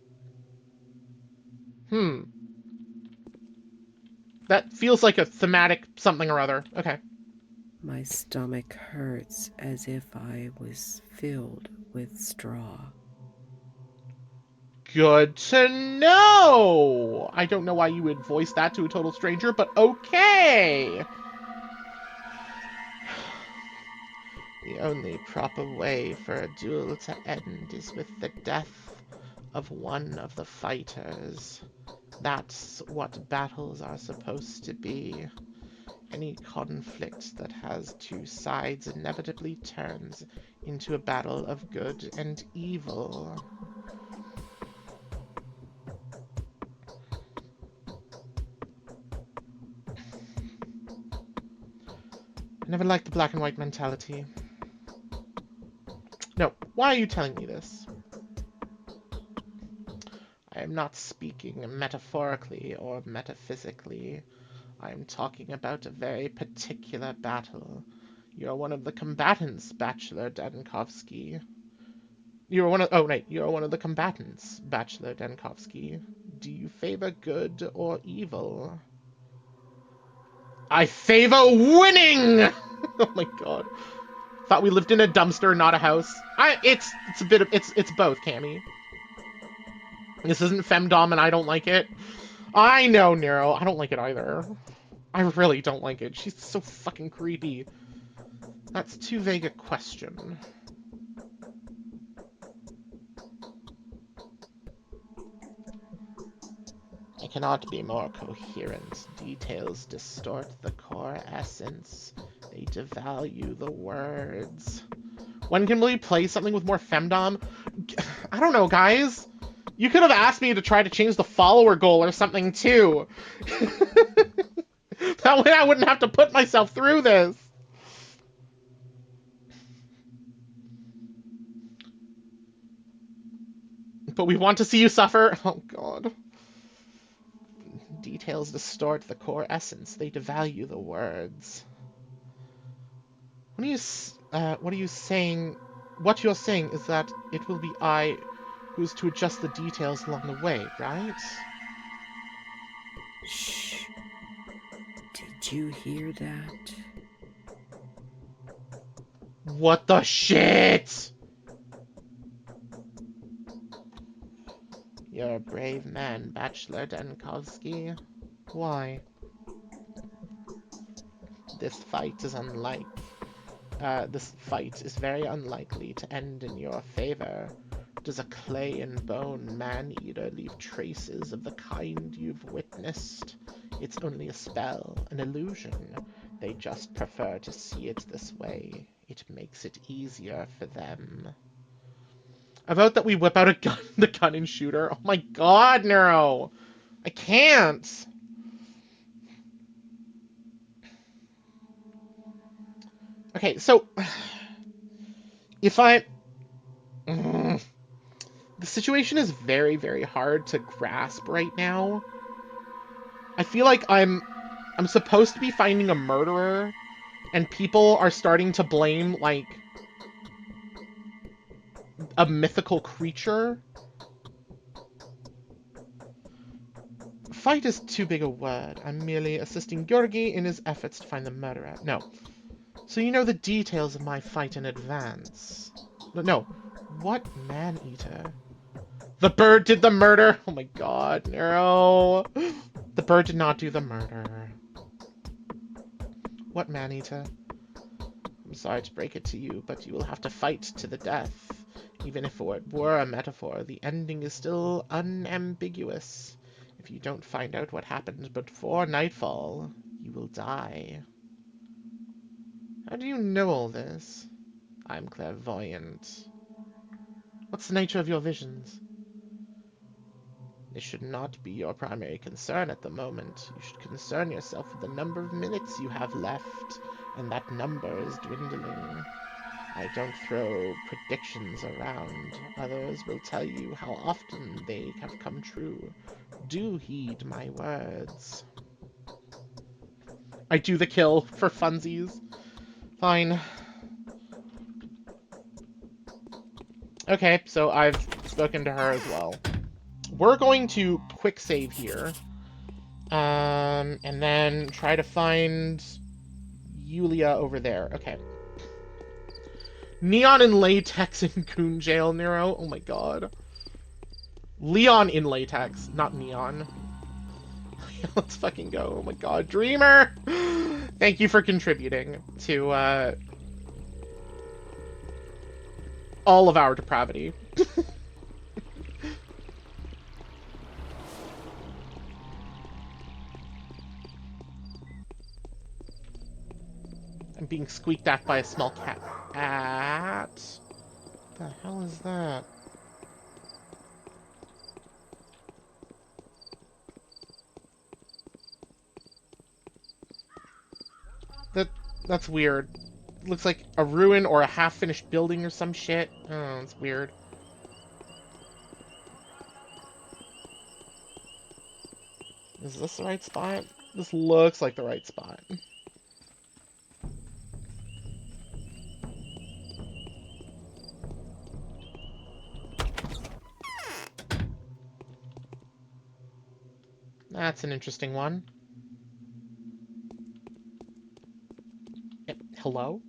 That feels like a thematic something or other. Okay. My stomach hurts as if I was filled with straw. Good to know! I don't know why you would voice that to a total stranger, but okay! The only proper way for a duel to end is with the death of one of the fighters. That's what battles are supposed to be. Any conflict that has two sides inevitably turns into a battle of good and evil. I never liked the black and white mentality. No, why are you telling me this? I am not speaking metaphorically or metaphysically. I am talking about a very particular battle. You're one of the combatants, Bachelor Dankovsky. You're one of the combatants, Bachelor Dankovsky. Do you favor good or evil? I favor winning! Oh my god. Thought we lived in a dumpster, not a house. It's a bit of it's both, Cammy. This isn't femdom and I don't like it. I know, Nero. I don't like it either. I really don't like it. She's so fucking creepy. That's too vague a question. I cannot be more coherent. Details distort the core essence. They devalue the words. When can we play something with more femdom? I don't know, guys. You could have asked me to try to change the follower goal or something, too. That way I wouldn't have to put myself through this. But we want to see you suffer. Oh, God. Details distort the core essence. They devalue the words. What are you saying? What you're saying is that it will be I who's to adjust the details along the way, right? Shh. Did you hear that? What the shit? You're a brave man, Bachelor Denkovsky. Why? This fight is very unlikely to end in your favor. Does a clay and bone man-eater leave traces of the kind you've witnessed? It's only a spell, an illusion. They just prefer to see it this way. It makes it easier for them. I vote that we whip out the gun and shoot her. Oh my god, Neuro! I can't! Okay, so... If I... The situation is very, very hard to grasp right now. I feel like I'm supposed to be finding a murderer, and people are starting to blame, like, a mythical creature. Fight is too big a word. I'm merely assisting Georgi in his efforts to find the murderer. No. So you know the details of my fight in advance. No. What man-eater? The bird did the murder! Oh my god, no. The bird did not do the murder. What man-eater? I'm sorry to break it to you, but you will have to fight to the death. Even if it were a metaphor, the ending is still unambiguous. If you don't find out what happened before nightfall, you will die. How do you know all this? I'm clairvoyant. What's the nature of your visions? This should not be your primary concern at the moment. You should concern yourself with the number of minutes you have left, and that number is dwindling. I don't throw predictions around. Others will tell you how often they have come true. Do heed my words. I do the kill for funsies. Fine. Okay, so I've spoken to her as well. We're going to quick save here. And then try to find Yulia over there. Okay. Neon in latex in Coon Jail, Nero. Oh my god. Leon in latex, not neon. Let's fucking go. Oh my god. Dreamer! Thank you for contributing to, all of our depravity. I'm being squeaked at by a small cat. What the hell is that? That's weird. It looks like a ruin or a half-finished building or some shit. Oh, it's weird. Is this the right spot? This looks like the right spot. That's an interesting one. Hello?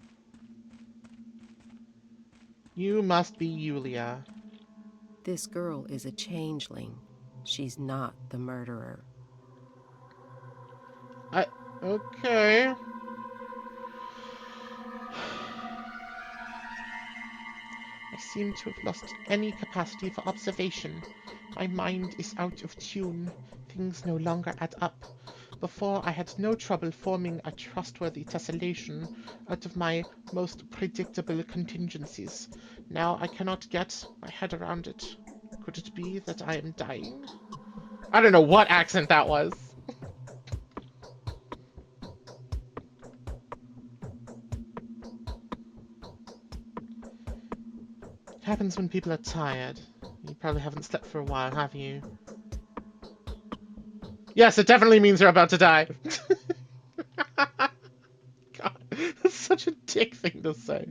You must be Yulia. This girl is a changeling. She's not the murderer. Okay. I seem to have lost any capacity for observation. My mind is out of tune. Things no longer add up. Before, I had no trouble forming a trustworthy tessellation out of my most predictable contingencies. Now I cannot get my head around it. Could it be that I am dying? I don't know what accent that was. It happens when people are tired. You probably haven't slept for a while, have you? Yes, it definitely means you're about to die. God, that's such a dick thing to say.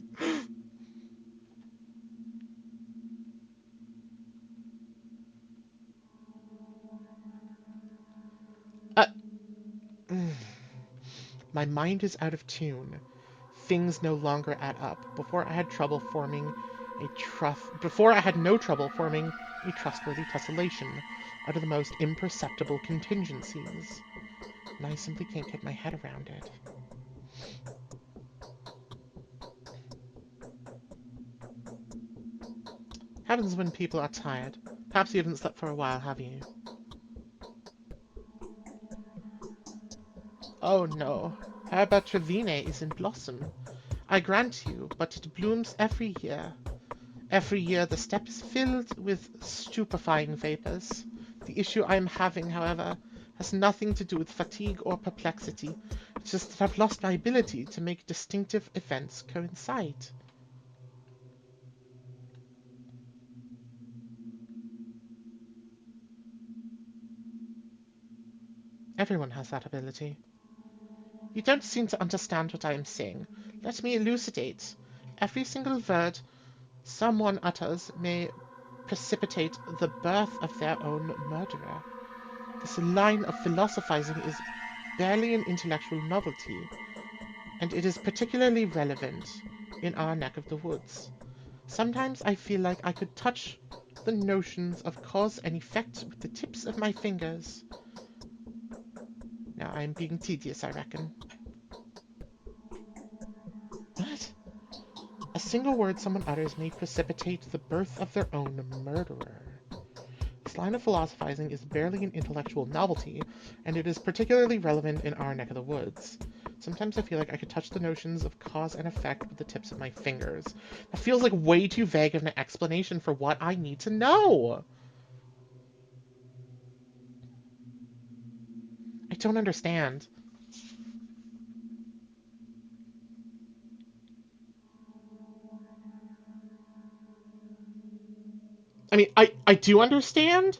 My mind is out of tune. Things no longer add up. Before I had trouble forming Before I had no trouble forming a trustworthy tessellation out of the most imperceptible contingencies. And I simply can't get my head around it. Happens when people are tired. Perhaps you haven't slept for a while, have you? Oh no, Herba Trevine is in blossom. I grant you, but it blooms every year. Every year the steppe is filled with stupefying vapors. The issue I am having, however, has nothing to do with fatigue or perplexity. It's just that I've lost my ability to make distinctive events coincide. Everyone has that ability. You don't seem to understand what I am saying. Let me elucidate. Every single word someone utters may precipitate the birth of their own murderer. This line of philosophizing is barely an intellectual novelty, and it is particularly relevant in our neck of the woods. Sometimes I feel like I could touch the notions of cause and effect with the tips of my fingers. Now I'm being tedious, I reckon. What? A single word someone utters may precipitate the birth of their own murderer. This line of philosophizing is barely an intellectual novelty, and it is particularly relevant in our neck of the woods. Sometimes I feel like I could touch the notions of cause and effect with the tips of my fingers. That feels like way too vague of an explanation for what I need to know. I don't understand. I mean, I do understand.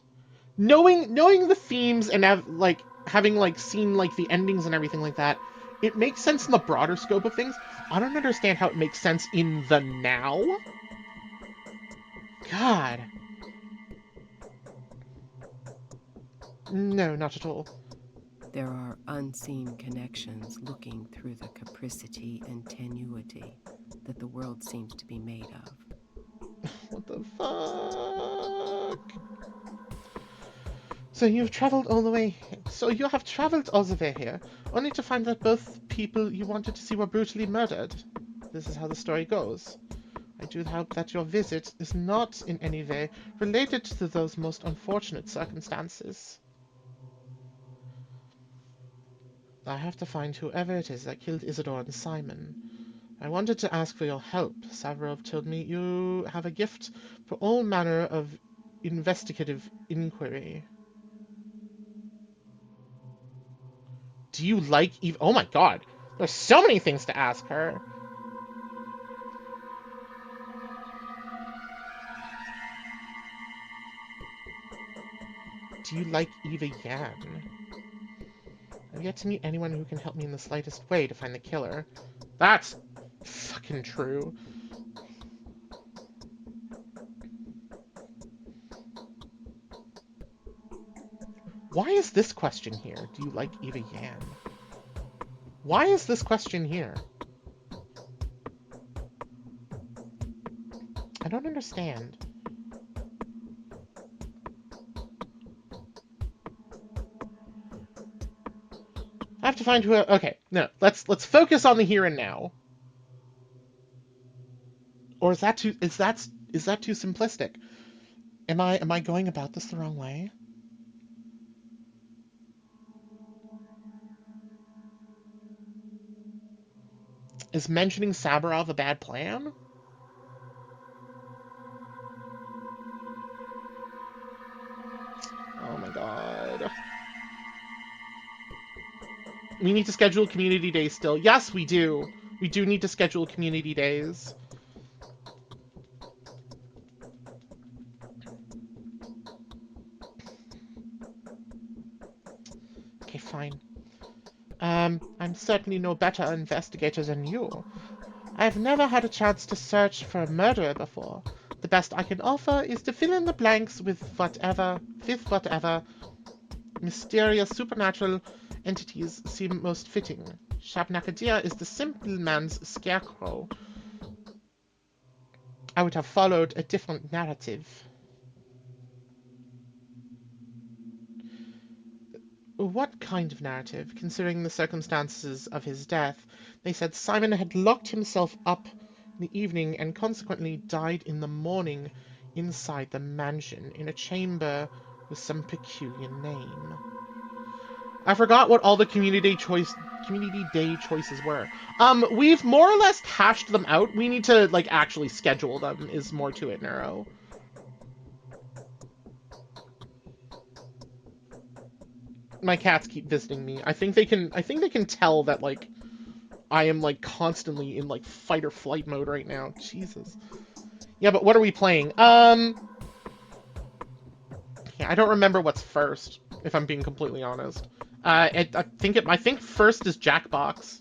Knowing the themes and having seen the endings and everything like that, it makes sense in the broader scope of things. I don't understand how it makes sense in the now. God. No, not at all. There are unseen connections looking through the capricity and tenuity that the world seems to be made of. What the fuck? So you have traveled all the way here, only to find that both people you wanted to see were brutally murdered. This is how the story goes. I do hope that your visit is not in any way related to those most unfortunate circumstances. I have to find whoever it is that killed Isidore and Simon. I wanted to ask for your help. Savarov told me you have a gift for all manner of investigative inquiry. Do you like Eve? Oh my god, there's so many things to ask her. Do you like Eva Yan? I've yet to meet anyone who can help me in the slightest way to find the killer. That's fucking true. Why is this question here? Do you like Eva Yan? Why is this question here? I don't understand. I have to find who. Okay, no. Let's focus on the here and now. Or is that too too simplistic? Am I going about this the wrong way? Is mentioning Sabarov a bad plan? Oh my god. We need to schedule community days still. Yes, we do. We do need to schedule community days. Okay, fine. I'm certainly no better investigator than you. I've never had a chance to search for a murderer before. The best I can offer is to fill in the blanks with whatever mysterious supernatural entities seem most fitting. Shabnakadir is the simple man's scarecrow. I would have followed a different narrative. What kind of narrative? Considering the circumstances of his death, they said Simon had locked himself up in the evening and consequently died in the morning inside the mansion in a chamber with some peculiar name. I forgot what all the community day choices were. We've more or less hashed them out. We need to, like, actually schedule them, is more to it, Neuro. My cats keep visiting me. I think they can tell that, like, I am, like, constantly in, like, fight or flight mode right now. Jesus. Yeah, but what are we playing? Yeah, I don't remember what's first, if I'm being completely honest. I think first is Jackbox.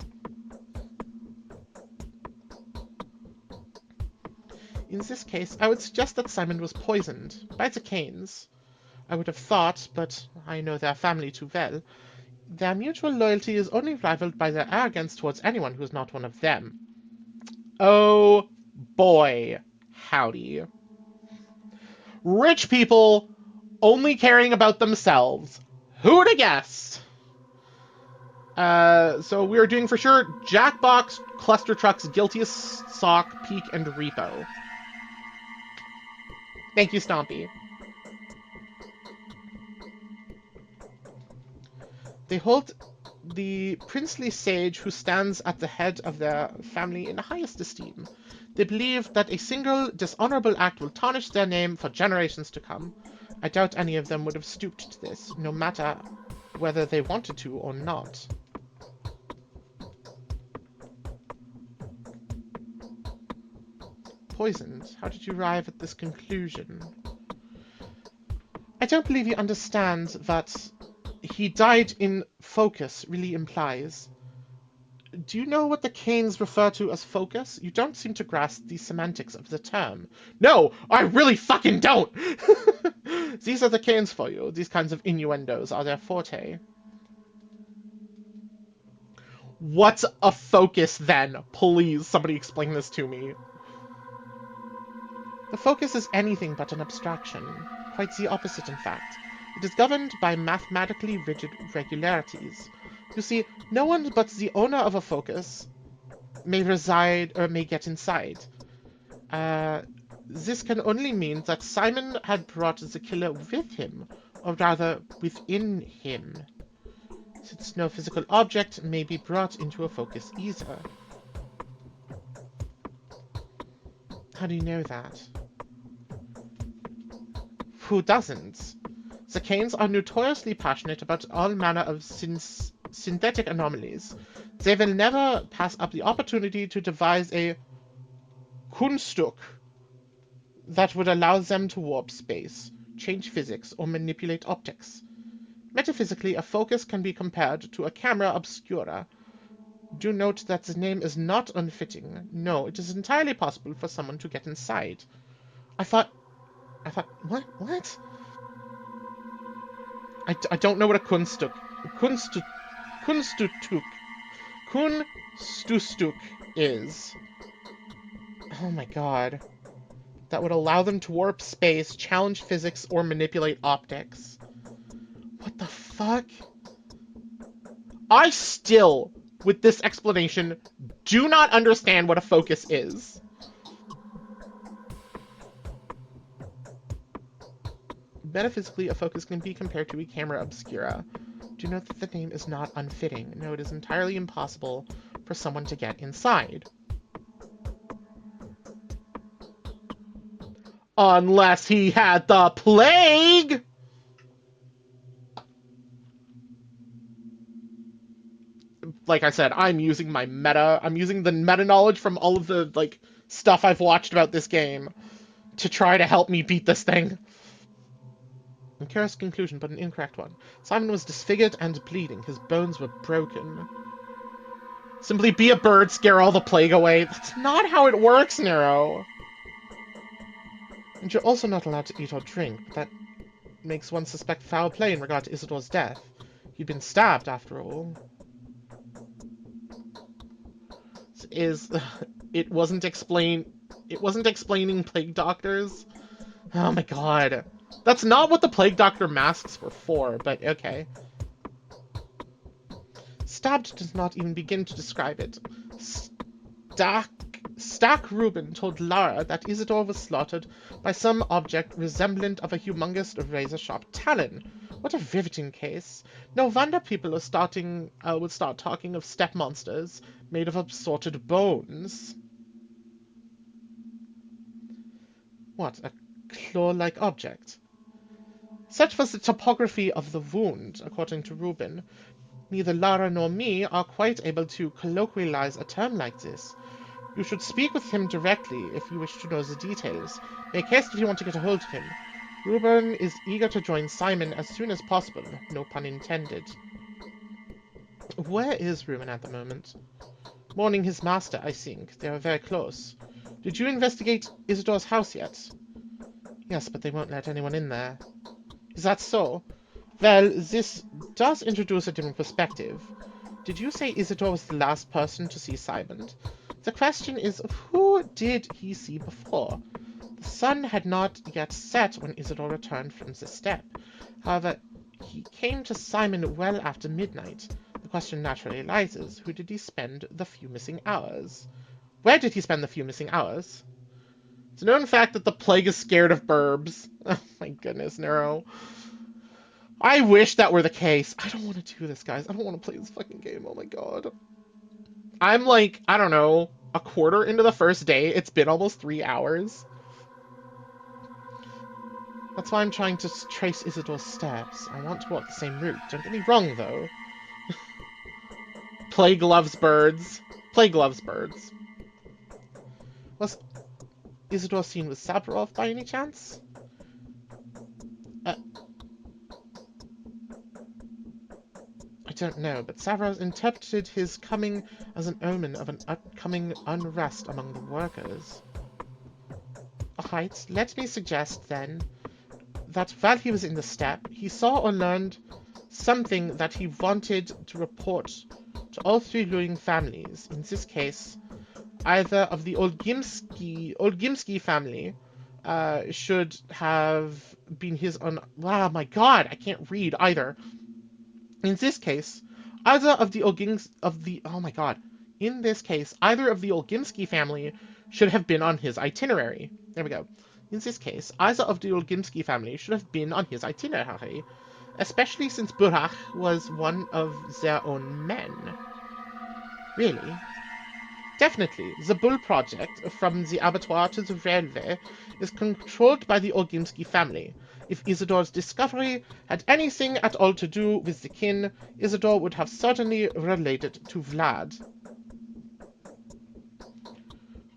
In this case, I would suggest that Simon was poisoned by the Canes. I would have thought, but I know their family too well. Their mutual loyalty is only rivaled by their arrogance towards anyone who is not one of them. Oh boy, howdy. Rich people only caring about themselves. Who'd have guessed? So we are doing for sure Jackbox, Cluster Trucks, Guiltiest Sock, Peak, and Repo. Thank you, Stompy. They hold the princely sage who stands at the head of their family in the highest esteem. They believe that a single dishonorable act will tarnish their name for generations to come. I doubt any of them would have stooped to this, no matter whether they wanted to or not. Poisoned? How did you arrive at this conclusion? I don't believe you understand that he died in focus really implies. Do you know what the Canes refer to as focus? You don't seem to grasp the semantics of the term. No, I really fucking don't! These are the Canes for you. These kinds of innuendos are their forte. What's a focus, then? Please, somebody explain this to me. The focus is anything but an abstraction. Quite the opposite, in fact. It is governed by mathematically rigid regularities. You see, no one but the owner of a focus may reside or may get inside. This can only mean that Simon had brought the killer with him, or rather, within him, since no physical object may be brought into a focus either. How do you know that? Who doesn't? The Canes are notoriously passionate about all manner of synthetic anomalies. They will never pass up the opportunity to devise a Kunststück that would allow them to warp space, change physics, or manipulate optics. Metaphysically, a focus can be compared to a camera obscura. Do note that the name is not unfitting. No, it is entirely possible for someone to get inside. I thought, what? What? I don't know what a Kunststück is. Oh my god. That would allow them to warp space, challenge physics, or manipulate optics. What the fuck? I still, with this explanation, do not understand what a focus is. Metaphysically, a focus can be compared to a camera obscura. Do note that the name is not unfitting. No, it is entirely impossible for someone to get inside. Unless he had the plague! Like I said, I'm using the meta knowledge from all of the, like, stuff I've watched about this game to try to help me beat this thing. A curious conclusion, but an incorrect one. Simon was disfigured and bleeding. His bones were broken. Simply be a bird, scare all the plague away. That's not how it works, Nero. And you're also not allowed to eat or drink, but that makes one suspect foul play in regard to Isidore's death. He'd been stabbed, after all. It wasn't explained It wasn't explaining plague doctors. Oh my god. That's not what the plague doctor masks were for, but okay. Stabbed does not even begin to describe it. Stack Reuben told Lara that Isidore was slaughtered by some object resemblant of a humongous razor-sharp talon. What a riveting case. No wonder people would start talking of step monsters made of assorted bones. What, a claw-like object? Such was the topography of the wound, according to Reuben. Neither Lara nor me are quite able to colloquialize a term like this. You should speak with him directly if you wish to know the details. Make haste if you want to get a hold of him. Reuben is eager to join Simon as soon as possible. No pun intended. Where is Reuben at the moment? Mourning his master, I think. They are very close. Did you investigate Isidore's house yet? Yes, but they won't let anyone in there. Is that so? Well, this does introduce a different perspective. Did you say Isidore was the last person to see Simon? The question is, who did he see before? The sun had not yet set when Isidore returned from the step. However, he came to Simon well after midnight. The question naturally arises, who did he spend the few missing hours? Where did he spend the few missing hours? It's a known fact that the plague is scared of burbs. Oh my goodness, Nero. I wish that were the case. I don't want to do this, guys. I don't want to play this fucking game. Oh my god. I'm like, I don't know, a quarter into the first day. It's been almost 3 hours. That's why I'm trying to trace Isidore's steps. I want to walk the same route. Don't get me wrong, though. Plague loves birds. Plague loves birds. Was Isidore seen with Saburov by any chance? I don't know, but Saburov interpreted his coming as an omen of an upcoming unrest among the workers. Alright, let me suggest, then, that while he was in the steppe, he saw or learned something that he wanted to report to all three ruling families. In this case, either of the Olgimsky family should have been his own... Wow, my god, I can't read either. In this case, either of the oh my god. In this case, either of the Olgimsky family should have been on his itinerary. There we go. In this case, either of the Olgimsky family should have been on his itinerary, especially since Burach was one of their own men. Really? Definitely, the Bull Project, from the abattoir to the railway, is controlled by the Olgimsky family. If Isidore's discovery had anything at all to do with the kin, Isidore would have certainly related to Vlad.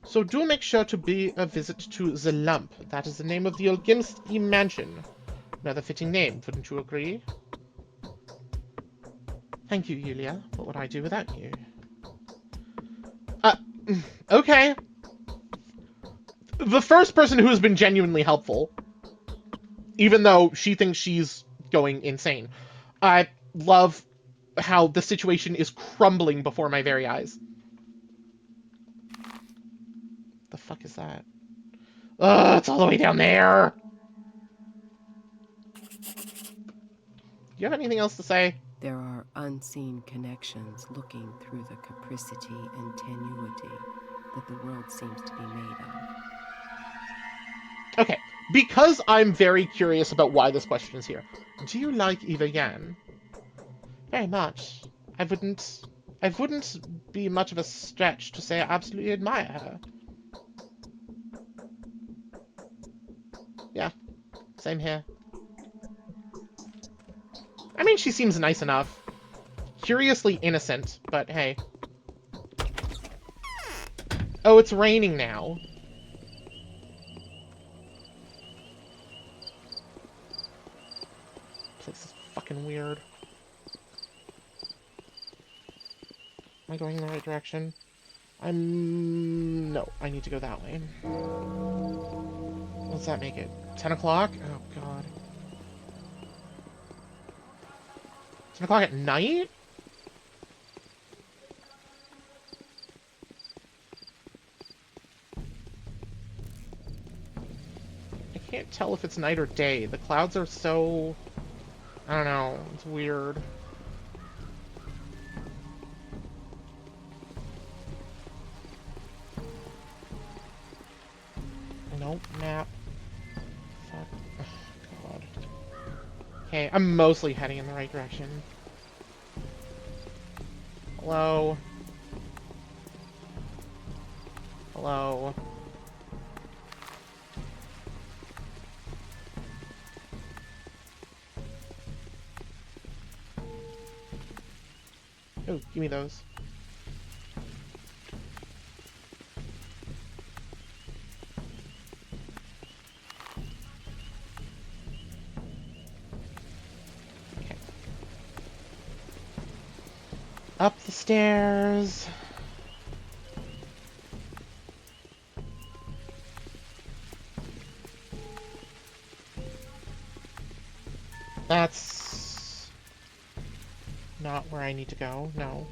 So do make sure to pay a visit to the Lump. That is the name of the Olgimsky mansion. Another fitting name, wouldn't you agree? Thank you, Yulia. What would I do without you? Okay. The first person who has been genuinely helpful, even though she thinks she's going insane. I love how the situation is crumbling before my very eyes. The fuck is that? Ugh, it's all the way down there! Do you have anything else to say? There are unseen connections looking through the capricity and tenuity that the world seems to be made of. Okay, because I'm very curious about why this question is here. Do you like Eva Yan? Very much. I wouldn't be much of a stretch to say I absolutely admire her. Yeah, same here. I mean, she seems nice enough. Curiously innocent, but hey. Oh, it's raining now. This is fucking weird. Am I going in the right direction? No, I need to go that way. What's that make it? 10 o'clock? Oh, God. 10 o'clock at night? can't tell if it's night or day. The clouds are so... I don't know. It's weird. Nope, map. Fuck. Oh, God. Okay, I'm mostly heading in the right direction. Hello? Hello? Oh, give me those. Okay. Up the stairs. That's not where I need to go, no.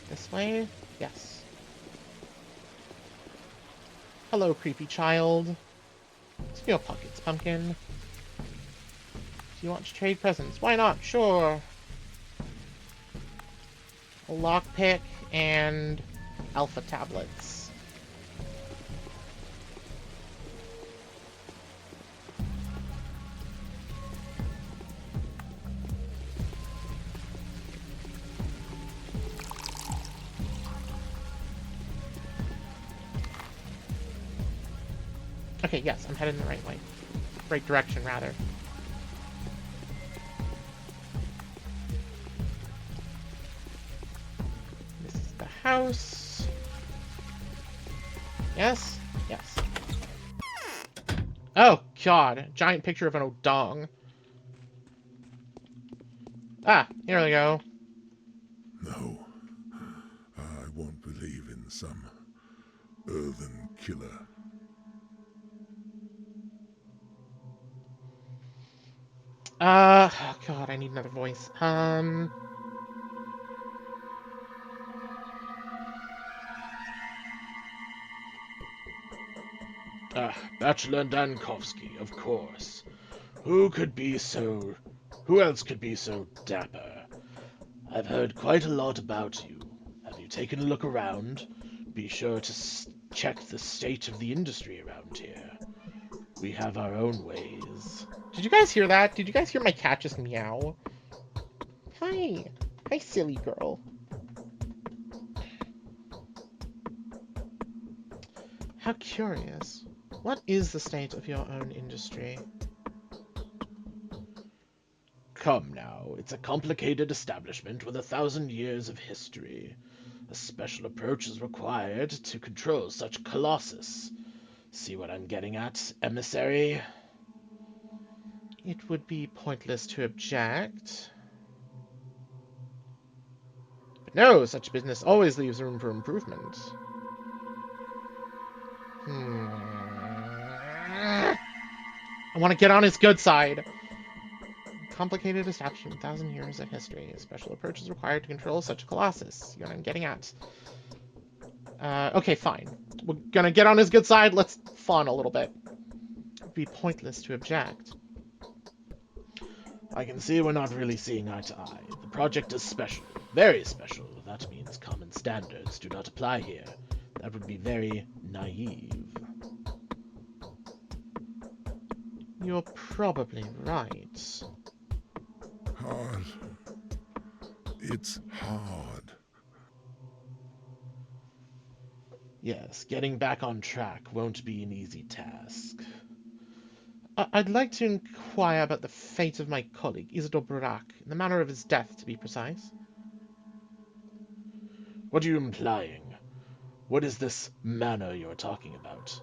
This way? Yes. Hello, creepy child. Steal pockets, pumpkin. Do you want to trade presents? Why not? Sure. A lockpick and alpha tablets. Okay, yes, I'm headed in the right way. Right direction, rather. This is the house. Yes? Yes. Oh, God. Giant picture of an Odong. Ah, here we go. No. I won't believe in some earthen killer. Oh God, I need another voice. Bachelor Dankovsky, of course. Who else could be so dapper? I've heard quite a lot about you. Have you taken a look around? Be sure to check the state of the industry around here. We have our own ways. Did you guys hear that? Did you guys hear my cat just meow? Hi. Hi, silly girl. How curious. What is the state of your own industry? Come now, it's a complicated establishment with 1,000 years of history. A special approach is required to control such colossus. See what I'm getting at, emissary? It would be pointless to object. But no, such business always leaves room for improvement. I want to get on his good side. Complicated establishment, 1,000 years of history. A special approach is required to control such a colossus. See what I'm getting at. Okay, fine. We're gonna get on his good side. Let's fawn a little bit. It'd be pointless to object. I can see we're not really seeing eye to eye. The project is special. Very special. That means common standards do not apply here. That would be very naive. You're probably right. Hard. It's hard. Yes, getting back on track won't be an easy task. I'd like to inquire about the fate of my colleague, Isidore Burak, and the manner of his death, to be precise. What are you implying? What is this manner you're talking about?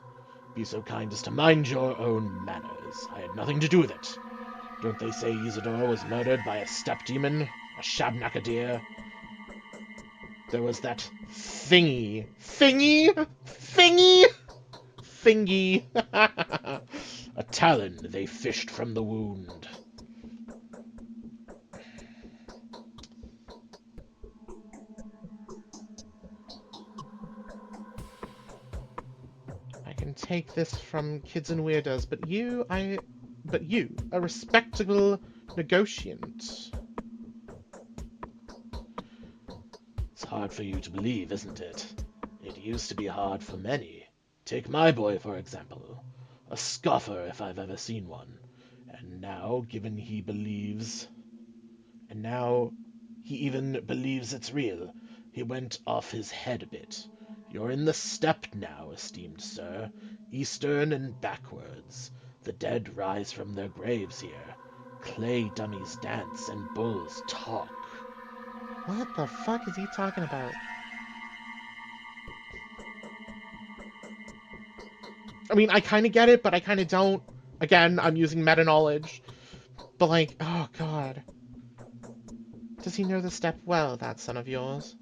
Be so kind as to mind your own manners. I had nothing to do with it. Don't they say Isidore was murdered by a steppe demon? A shabnakadir? There was that Thingy. Thingy? Thingy? Thingy. a talon they fished from the wound. I can take this from kids and weirdos, but you, a respectable negotiant. It's hard for you to believe, isn't it? It used to be hard for many. Take my boy, for example. A scoffer, if I've ever seen one. And now he even believes it's real. He went off his head a bit. You're in the steppe now, esteemed sir. Eastern and backwards. The dead rise from their graves here. Clay dummies dance and bulls talk. What the fuck is he talking about? I mean, I kind of get it, but I kind of don't. Again, I'm using meta-knowledge. But like, oh god. Does he know the steppe well, that son of yours?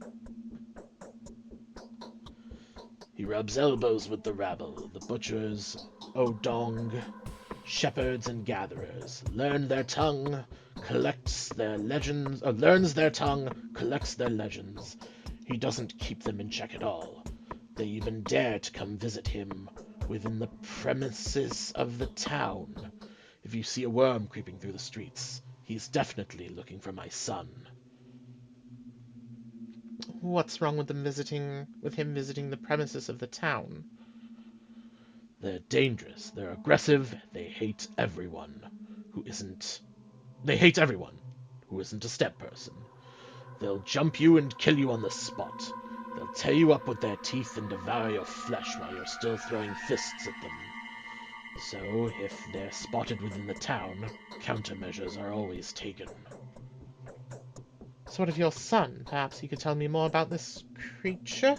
He rubs elbows with the rabble, the butchers, Odong, shepherds and gatherers, learns their tongue, collects their legends. He doesn't keep them in check at all. They even dare to come visit him within the premises of the town. If you see a worm creeping through the streets, he's definitely looking for my son. What's wrong with him visiting the premises of the town? They're dangerous, they're aggressive, they hate everyone who isn't a step person. They'll jump you and kill you on the spot. They'll tear you up with their teeth and devour your flesh while you're still throwing fists at them. So, if they're spotted within the town, countermeasures are always taken. So what of your son? Perhaps you could tell me more about this creature?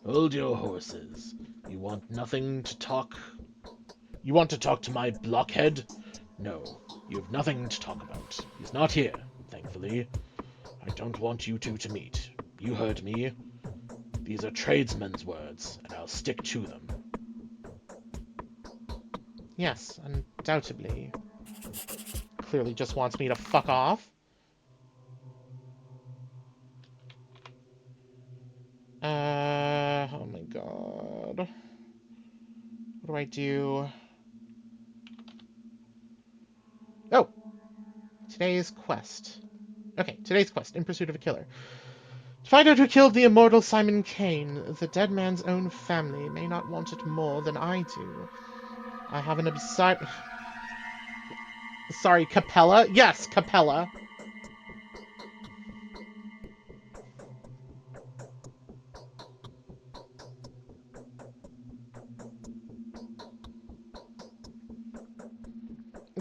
Hold your horses. You want to talk to my blockhead? No, you have nothing to talk about. He's not here, thankfully. I don't want you two to meet. You heard me. These are tradesmen's words, and I'll stick to them. Yes, undoubtedly. Clearly just wants me to fuck off. Oh my god. What do I do? Oh! Today's quest. Okay, today's quest, In Pursuit of a Killer. To find out who killed the immortal Simon Kane, the dead man's own family may not want it more than I do. I have an Sorry, Capella? Yes, Capella.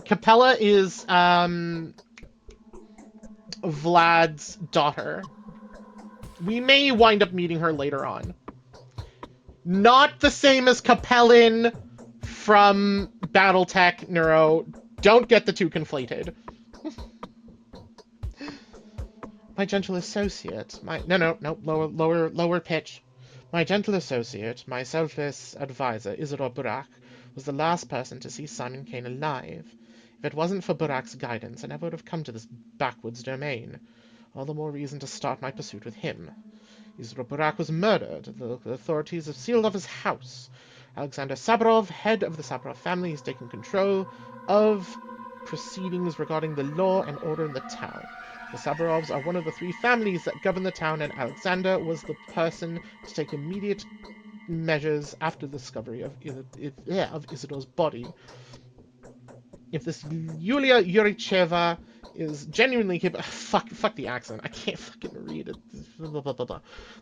Capella is, Vlad's daughter. We may wind up meeting her later on. Not the same as Capellin from Battletech Neuro. Don't get the two conflated. My gentle associate, lower pitch. My gentle associate, my selfless advisor, Isidore Burak, was the last person to see Simon Kane alive. If it wasn't for Burak's guidance, I never would have come to this backwoods domain. All the more reason to start my pursuit with him. Isidore Burak was murdered. The authorities have sealed off his house. Alexander Sabarov, head of the Sabarov family, has taken control of proceedings regarding the law and order in the town. The Sabarovs are one of the three families that govern the town, and Alexander was the person to take immediate measures after the discovery of Isidore's body. If this Yulia Yuricheva is genuinely capable... Fuck the accent. I can't fucking read it.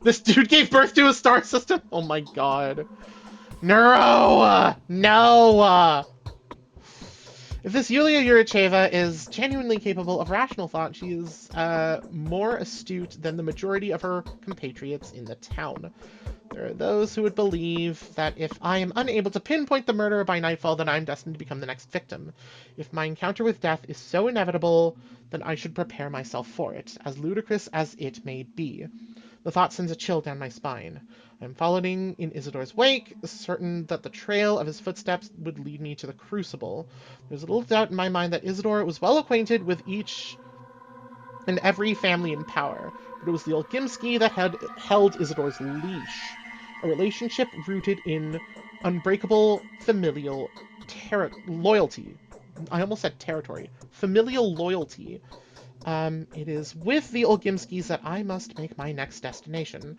This dude gave birth to a star system? Oh my god. No! No! If this Yulia Yuricheva is genuinely capable of rational thought, she is more astute than the majority of her compatriots in the town. There are those who would believe that if I am unable to pinpoint the murderer by nightfall, then I am destined to become the next victim. If my encounter with death is so inevitable, then I should prepare myself for it, as ludicrous as it may be. The thought sends a chill down my spine. I am following in Isidore's wake, certain that the trail of his footsteps would lead me to the Crucible. There's little doubt in my mind that Isidore was well acquainted with each and every family in power, but it was the Olgimsky that had held Isidore's leash. A relationship rooted in unbreakable familial loyalty. I almost said territory. Familial loyalty. It is with the Olgimskis that I must make my next destination.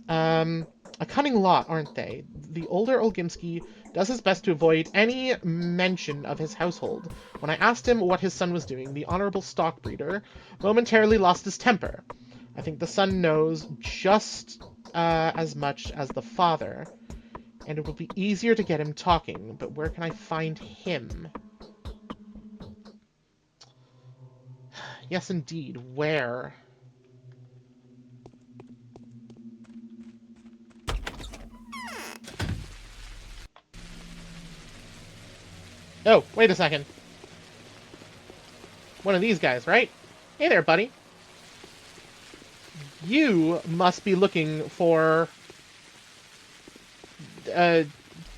A cunning lot, aren't they? The older Olgimski does his best to avoid any mention of his household. When I asked him what his son was doing, the honorable stockbreeder momentarily lost his temper. I think the son knows just as much as the father, and it will be easier to get him talking, but where can I find him? Yes, indeed. Where? Oh, wait a second. One of these guys, right? Hey there, buddy. You must be looking for the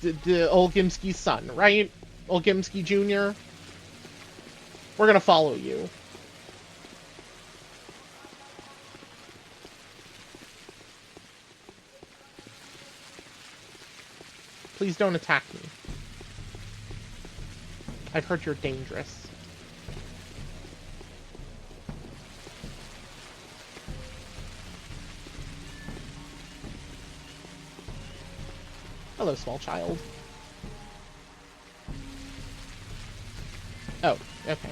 Olgimski son, right? Olgimski Jr.? We're gonna follow you. Please don't attack me. I've heard you're dangerous. Hello, small child. Oh, okay.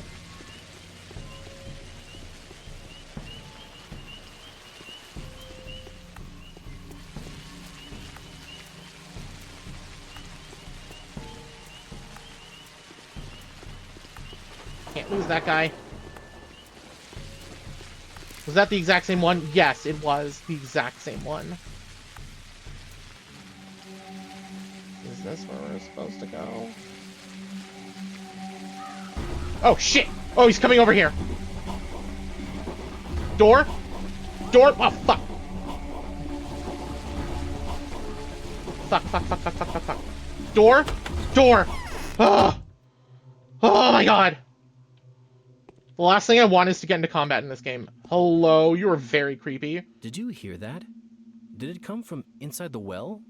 Can't lose that guy. Was that the exact same one? Yes, it was the exact same one. Is this where we're supposed to go? Oh, shit! Oh, he's coming over here! Door? Door? Oh, fuck! Fuck, fuck, fuck, fuck, fuck, fuck, fuck. Door? Door! Oh! Oh my god! The last thing I want is to get into combat in this game. Hello, you are very creepy. Did you hear that? Did it come from inside the well?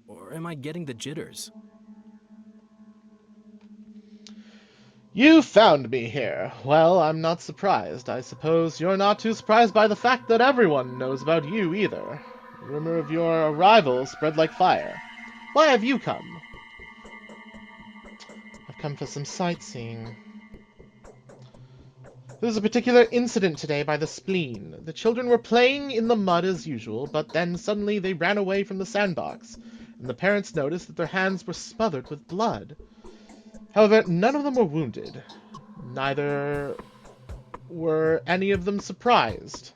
Or am I getting the jitters? You found me here. Well, I'm not surprised. I suppose you're not too surprised by the fact that everyone knows about you, either. The rumor of your arrival spread like fire. Why have you come? I've come for some sightseeing. There was a particular incident today by the spleen. The children were playing in the mud as usual, but then suddenly they ran away from the sandbox, and the parents noticed that their hands were smothered with blood. However, none of them were wounded. Neither were any of them surprised.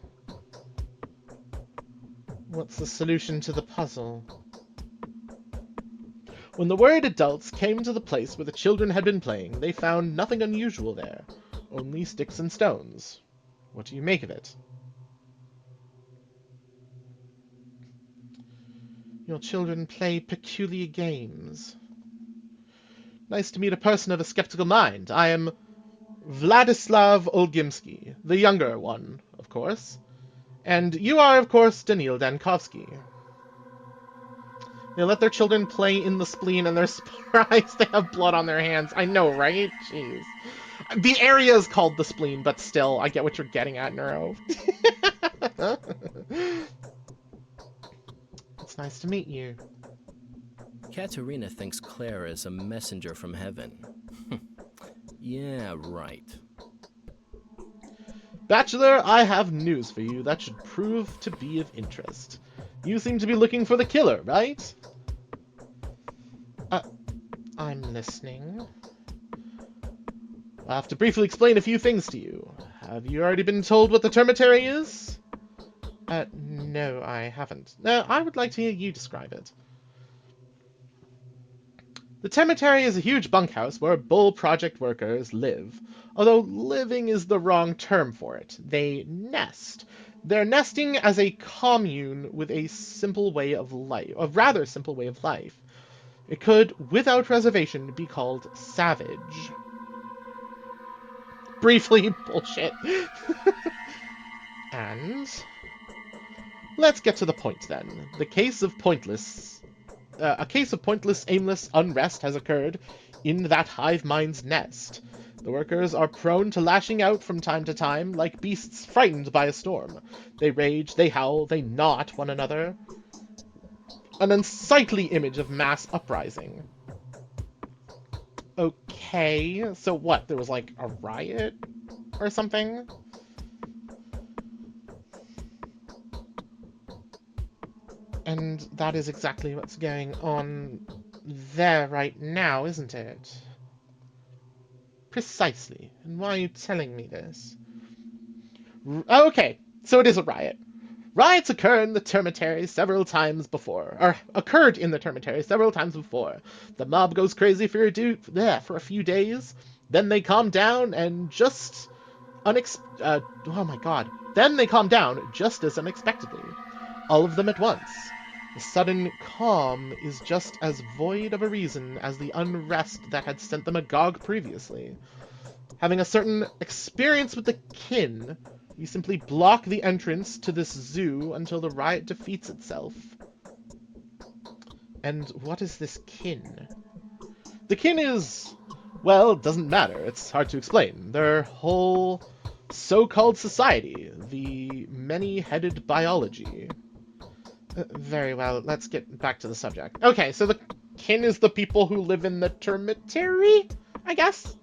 What's the solution to the puzzle? When the worried adults came to the place where the children had been playing, they found nothing unusual there. Only sticks and stones. What do you make of it? Your children play peculiar games. Nice to meet a person of a skeptical mind. I am Vladislav Olgimski, the younger one, of course. And you are, of course, Danil Dankovsky. They let their children play in the spleen and they're surprised they have blood on their hands. I know, right? Jeez. The area is called the spleen, but still, I get what you're getting at, Neuro. It's nice to meet you. Katerina thinks Claire is a messenger from heaven. Yeah, right. Bachelor, I have news for you that should prove to be of interest. You seem to be looking for the killer, right? I'm listening. I'll have to briefly explain a few things to you. Have you already been told what the termitary is? No, I haven't. No, I would like to hear you describe it. The termitary is a huge bunkhouse where Bull Project workers live. Although living is the wrong term for it. They nest. They're nesting as a commune with a simple way of life, a rather simple way of life. It could, without reservation, be called savage. Briefly, bullshit. And Let's get to the point then. A case of pointless, aimless unrest has occurred in that hive mind's nest. The workers are prone to lashing out from time to time, like beasts frightened by a storm. They rage, they howl, they gnaw at one another. An unsightly image of mass uprising. Okay, so what? There was like a riot or something? And that is exactly what's going on there right now, isn't it? Precisely. And why are you telling me this? Okay, so it is a riot. Riots occurred in the Termitary several times before. The mob goes crazy for a few days, then they calm down and just Then they calm down just as unexpectedly. All of them at once. The sudden calm is just as void of a reason as the unrest that had sent them agog previously. Having a certain experience with the kin, we simply block the entrance to this zoo until the riot defeats itself. And what is this kin? The kin is... well, it doesn't matter. It's hard to explain. Their whole so-called society, the many-headed biology. Very well, let's get back to the subject. Okay, so the kin is the people who live in the Termitary, I guess?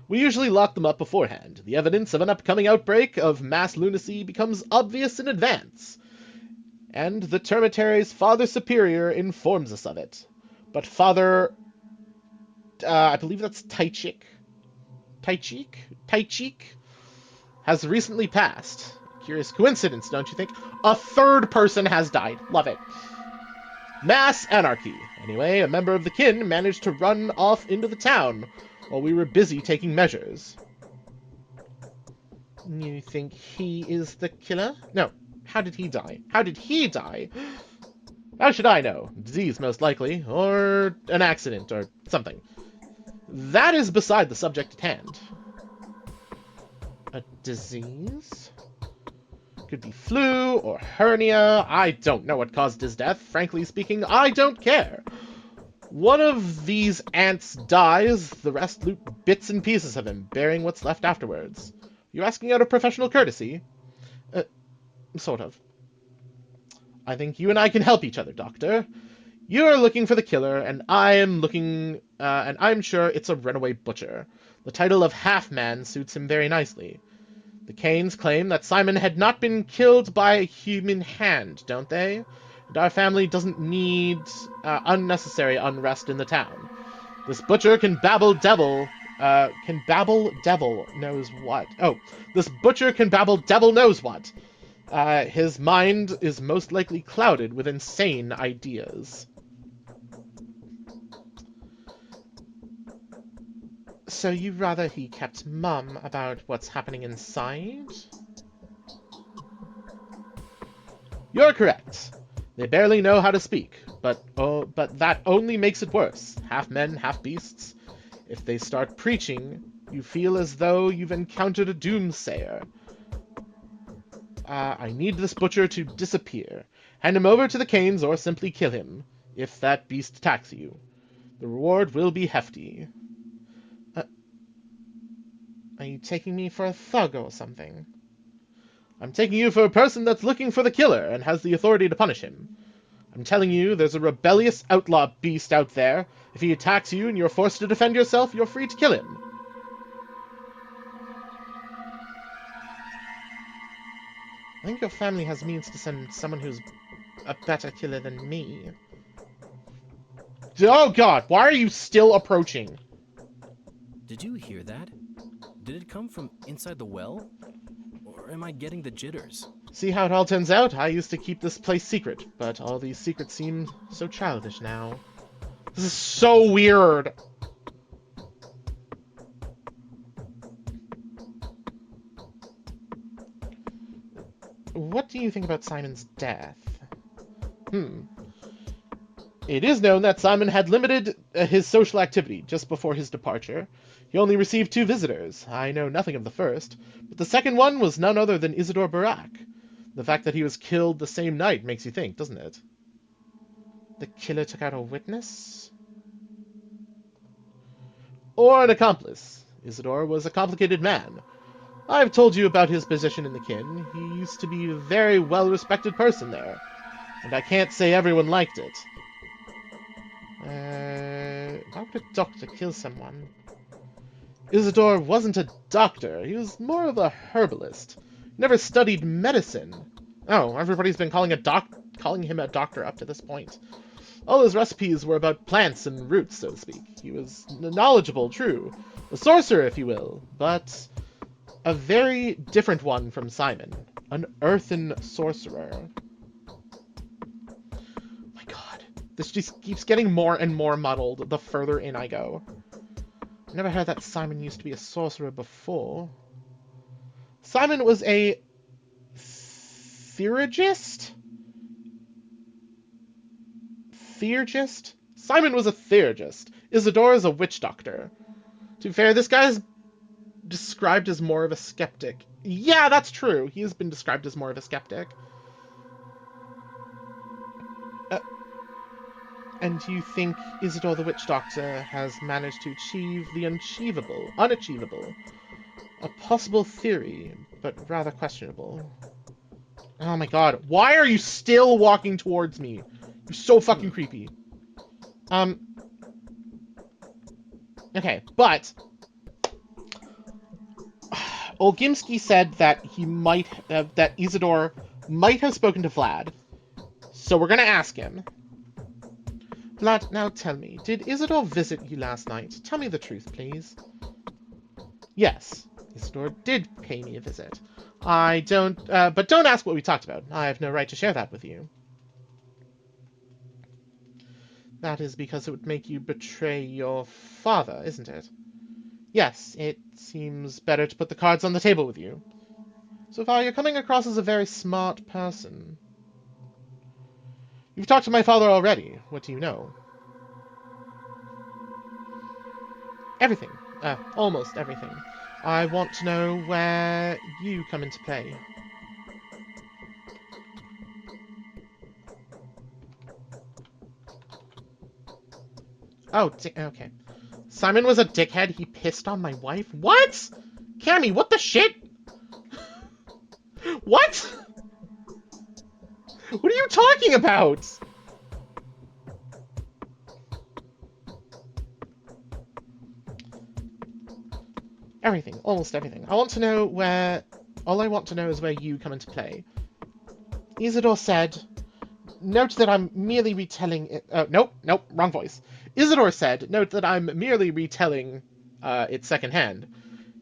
We usually lock them up beforehand. The evidence of an upcoming outbreak of mass lunacy becomes obvious in advance, and the Termitary's Father Superior informs us of it. But Father... I believe that's Taichik, has recently passed. Curious coincidence, don't you think? A third person has died. Love it. Mass anarchy. Anyway, a member of the kin managed to run off into the town while we were busy taking measures. You think he is the killer? No. How did he die? How should I know? Disease, most likely. Or an accident, or something. That is beside the subject at hand. A disease? Could be flu or hernia. I don't know what caused his death. Frankly speaking, I don't care. One of these ants dies, the rest loot bits and pieces of him, bearing what's left afterwards. You asking out of professional courtesy? Sort of. I think you and I can help each other, Doctor. You're looking for the killer, and I'm sure it's a runaway butcher. The title of half-man suits him very nicely. The Kanes claim that Simon had not been killed by a human hand, don't they? And our family doesn't need unnecessary unrest in the town. This butcher can babble devil knows what. Oh, this butcher can babble devil knows what. His mind is most likely clouded with insane ideas. So you'd rather he kept mum about what's happening inside? You're correct. They barely know how to speak, but that only makes it worse. Half men, half beasts. If they start preaching, you feel as though you've encountered a doomsayer. I need this butcher to disappear. Hand him over to the Kanes or simply kill him, if that beast attacks you. The reward will be hefty. Are you taking me for a thug or something? I'm taking you for a person that's looking for the killer and has the authority to punish him. I'm telling you, there's a rebellious outlaw beast out there. If he attacks you and you're forced to defend yourself, you're free to kill him. I think your family has means to send someone who's a better killer than me. Oh god, why are you still approaching? Did you hear that? Did it come from inside the well? Or am I getting the jitters? See how it all turns out? I used to keep this place secret, but all these secrets seem so childish now. This is so weird! What do you think about Simon's death? It is known that Simon had limited his social activity just before his departure. He only received 2 visitors. I know nothing of the first, but the second one was none other than Isidore Barak. The fact that he was killed the same night makes you think, doesn't it? The killer took out a witness? Or an accomplice. Isidore was a complicated man. I've told you about his position in the kin. He used to be a very well-respected person there, and I can't say everyone liked it. Why would a doctor kill someone? Isidore wasn't a doctor. He was more of a herbalist. He never studied medicine. Oh, everybody's been calling him a doctor up to this point. All his recipes were about plants and roots, so to speak. He was knowledgeable, true. A sorcerer, if you will, but a very different one from Simon. An earthen sorcerer. My god. This just keeps getting more and more muddled the further in I go. I never heard that Simon used to be a sorcerer before. Simon was a theurgist? Theurgist? Simon was a theurgist. Isidore is a witch doctor. To be fair, this guy's described as more of a skeptic. Yeah, that's true. He has been described as more of a skeptic. And you think Isidore the Witch Doctor has managed to achieve the unachievable? A possible theory, but rather questionable. Oh my god, why are you still walking towards me? You're so fucking creepy. Okay, but Olgimsky said that that Isidore might have spoken to Vlad. So we're gonna ask him. Vlad, now tell me, did Isidore visit you last night? Tell me the truth, please. Yes, Isidore did pay me a visit. But don't ask what we talked about. I have no right to share that with you. That is because it would make you betray your father, isn't it? Yes, it seems better to put the cards on the table with you. So far, you're coming across as a very smart person. You've talked to my father already. What do you know? Everything. Almost everything. I want to know where you come into play. Oh, okay. Simon was a dickhead. He pissed on my wife? What? Cammy, what the shit? What? What are you talking about? Everything. Almost everything. I want to know where... All I want to know is where you come into play. Isidore said... Note that I'm merely retelling it... nope, wrong voice. Isidore said, note that I'm merely retelling it secondhand.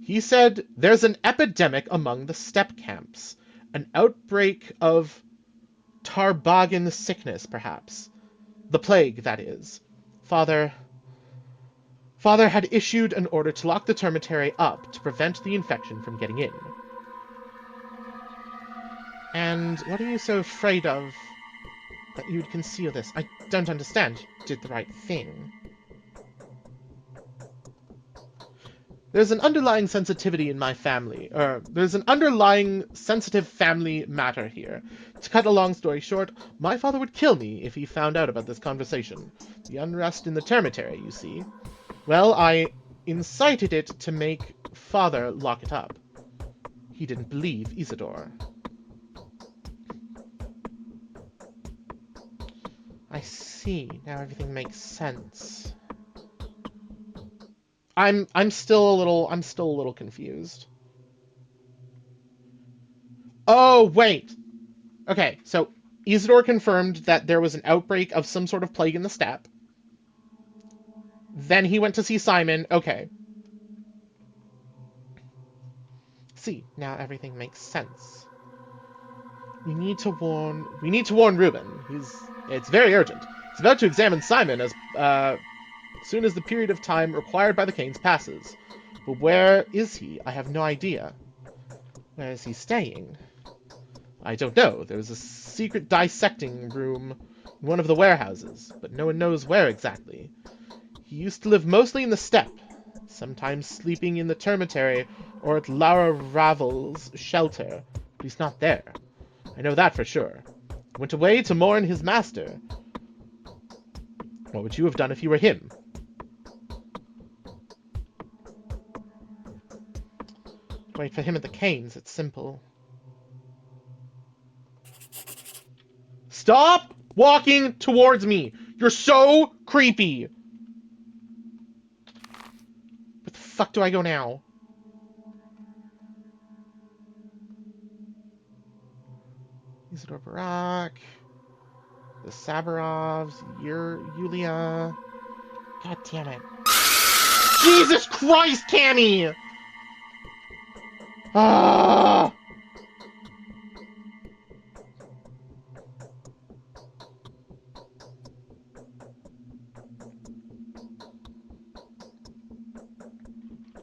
He said, there's an epidemic among the steppe camps. An outbreak of Tarbagan sickness, perhaps. The plague, that is. Father had issued an order to lock the termitary up to prevent the infection from getting in. And what are you so afraid of that you'd conceal this? I don't understand. You did the right thing. There's an underlying sensitivity in my family, there's an underlying sensitive family matter here. To cut a long story short, my father would kill me if he found out about this conversation. The unrest in the termitary, you see. Well, I incited it to make father lock it up. He didn't believe Isidore. I see. Now everything makes sense. I'm still a little confused. Oh, wait. Okay, so Isidore confirmed that there was an outbreak of some sort of plague in the steppe. Then he went to see Simon. Okay. See, now everything makes sense. We need to warn Reuben. It's very urgent. He's about to examine Simon as soon as the period of time required by the Canes passes. But where is he? I have no idea. Where is he staying? I don't know. There's a secret dissecting room One of the warehouses, but no one knows where exactly. He used to live mostly in the steppe, sometimes sleeping in the termitary or at Lara Ravel's shelter, but he's not there. I know that for sure. He went away to mourn his master. What would you have done if you were him? Wait for him at the canes, it's simple. Stop walking towards me! You're so creepy! Where the fuck do I go now? Isidore Barak, the Sabarovs, Yulia. God damn it. Jesus Christ, Cammy! Ah!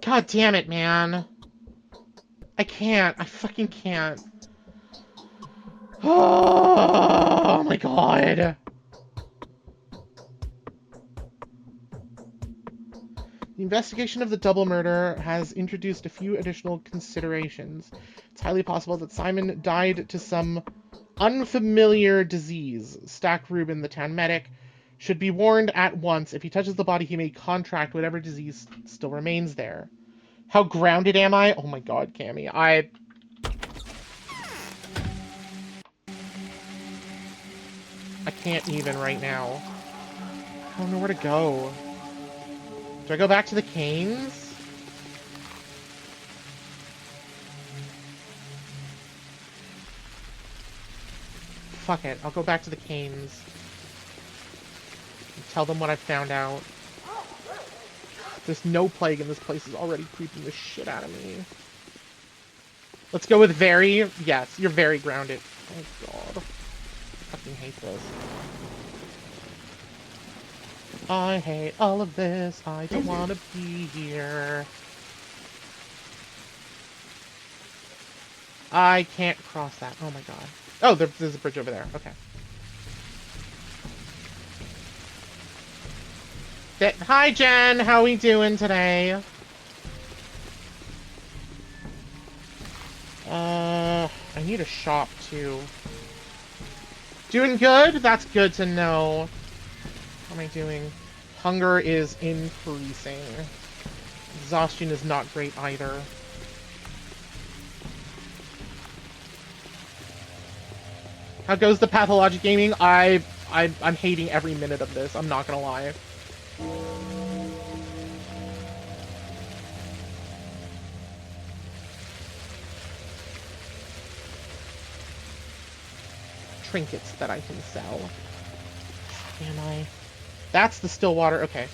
God damn it, man. I can't. I fucking can't. Oh my god. The investigation of the double murder has introduced a few additional considerations. It's highly possible that Simon died to some unfamiliar disease. Stack Rubin, the town medic, should be warned at once. If he touches the body, he may contract whatever disease still remains there. How grounded am I? Oh my god, Cammy. I can't even right now. I don't know where to go. Do I go back to the canes? Fuck it, I'll go back to the canes. And tell them what I found out. There's no plague and this place is already creeping the shit out of me. Let's go with very. Yes, you're very grounded. Oh god. I fucking hate this. I hate all of this. I don't want to be here. I can't cross that. Oh my god. Oh, there's a bridge over there. Okay. Hi, Jen. How we doing today? I need a shop, too. Doing good? That's good to know. How am I doing? Hunger is increasing. Exhaustion is not great either. How goes the Pathologic gaming? I'm hating every minute of this. I'm not gonna lie. Trinkets that I can sell. Am I? That's the still water. Okay.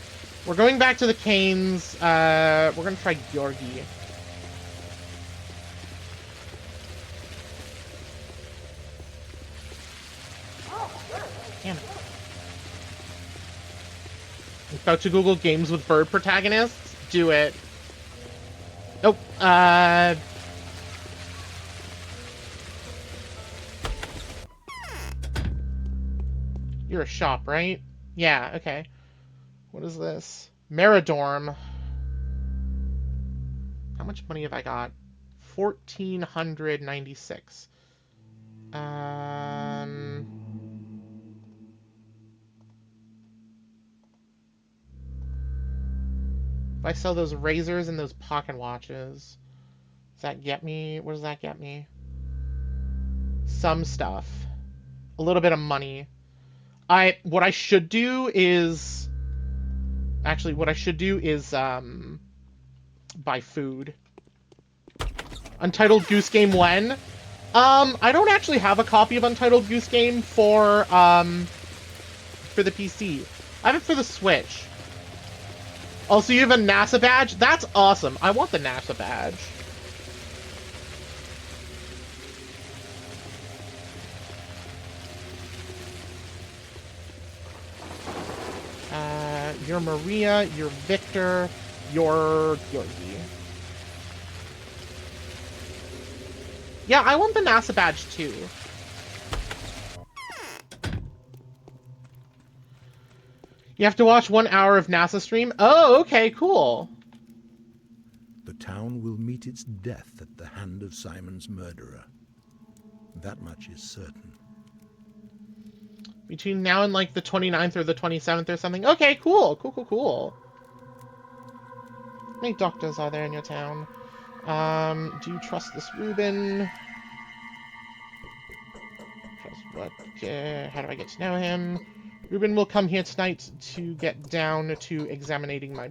We're going back to the canes. We're gonna try Georgi. Damn it. I'm about to Google games with bird protagonists. Do it. Oh, you're a shop, right? Yeah, okay. What is this? Meridorm. How much money have I got? 1,496. If I sell those razors and those pocket watches, does that get me? What does that get me? Some stuff. A little bit of money. What I should do is... Actually, what I should do is, buy food. Untitled Goose Game when? I don't actually have a copy of Untitled Goose Game for the PC. I have it for the Switch. Also, you have a NASA badge? That's awesome. I want the NASA badge. You're Maria, you're Victor, you're Georgi. Yeah, I want the NASA badge too. You have to watch 1 hour of NASA stream? Oh, okay, cool. The town will meet its death at the hand of Simon's murderer. That much is certain. Between now and like the 29th or the 27th or something. Okay, cool. Cool. How many doctors are there in your town? Do you trust this Reuben? Trust what? How do I get to know him? Reuben will come here tonight to get down to examining my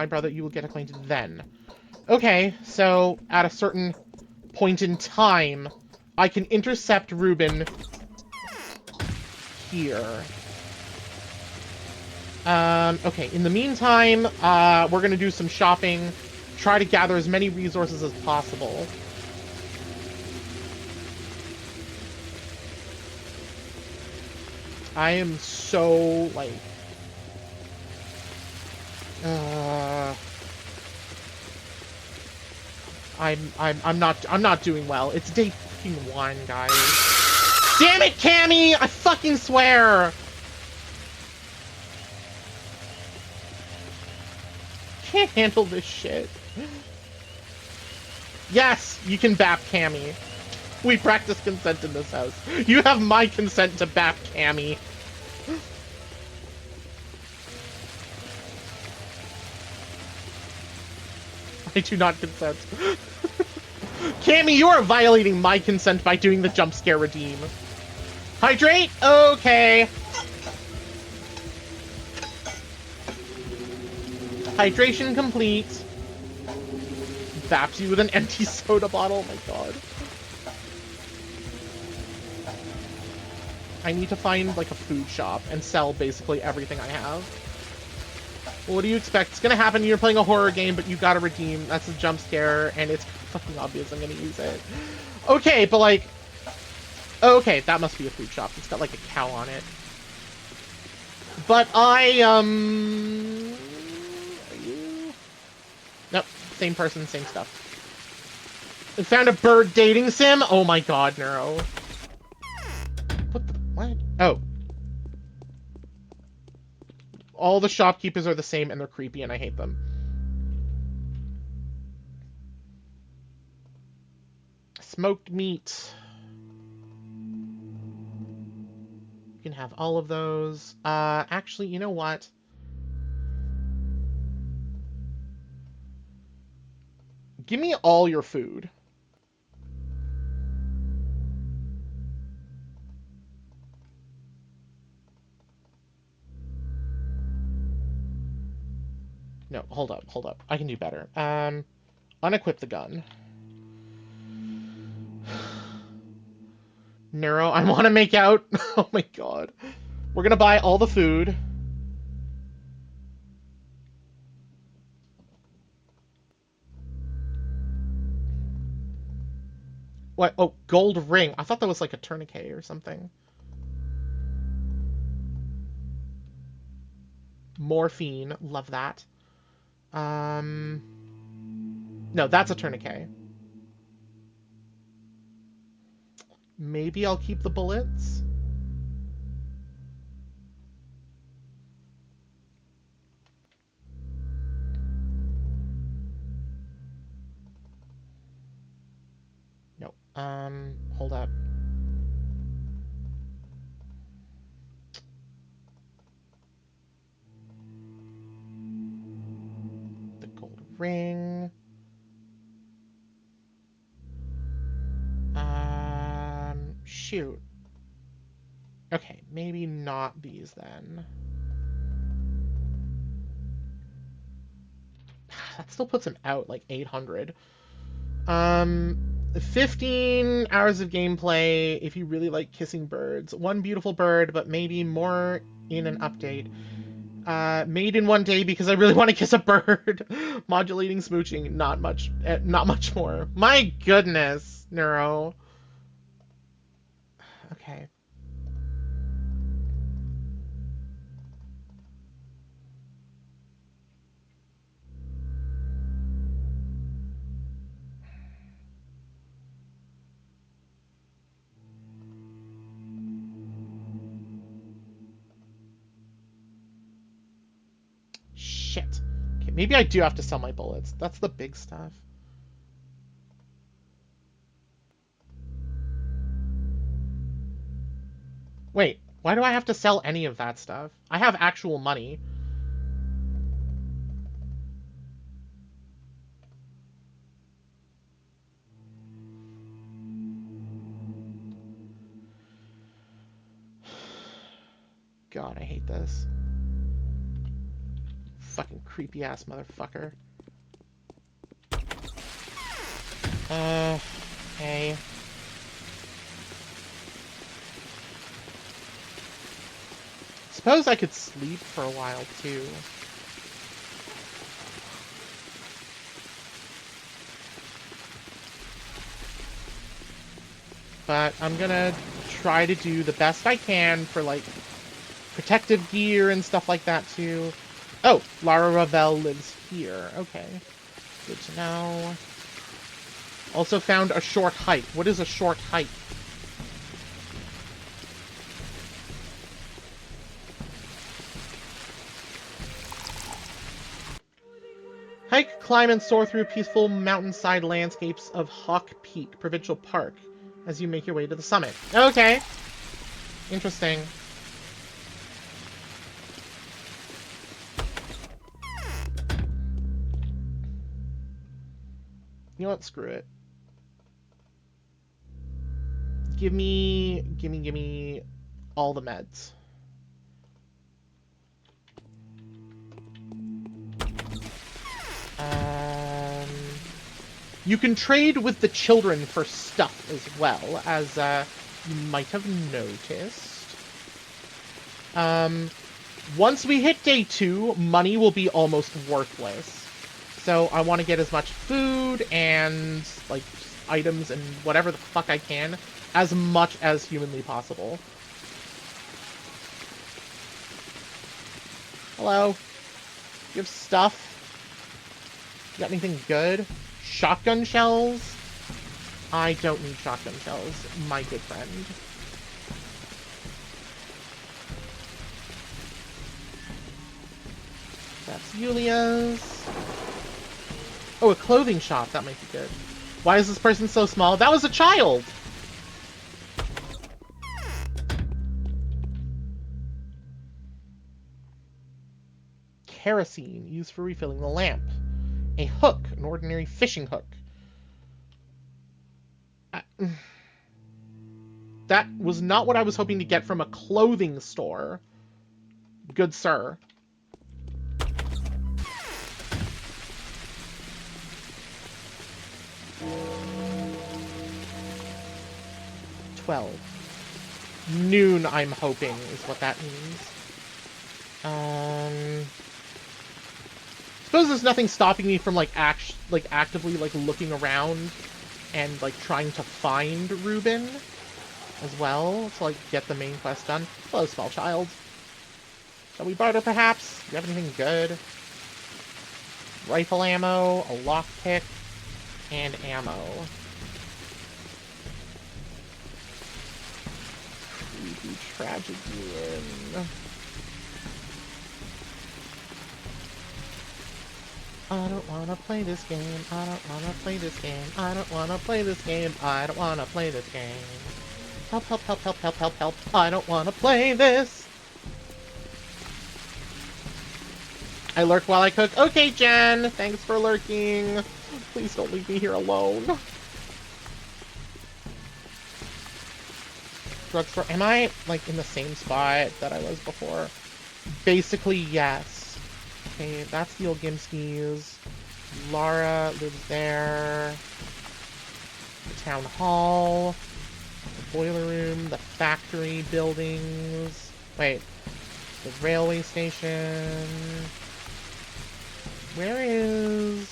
brother. You will get acquainted then. Okay, so at a certain point in time, I can intercept Reuben here. Okay, in the meantime, we're gonna do some shopping, try to gather as many resources as possible. I am so, like... I'm not doing well. It's day fucking 1, guys. Damn it, Cammy! I fucking swear! Can't handle this shit. Yes, you can bap Cammy. We practice consent in this house. You have my consent to bap Cammy. I do not consent. Cammy, you are violating my consent by doing the jump scare redeem. Hydrate? Okay. Hydration complete. Baps you with an empty soda bottle. Oh my god. I need to find like a food shop and sell basically everything I have. What do you expect? It's gonna happen. You're playing a horror game, but you gotta redeem. That's a jump scare, and it's fucking obvious I'm gonna use it. Okay, but like... Okay, that must be a food shop. It's got like a cow on it. But I, Are you... Nope. Same person, same stuff. I found a bird dating sim? Oh my god, Neuro. What the... What? Oh. All the shopkeepers are the same and they're creepy and I hate them. Smoked meat. You can have all of those. Actually, you know what? Give me all your food. No, hold up. I can do better. Unequip the gun. Neuro, I want to make out. Oh my god. We're gonna buy all the food. What? Oh, gold ring. I thought that was like a tourniquet or something. Morphine. Love that. No, that's a tourniquet. Maybe I'll keep the bullets. No. Hold up. The gold ring. Shoot. Okay, maybe not these then. That still puts him out like 800. 15 hours of gameplay if you really like kissing birds. One beautiful bird, but maybe more in an update. Made in 1 day because I really want to kiss a bird. Modulating smooching, not much more. My goodness, Neuro. Okay. maybe I do have to sell my bullets. That's the big stuff. Wait, why do I have to sell any of that stuff? I have actual money. God, I hate this. Fucking creepy ass motherfucker. Okay. Suppose I could sleep for a while too. But I'm gonna try to do the best I can for, like, protective gear and stuff like that too. Oh, Lara Ravel lives here. Okay. Good to know. Also found a short hike. What is a short hike? Hike, climb, and soar through peaceful mountainside landscapes of Hawk Peak Provincial Park as you make your way to the summit. Okay. Interesting. You know what? Screw it. Give me all the meds. You can trade with the children for stuff as well, as you might have noticed. Once we hit day 2, money will be almost worthless. So I want to get as much food and, like, items and whatever the fuck I can, as much as humanly possible. Hello? You have stuff? You got anything good? Shotgun shells? I don't need shotgun shells, my good friend. That's Yulia's. Oh, a clothing shop. That might be good. Why is this person so small? That was a child! Kerosene, used for refilling the lamp. A hook, an ordinary fishing hook. That was not what I was hoping to get from a clothing store. Good sir. Noon, I'm hoping, is what that means. Suppose there's nothing stopping me from, like, actively, like, looking around and, like, trying to find Ruben as well to, like, get the main quest done. Hello, small child. Shall we barter, perhaps? Do you have anything good? Rifle ammo, a lockpick, and ammo. Creepy tragedy. I don't wanna play this game. I don't wanna play this game. I don't wanna play this game. I don't wanna play this game. Help, help, help, help, help, help, help. I don't wanna play this. I lurk while I cook. Okay, Jen. Thanks for lurking. Please don't leave me here alone. Drugstore. Am I, like, in the same spot that I was before? Basically, yes. Okay, that's the old Gimskis. Lara lives there. The town hall. The boiler room. The factory buildings. Wait. The railway station. Where is...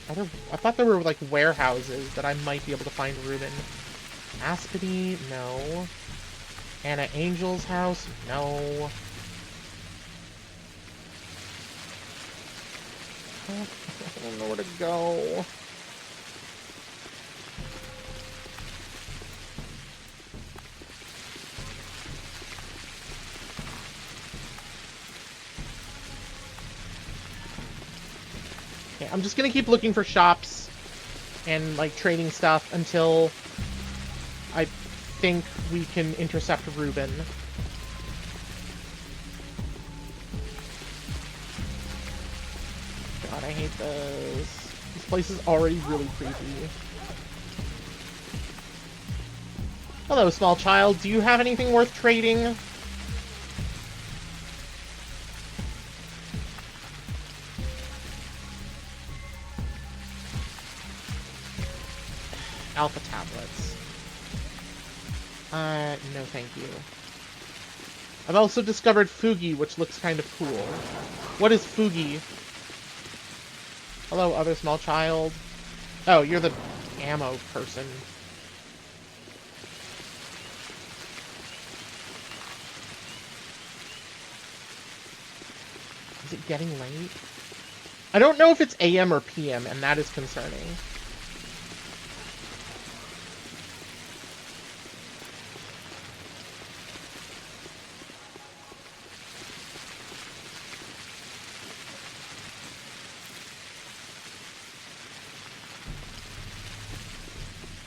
I thought there were, like, warehouses that I might be able to find Ruben. Aspity? No. Anna Angel's house? No. I don't know where to go. Okay, I'm just gonna keep looking for shops and, like, trading stuff until I think we can intercept Reuben. God, I hate this. This place is already really creepy. Hello, small child. Do you have anything worth trading? Alpha tablets. No thank you. I've also discovered Fugi, which looks kind of cool. What is Fugi? Hello, other small child. Oh, you're the ammo person. Is it getting late? I don't know if it's AM or PM, and that is concerning.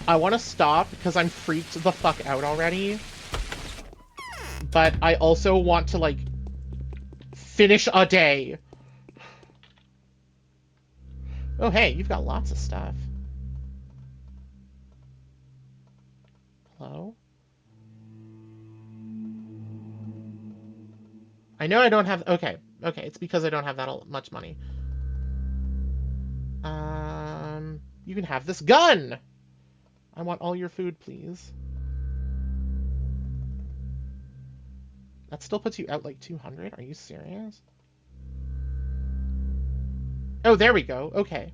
I want to stop because I'm freaked the fuck out already. But I also want to, like, finish a day. Oh, hey, you've got lots of stuff. Hello? I know I don't have... Okay, it's because I don't have that much money. You can have this gun! I want all your food, please. That still puts you out like 200? Are you serious? Oh, there we go. Okay.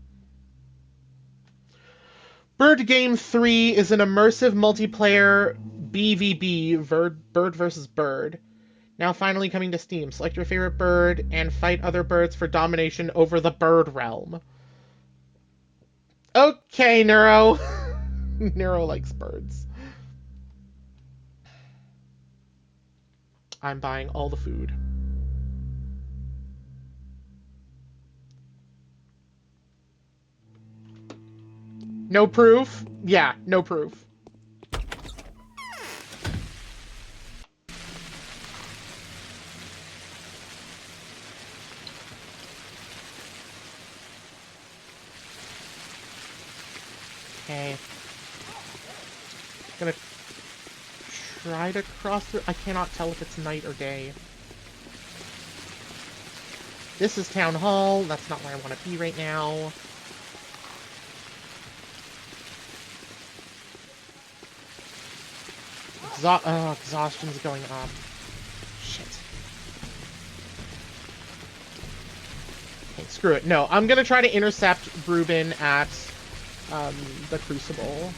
Bird Game 3 is an immersive multiplayer BVB, bird versus bird. Now finally coming to Steam. Select your favorite bird and fight other birds for domination over the bird realm. Okay, Neuro. Neuro likes birds. I'm buying all the food. No proof? Yeah, no proof. Okay. Gonna try to cross through. I cannot tell if it's night or day. This is Town Hall. That's not where I want to be right now. Exhaustion's going up. Shit. Okay, screw it. No, I'm gonna try to intercept Reuben at the Crucible.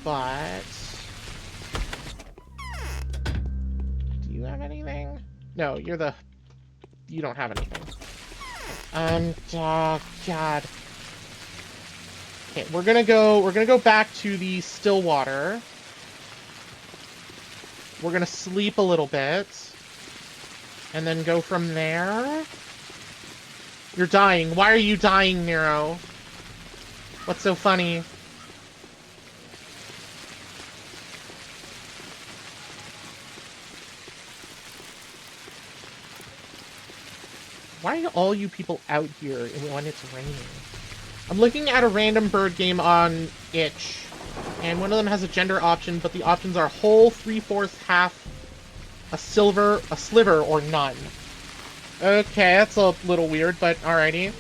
But... do you have anything? No, you're the... you don't have anything. Oh, God. Okay, we're gonna go back to the Stillwater. We're gonna sleep a little bit. And then go from there. You're dying. Why are you dying, Nero? What's so funny? Why are all you people out here when it's raining? I'm looking at a random bird game on itch, and one of them has a gender option, but the options are whole, 3/4, half, a sliver, or none. Okay, that's a little weird, but alrighty.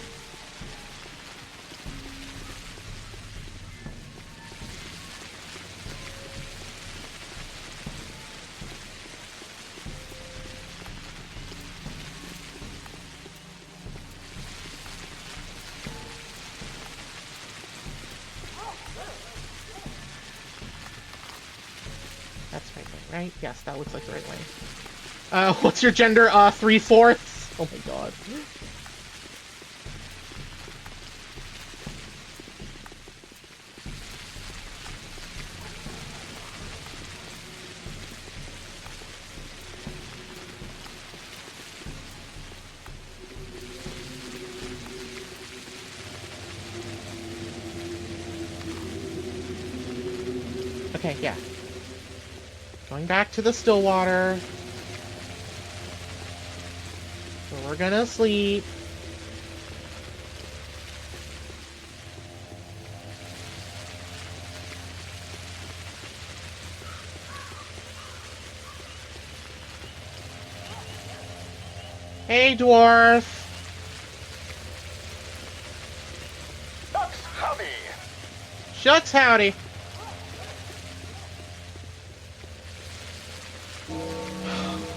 That's right? Yes, that looks like the right way. What's your gender? 3/4? Oh my god. Okay, yeah. Going back to the still water. So we're gonna sleep. Hey, dwarf! Shucks howdy! Shucks howdy!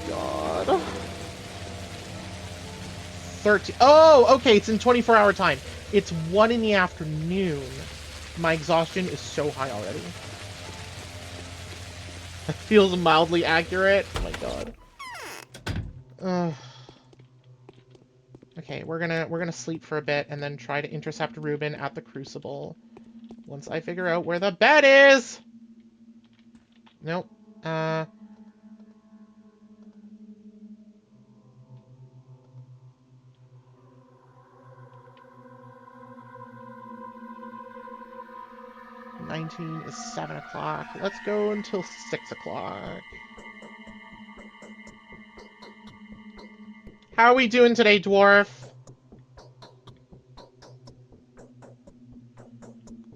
God. 13. Oh, okay, it's in 24-hour time. It's 1 in the afternoon. My exhaustion is so high already. That feels mildly accurate. Oh my god. Okay, we're gonna sleep for a bit and then try to intercept Ruben at the Crucible. Once I figure out where the bed is! Nope. 19 is 7 o'clock. Let's go until 6 o'clock. How are we doing today, dwarf?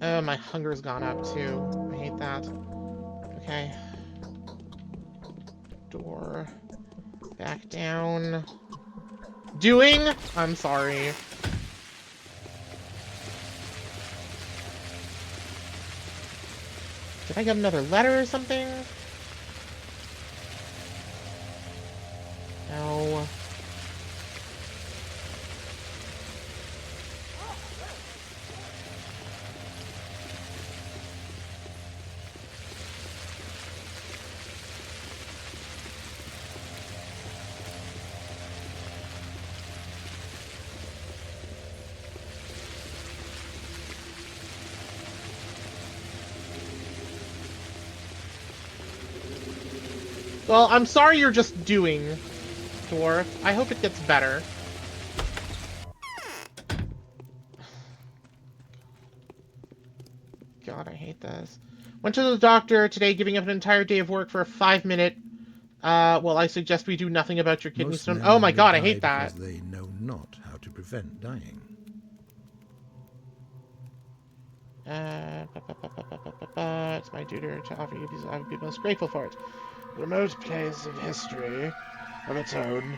Oh, my hunger's gone up, too. I hate that. Okay. Door. Back down. Doing? I'm sorry. Did I get another letter or something? No. Well, I'm sorry you're just doing, dwarf. I hope it gets better. God, I hate this. Went to the doctor today, giving up an entire day of work for a 5-minute. Well, I suggest we do nothing about your kidney stone. Oh my god, I hate that. Because they know not how to prevent dying. It's my duty to offer you because I would be most grateful for it. Remote place of history of its own.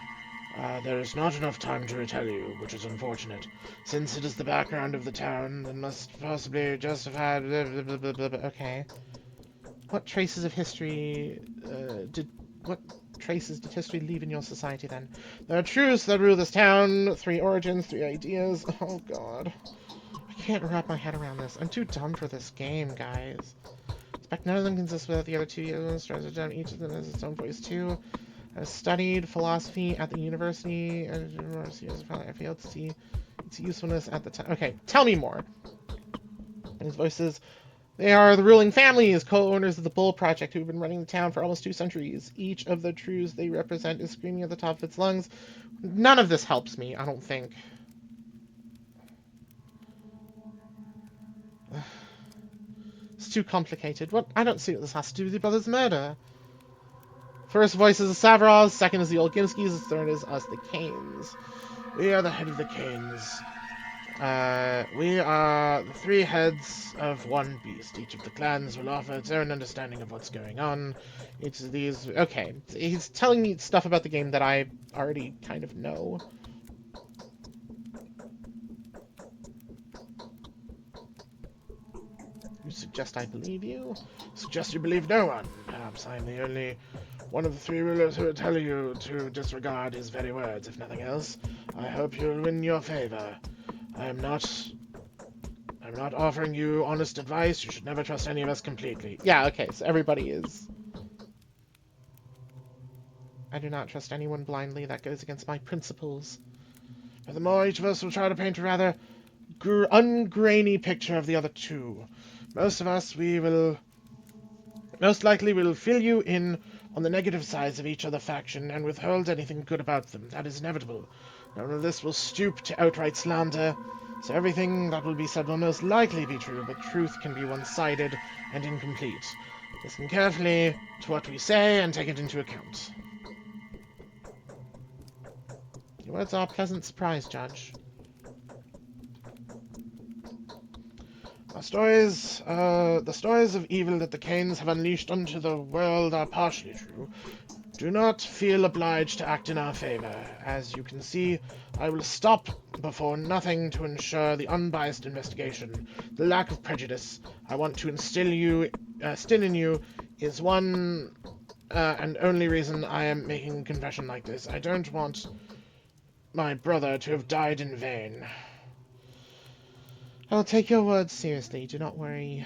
There is not enough time to retell you, which is unfortunate. Since it is the background of the town, then must possibly justify... Okay. What traces of history what traces did history leave in your society, then? There are truths that rule this town, 3 origins, 3 ideas. Oh, God. I can't wrap my head around this. I'm too dumb for this game, guys. Expect none of them consists without the other 2 years. Each of them has its own voice, too. I studied philosophy at the university. I failed to see its usefulness at the time. Okay, tell me more. And his voices... They are the ruling families, co-owners of the Bull Project, who have been running the town for almost 2 centuries. Each of the truths they represent is screaming at the top of its lungs. None of this helps me, I don't think. It's too complicated. What? I don't see what this has to do with your brother's murder. First voice is the Savros, second is the Olginskis, third is us, the Canes. We are the head of the Canes. We are the 3 heads of one beast. Each of the clans will offer its own understanding of what's going on. Each of these... Okay, he's telling me stuff about the game that I already kind of know. You suggest I believe you? Suggest you believe no one. Perhaps I am the only one of the 3 rulers who will tell you to disregard his very words, if nothing else. I hope you'll win your favor. I'm not offering you honest advice. You should never trust any of us completely. Yeah, okay, so everybody is... I do not trust anyone blindly. That goes against my principles. Furthermore, each of us will try to paint a rather ungrainy picture of the other 2. Most likely will fill you in on the negative sides of each other faction and withhold anything good about them. That is inevitable. None of this will stoop to outright slander, so everything that will be said will most likely be true, but truth can be one-sided and incomplete. Listen carefully to what we say and take it into account. Your words are a pleasant surprise, Judge. The stories of evil that the Canes have unleashed onto the world are partially true. Do not feel obliged to act in our favor. As you can see, I will stop before nothing to ensure the unbiased investigation. The lack of prejudice I want to instill in you is one and only reason I am making a confession like this. I don't want my brother to have died in vain. I'll take your words seriously, do not worry.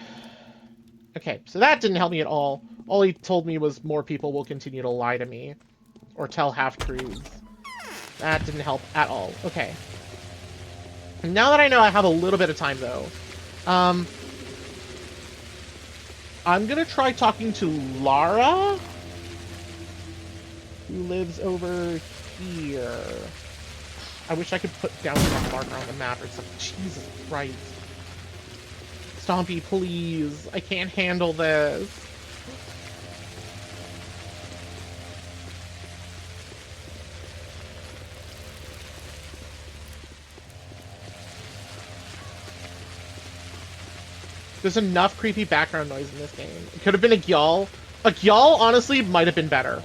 Okay, so that didn't help me at all. All he told me was more people will continue to lie to me. Or tell half-truths. That didn't help at all. Okay. Now that I know I have a little bit of time, though, I'm gonna try talking to Lara, who lives over here. I wish I could put down some marker on the map or something. Jesus Christ. Stompy, please. I can't handle this. There's enough creepy background noise in this game. It could have been a Gyal. A Gyal, honestly, might have been better.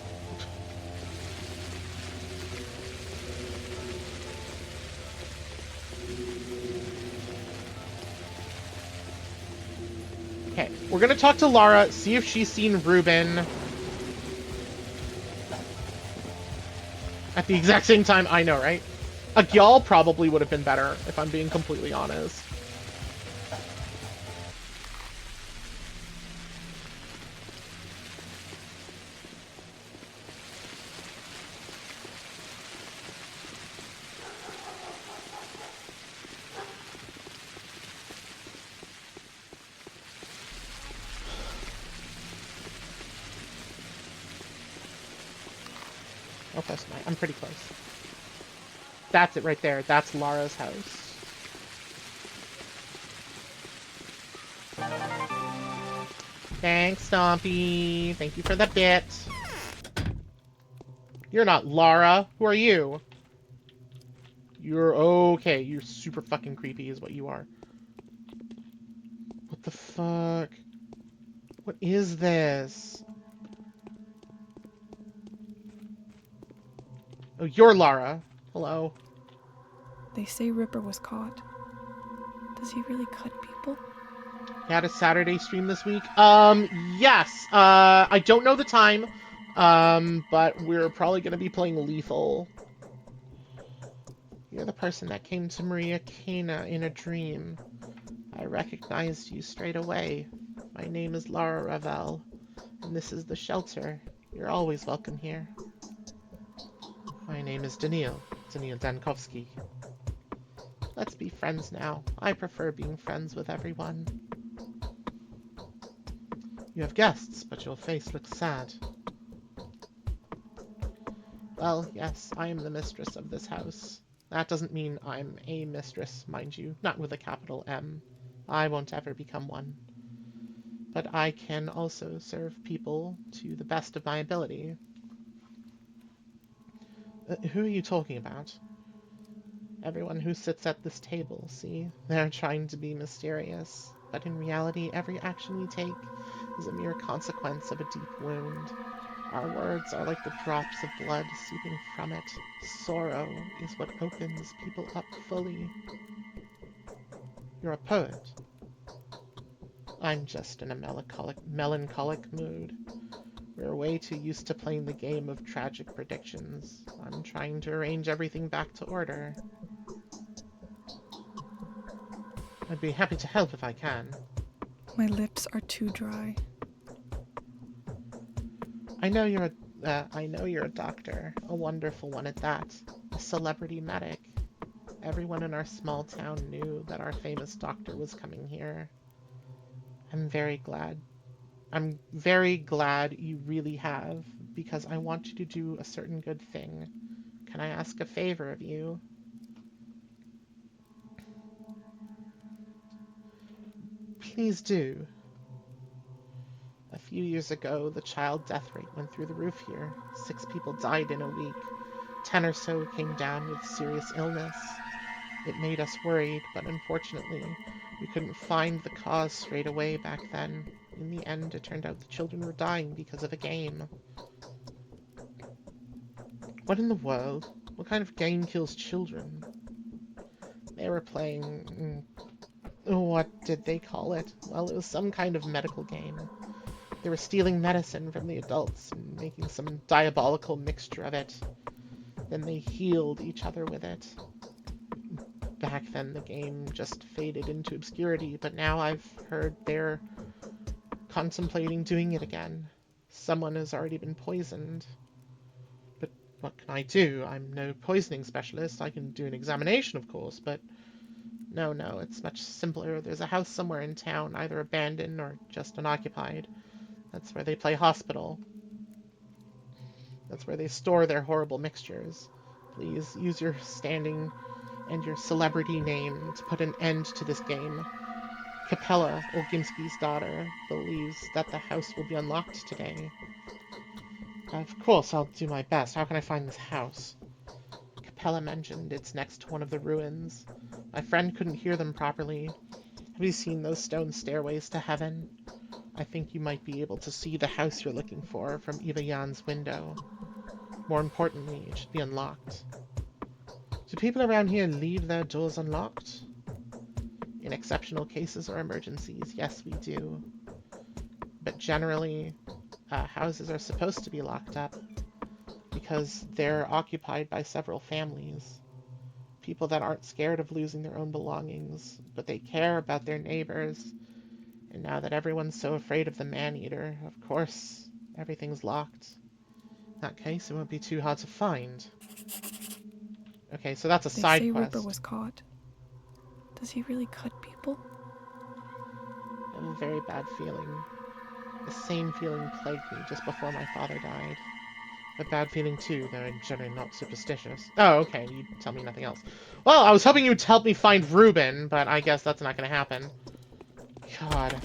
Okay, we're gonna talk to Lara, see if she's seen Ruben. At the exact same time, I know, right? A Gyal probably would have been better, if I'm being completely honest. Oh, close tonight. I'm pretty close. That's it right there. That's Lara's house. Thanks, Stompy. Thank you for the bit. You're not Lara. Who are you? You're okay. You're super fucking creepy is what you are. What the fuck? What is this? Oh, you're Lara. Hello. They say Ripper was caught. Does he really cut people? You had a Saturday stream this week? Yes. I don't know the time, but we're probably going to be playing Lethal. You're the person that came to Maria Cana in a dream. I recognized you straight away. My name is Lara Ravel, and this is the shelter. You're always welcome here. My name is Daniil Dankovsky. Let's be friends now. I prefer being friends with everyone. You have guests, but your face looks sad. Well, yes, I am the mistress of this house. That doesn't mean I'm a mistress, mind you, not with a capital M. I won't ever become one. But I can also serve people to the best of my ability. Who are you talking about? Everyone who sits at this table, see? They're trying to be mysterious, but in reality, every action we take is a mere consequence of a deep wound. Our words are like the drops of blood seeping from it. Sorrow is what opens people up fully. You're a poet. I'm just in a melancholic mood. We're way too used to playing the game of tragic predictions. I'm trying to arrange everything back to order. I'd be happy to help if I can. My lips are too dry. I know you're a doctor, a wonderful one at that, a celebrity medic. Everyone in our small town knew that our famous doctor was coming here. I'm very glad you really have, because I want you to do a certain good thing. Can I ask a favor of you? Please do. A few years ago, the child death rate went through the roof here. 6 people died in a week. 10 or so came down with serious illness. It made us worried, but unfortunately, we couldn't find the cause straight away back then. In the end, it turned out the children were dying because of a game. What in the world? What kind of game kills children? They were playing... what did they call it? Well, it was some kind of medical game. They were stealing medicine from the adults and making some diabolical mixture of it. Then they healed each other with it. Back then, the game just faded into obscurity, but now I've heard they're contemplating doing it again. Someone has already been poisoned. But what can I do? I'm no poisoning specialist. I can do an examination, of course, but... No, it's much simpler. There's a house somewhere in town, either abandoned or just unoccupied. That's where they play hospital. That's where they store their horrible mixtures. Please use your standing and your celebrity name to put an end to this game. Capella, Olgimski's daughter, believes that the house will be unlocked today. Of course, I'll do my best. How can I find this house? Capella mentioned it's next to one of the ruins. My friend couldn't hear them properly. Have you seen those stone stairways to heaven? I think you might be able to see the house you're looking for from Eva Jan's window. More importantly, it should be unlocked. Do people around here leave their doors unlocked? In exceptional cases or emergencies, yes, we do. But generally, houses are supposed to be locked up because they're occupied by several families. People that aren't scared of losing their own belongings, but they care about their neighbors. And now that everyone's so afraid of the man-eater, of course, everything's locked. In that case, it won't be too hard to find. Okay, so that's a side They say quest. Ripper was caught. Does he really cut people? I have a very bad feeling. The same feeling plagued me just before my father died. A bad feeling too, though I'm generally not superstitious. Oh, okay, you tell me nothing else. Well, I was hoping you'd help me find Reuben, but I guess that's not gonna happen. God.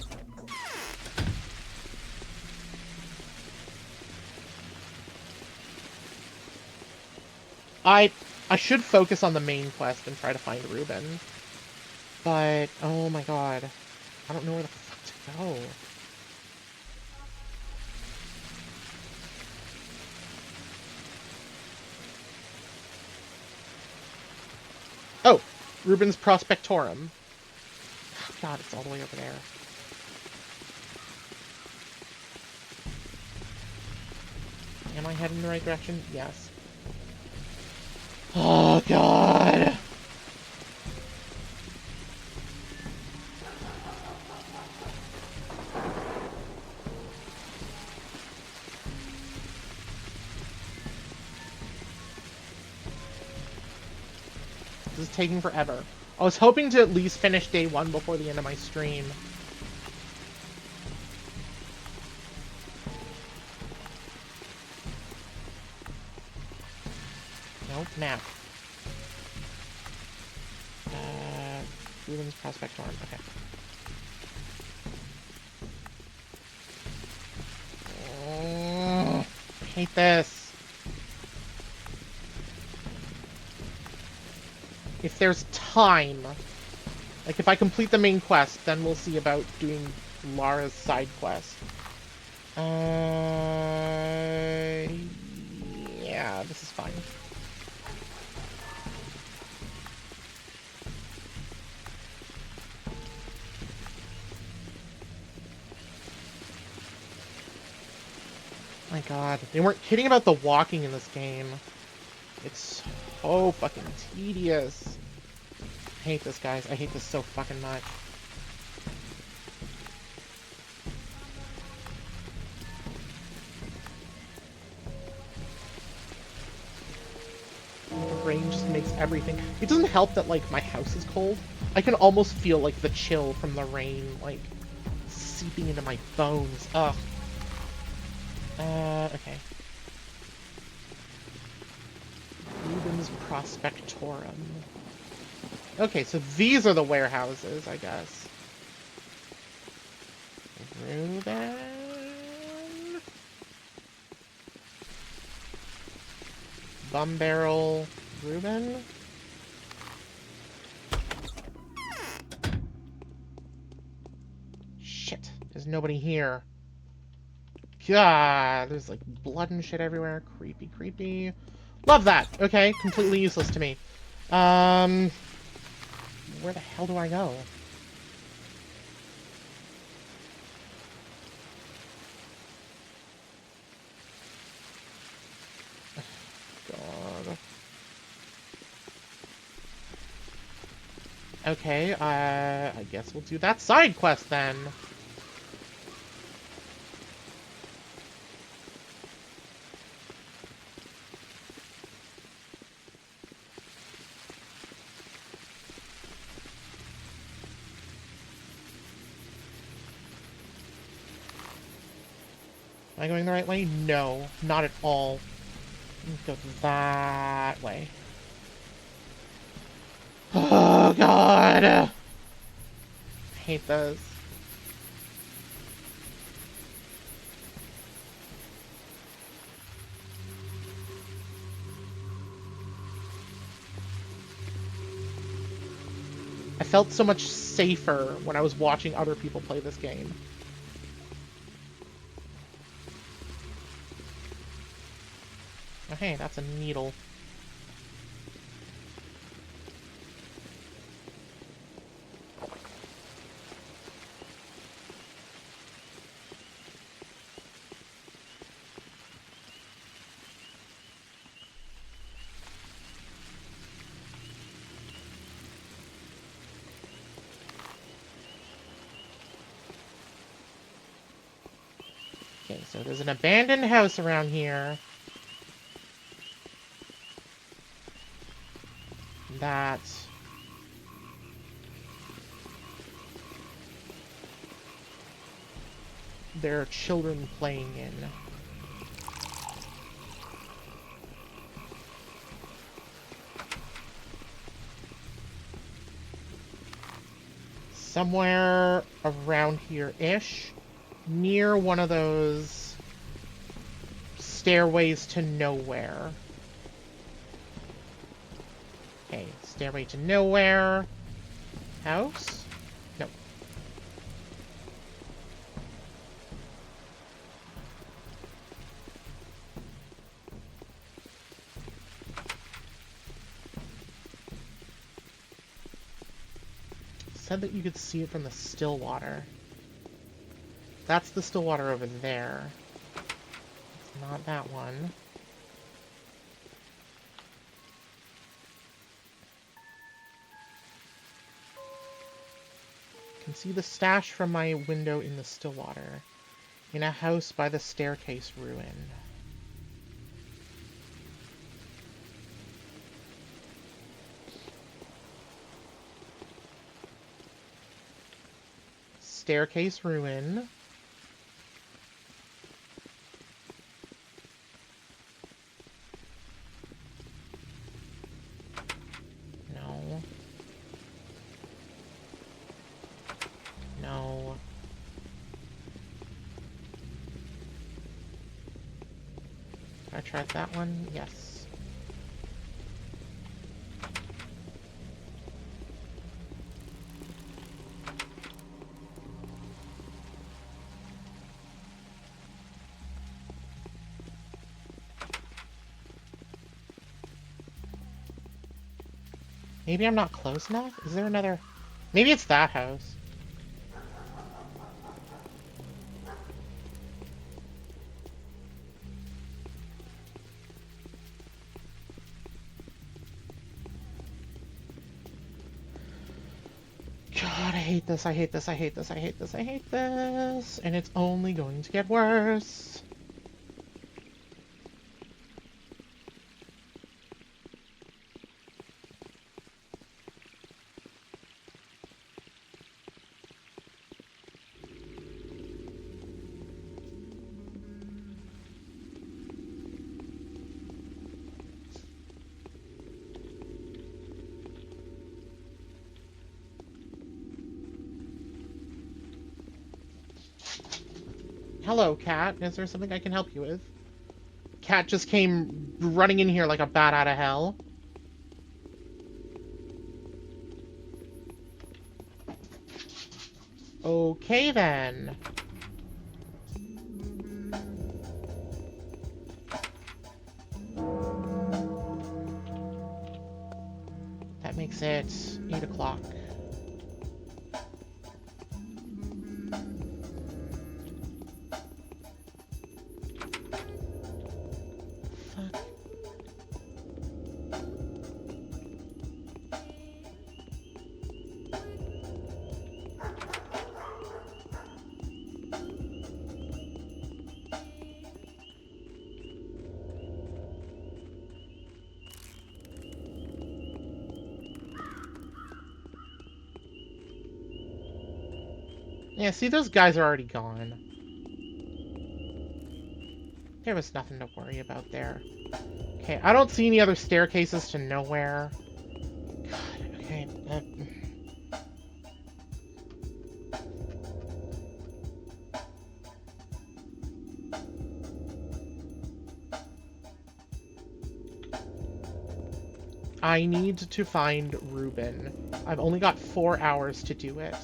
I should focus on the main quest and try to find Reuben. But, oh my god. I don't know where the fuck to go. Oh! Reuben's Prospectorum. Oh god, it's all the way over there. Am I heading in the right direction? Yes. Oh god! This is taking forever. I was hoping to at least finish day 1 before the end of my stream. Nope, map. Reuben's Prospectorum, okay. Oh, I hate this. If there's time, like if I complete the main quest, then we'll see about doing Lara's side quest. Yeah, this is fine. My god, they weren't kidding about the walking in this game. It's so fucking tedious. I hate this, guys. I hate this so fucking much. The rain just makes everything... It doesn't help that, like, my house is cold. I can almost feel, like, the chill from the rain, like, seeping into my bones. Ugh. Okay. Reuben's Prospectorum. Okay, so these are the warehouses, I guess. Reuben? Bum barrel Reuben. Shit, there's nobody here. God, there's like blood and shit everywhere. Creepy, creepy. Love that. Okay, completely useless to me. Where the hell do I go? God. Okay, I guess we'll do that side quest then. Am I going the right way? No, not at all. Let's go that way. Oh, God! I hate those. I felt so much safer when I was watching other people play this game. Oh, hey, that's a needle. Okay, so there's an abandoned house around here. That... there are children playing in. Somewhere around here-ish. Near one of those stairways to nowhere. Okay, stairway to nowhere. House? Nope. Said that you could see it from the still water. That's the still water over there. It's not that one. I can see the stash from my window in the still water. In a house by the staircase ruin. Staircase ruin. No. No. I tried that one? Yes. Maybe I'm not close enough? Is there another... Maybe it's that house. God, I hate this, I hate this, I hate this, I hate this, I hate this. And it's only going to get worse. Hello, cat. Is there something I can help you with? cat just came running in here like a bat out of hell. Okay, then. That makes it 8 o'clock. Yeah, see, those guys are already gone. There was nothing to worry about there. Okay, I don't see any other staircases to nowhere. God, okay. I need to find Ruben. I've only got 4 hours to do it.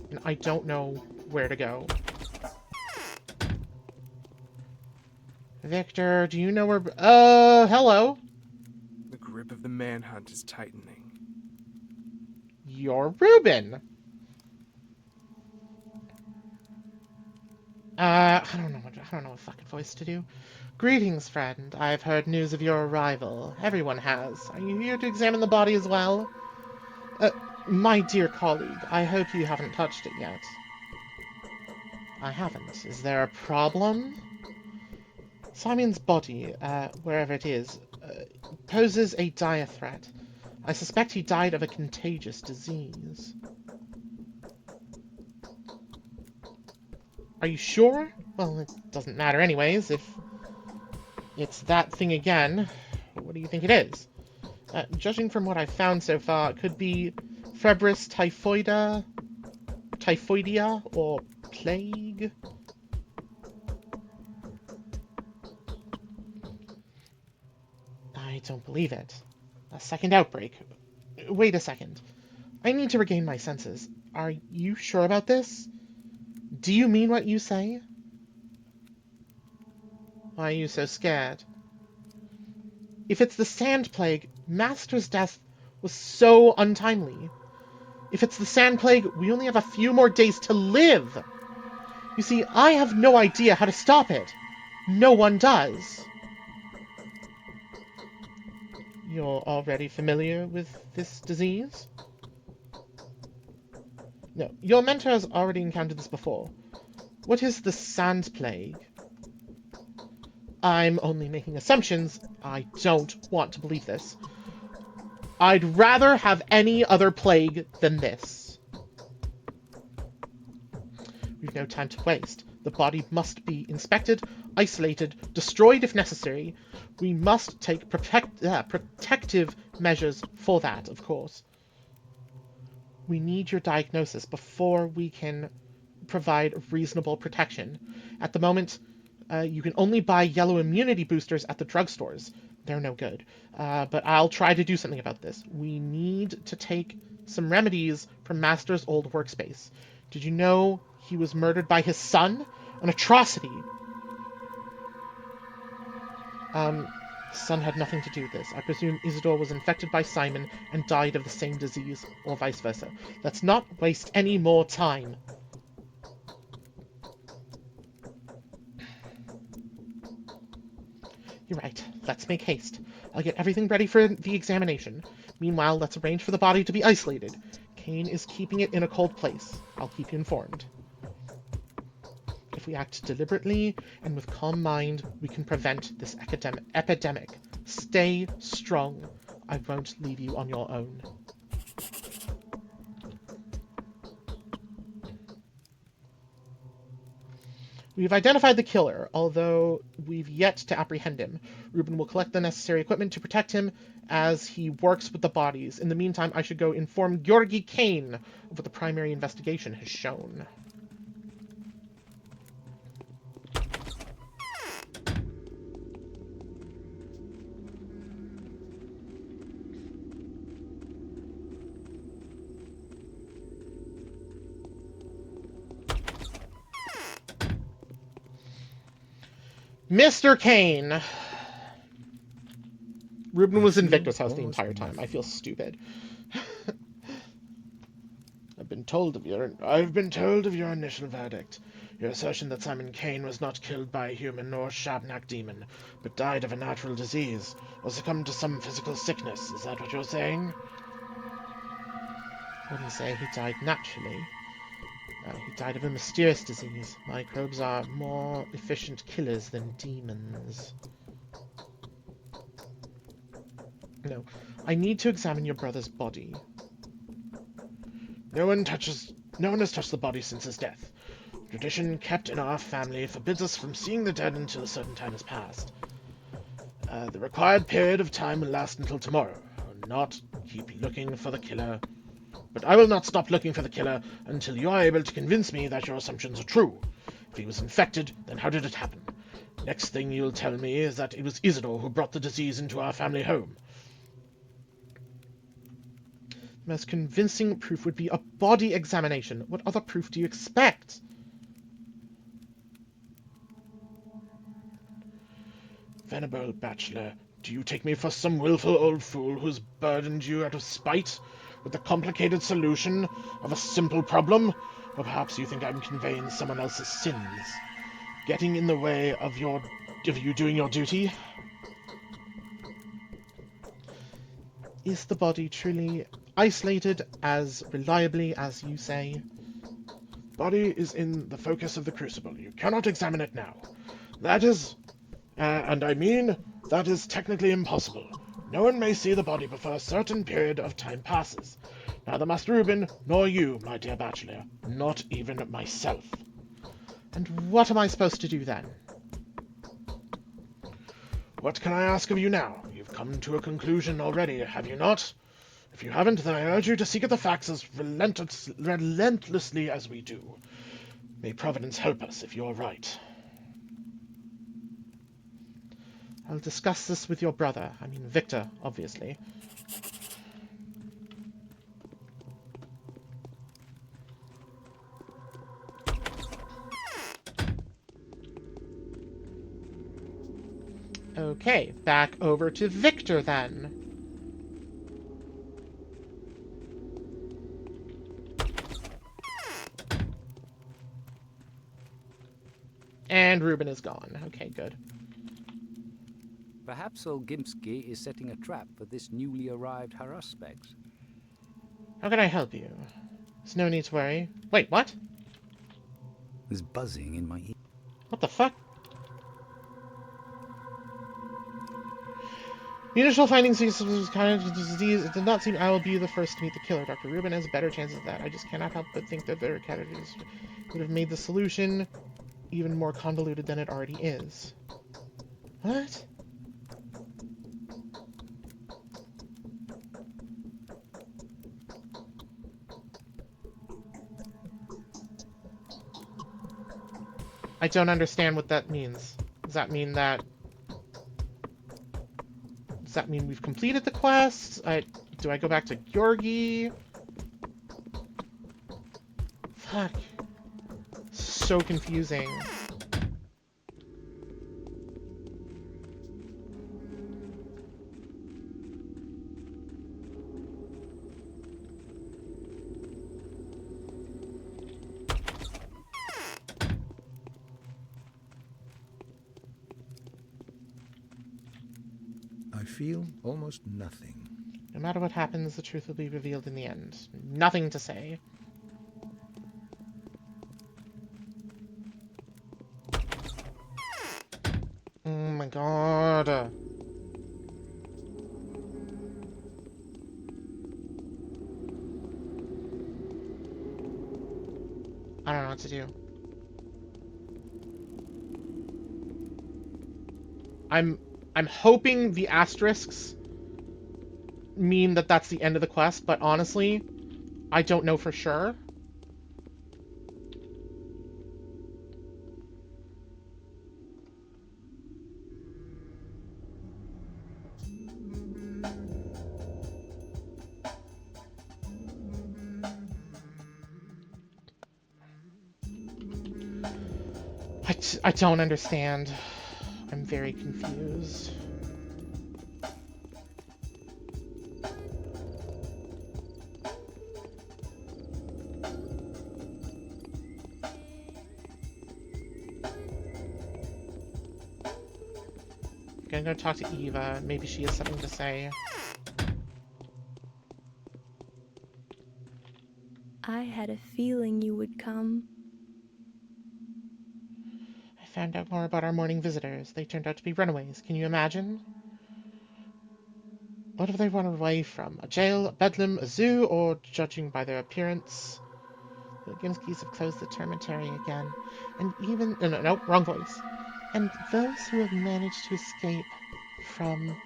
And I don't know where to go. Victor, do you know where... hello? The grip of the manhunt is tightening. You're Ruben! I don't know what fucking voice to do. Greetings, friend. I've heard news of your arrival. Everyone has. Are you here to examine the body as well? My dear colleague, I hope you haven't touched it yet. I haven't. Is there a problem? Simon's body, wherever it is, poses a dire threat. I suspect he died of a contagious disease. Are you sure? Well, it doesn't matter anyways, if it's that thing again. What do you think it is? Judging from what I've found so far, it could be Febris typhoidea, or plague? I don't believe it. A second outbreak. Wait a second. I need to regain my senses. Are you sure about this? Do you mean what you say? Why are you so scared? If it's the sand plague, Master's death was so untimely. If it's the sand plague, we only have a few more days to live. You see, I have no idea how to stop it. No one does. You're already familiar with this disease? No, your mentor has already encountered this before. What is the sand plague? I'm only making assumptions. I don't want to believe this. I'd rather have any other plague than this. We've no time to waste. The body must be inspected, isolated, destroyed if necessary. We must take protective measures for that, of course. We need your diagnosis before we can provide reasonable protection. At the moment, you can only buy yellow immunity boosters at the drugstores. They're no good. But I'll try to do something about this. We need to take some remedies from Master's old workspace. Did you know he was murdered by his son? An atrocity. His son had nothing to do with this. I presume Isidore was infected by Simon and died of the same disease, or vice versa. Let's not waste any more time. You're right. Let's make haste. I'll get everything ready for the examination. Meanwhile, let's arrange for the body to be isolated. Kane is keeping it in a cold place. I'll keep you informed. If we act deliberately and with calm mind, we can prevent this epidemic. Stay strong. I won't leave you on your own. We've identified the killer, although we've yet to apprehend him. Ruben will collect the necessary equipment to protect him as he works with the bodies. In the meantime, I should go inform Georgi Kane of what the primary investigation has shown. Mr. Kane. Ruben was in Victor's house the entire time. I feel stupid. I've been told of your initial verdict. Your assertion that Simon Kane was not killed by a human or Shabnak demon, but died of a natural disease, or succumbed to some physical sickness. Is that what you're saying? I wouldn't say he died naturally. He died of a mysterious disease. Microbes are more efficient killers than demons. No, I need to examine your brother's body. No one has touched the body since his death. Tradition kept in our family forbids us from seeing the dead until a certain time has passed. The required period of time will last until tomorrow. I will not keep looking for the killer. But I will not stop looking for the killer until you are able to convince me that your assumptions are true. If he was infected, then how did it happen? Next thing you'll tell me is that it was Isidore who brought the disease into our family home. The most convincing proof would be a body examination. What other proof do you expect? Venerable Bachelor, do you take me for some willful old fool who's burdened you out of spite with the complicated solution of a simple problem? Or perhaps you think I'm conveying someone else's sins, getting in the way of you doing your duty? Is the body truly isolated as reliably as you say? Body is in the focus of the crucible. You cannot examine it now. That is technically impossible. No one may see the body before a certain period of time passes. Neither must Reuben, nor you, my dear Bachelor, not even myself. And what am I supposed to do then? What can I ask of you now? You've come to a conclusion already, have you not? If you haven't, then I urge you to seek out the facts as relentlessly as we do. May Providence help us if you're right. I'll discuss this with your brother. I mean, Victor, obviously. Okay, back over to Victor then. And Reuben is gone. Okay, good. Perhaps Olgimsky is setting a trap for this newly arrived Haruspex. How can I help you? There's no need to worry. Wait, what? There's buzzing in my ear. What the fuck? The initial findings was kind of disease. It did not seem I will be the first to meet the killer. Dr. Rubin has better chances of that. I just cannot help but think that their categories would have made the solution even more convoluted than it already is. What? I don't understand what that means. Does that mean that... Does that mean we've completed the quest? Do I go back to Georgi? Fuck. So confusing. I feel almost nothing. No matter what happens, the truth will be revealed in the end. Nothing to say. Oh my god. I don't know what to do. I'm hoping the asterisks mean that that's the end of the quest, but honestly, I don't know for sure. I don't understand. I'm very confused. I'm gonna go talk to Eva. Maybe she has something to say. I had a feeling you would come. I found out more about our morning visitors. They turned out to be runaways. Can you imagine? What have they run away from? A jail, a bedlam, a zoo, or, judging by their appearance, the Ginskis have closed the termitary again. And even... No, wrong voice. And those who have managed to escape from...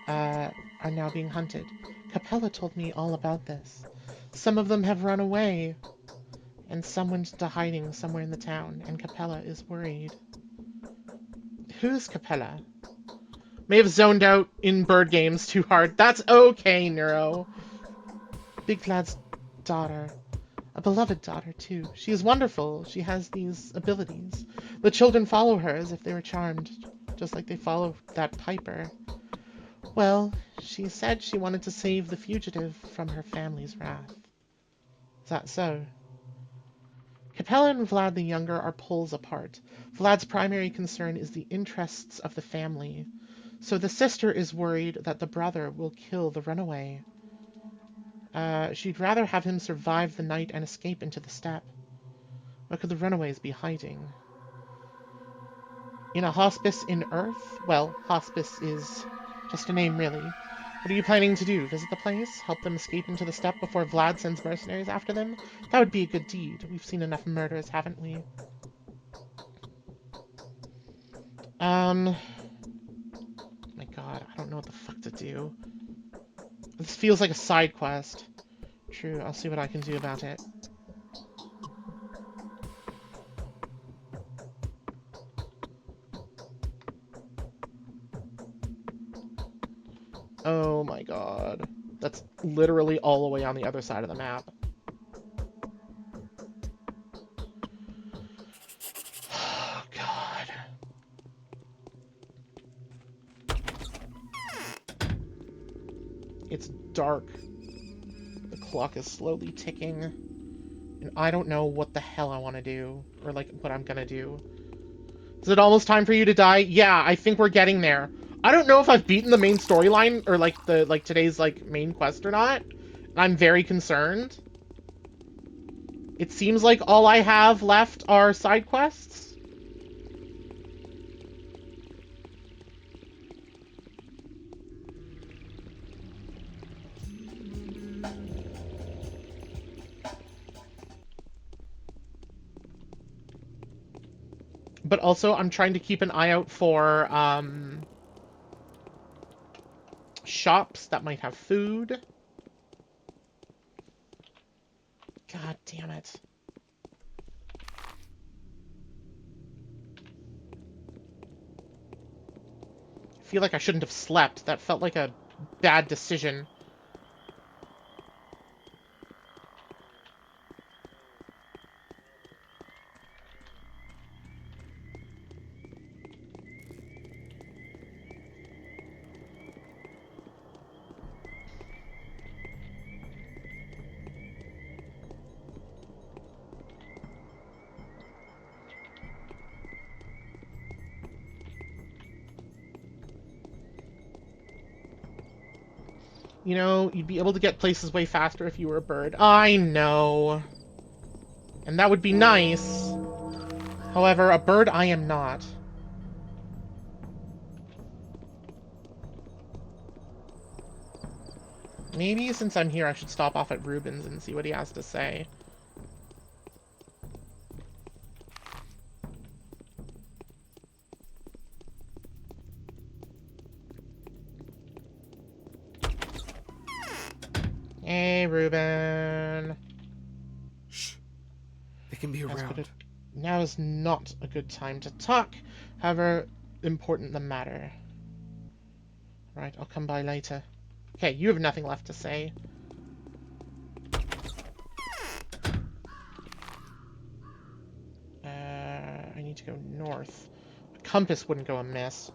are now being hunted. Capella told me all about this. Some of them have run away, and some went into hiding somewhere in the town, and Capella is worried. Who's Capella? May have zoned out in bird games too hard. That's okay, Neuro. Big Lad's daughter. A beloved daughter, too. She is wonderful. She has these abilities. The children follow her as if they were charmed, just like they follow that Piper. Well, she said she wanted to save the fugitive from her family's wrath. Is that so? Capella and Vlad the Younger are poles apart. Vlad's primary concern is the interests of the family. So the sister is worried that the brother will kill the runaway. She'd rather have him survive the night and escape into the steppe. Where could the runaways be hiding? In a hospice in Earth? Well, hospice is just a name, really. What are you planning to do? Visit the place? Help them escape into the steppe before Vlad sends mercenaries after them? That would be a good deed. We've seen enough murders, haven't we? My god, I don't know what the fuck to do. This feels like a side quest. True, I'll see what I can do about it. Oh my god. That's literally all the way on the other side of the map. Oh god. It's dark. The clock is slowly ticking. And I don't know what the hell I want to do. Or, like, what I'm gonna do. Is it almost time for you to die? Yeah, I think we're getting there. I don't know if I've beaten the main storyline, or, like, today's, like, main quest or not. I'm very concerned. It seems like all I have left are side quests. But also, I'm trying to keep an eye out for, shops that might have food. God damn it. I feel like I shouldn't have slept. That felt like a bad decision. You know, you'd be able to get places way faster if you were a bird. I know. And that would be nice. However, a bird I am not. Maybe since I'm here, I should stop off at Ruben's and see what he has to say. Hey, Ruben. Shh. They can be around. Now is not a good time to talk. However important the matter. Right, I'll come by later. Okay, you have nothing left to say. I need to go north. compass wouldn't go amiss.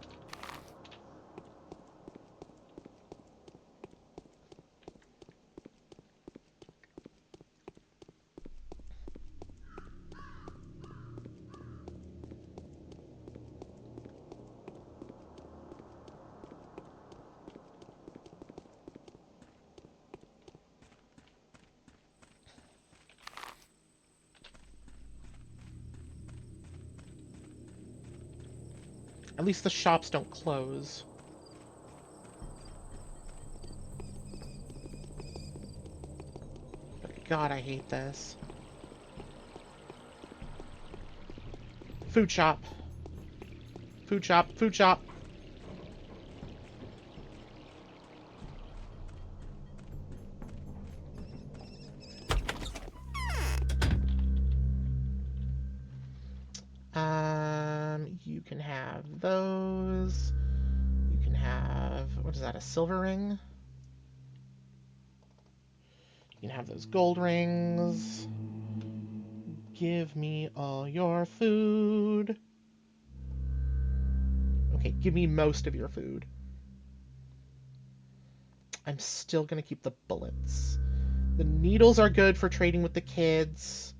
At least the shops don't close. But God, I hate this. Food shop. Food shop, food shop. You can have those. You can have, what is that, a silver ring? You can have those gold rings. Give me all your food. Okay, give me most of your food. I'm still gonna keep the bullets. The needles are good for trading with the kids.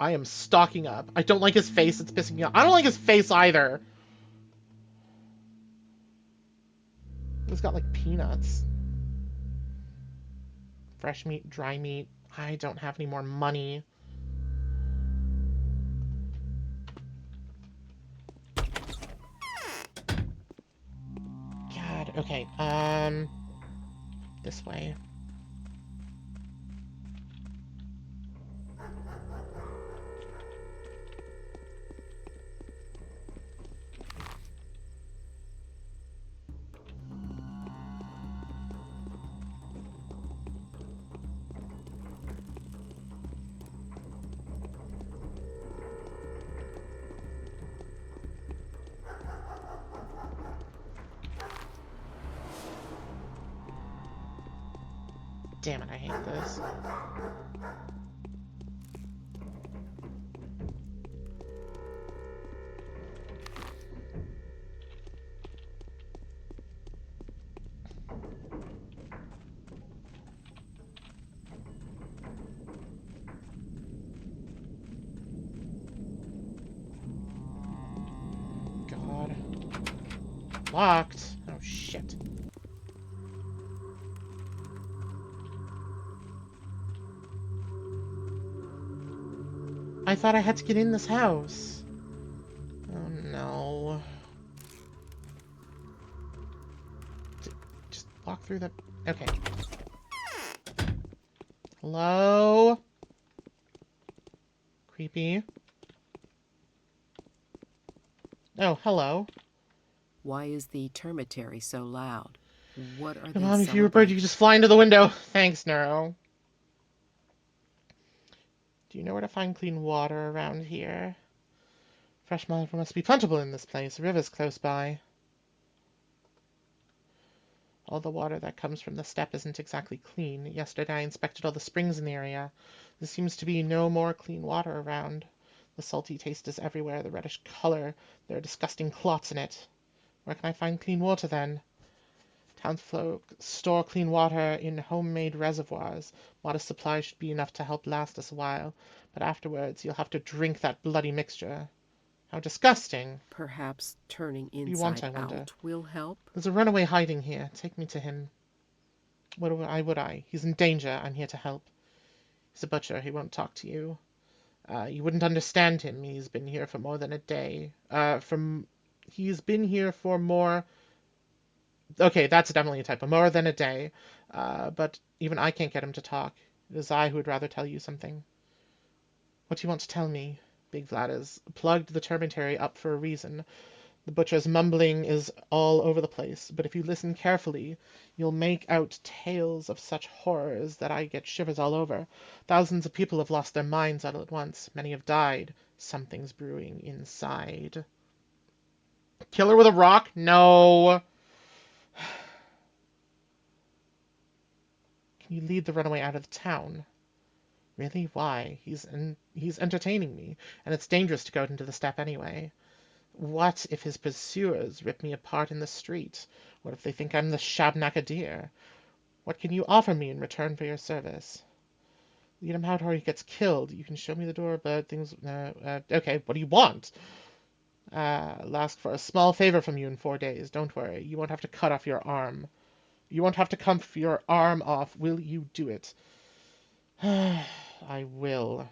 I am stocking up. I don't like his face. It's pissing me off. I don't like his face either. He's got, like, peanuts. Fresh meat, dry meat. I don't have any more money. God, okay. This way. Damn it, I hate this. God. Locked. Oh, shit. I thought I had to get in this house. Oh, no. Just walk through the... Okay. Hello? Creepy. Oh, hello. Why is the termitary so loud? What are Come they on, if you were bird, celebrating? you could just fly into the window. Thanks, Neuro. Do you know where to find clean water around here? Fresh water must be plentiful in this place. A river's close by. All the water that comes from the steppe isn't exactly clean. Yesterday I inspected all the springs in the area. There seems to be no more clean water around. The salty taste is everywhere, the reddish color. There are disgusting clots in it. Where can I find clean water, then? Townsfolk store clean water in homemade reservoirs. Modest supply should be enough to help last us a while, but afterwards you'll have to drink that bloody mixture. How disgusting. Perhaps turning What do you want, I inside wonder? out will help? There's a runaway hiding here. Take me to him. What would I? He's in danger. I'm here to help. He's a butcher. He won't talk to you. You wouldn't understand him. He's been here for more than a day. He's been here for more... Okay, that's definitely a typo. More than a day. But even I can't get him to talk. It is I who would rather tell you something. What do you want to tell me? Big Vlad has plugged the termitary up for a reason. The butcher's mumbling is all over the place, but if you listen carefully, you'll make out tales of such horrors that I get shivers all over. Thousands of people have lost their minds all at once. Many have died. Something's brewing inside. Kill her with a rock? No. Can you lead the runaway out of the town? Really? Why? He's entertaining me, and it's dangerous to go out into the steppe anyway. What if his pursuers rip me apart in the street? What if they think I'm the Shabnakadir? What can you offer me in return for your service? Lead him out or he gets killed. You can show me the door, but things... okay, what do you want? I'll ask for a small favor from you in 4 days. Don't worry, you won't have to cut off your arm. You won't have to cut your arm off. Will you do it? I will.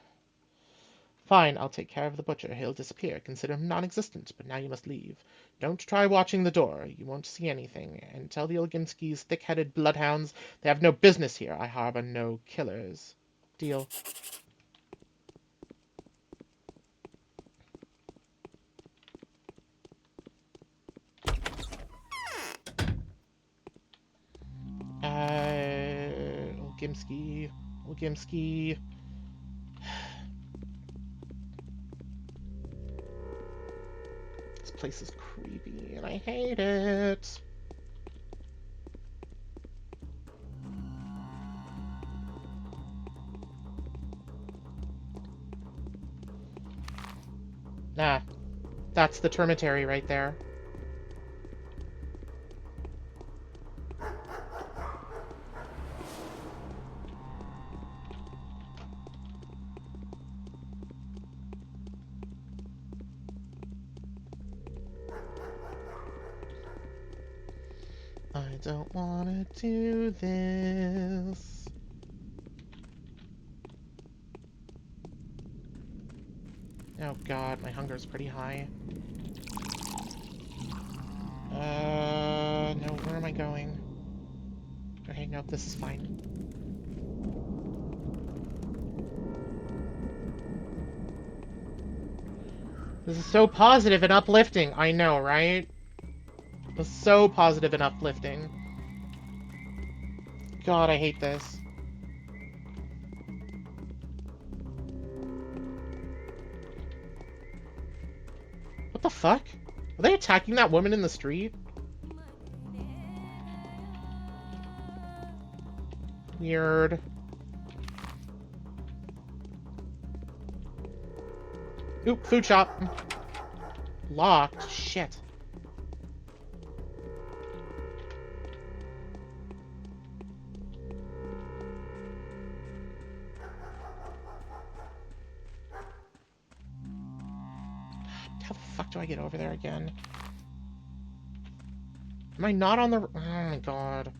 Fine, I'll take care of the butcher. He'll disappear. Consider him non-existent, but now you must leave. Don't try watching the door. You won't see anything. And tell the Ilgimskis, thick-headed bloodhounds, they have no business here. I harbor no killers. Deal. Ilgimski. This place is creepy, and I hate it. Nah, that's the termitary right there. I don't want to do this. Oh god, my hunger's pretty high. No, where am I going? Okay, nope, this is fine. This is so positive and uplifting. I know, right? This is so positive and uplifting. God, I hate this. What the fuck? Are they attacking that woman in the street? Weird. Oop, food shop. Locked. Shit. How the fuck do I get over there again? Am I not on the... Oh my god.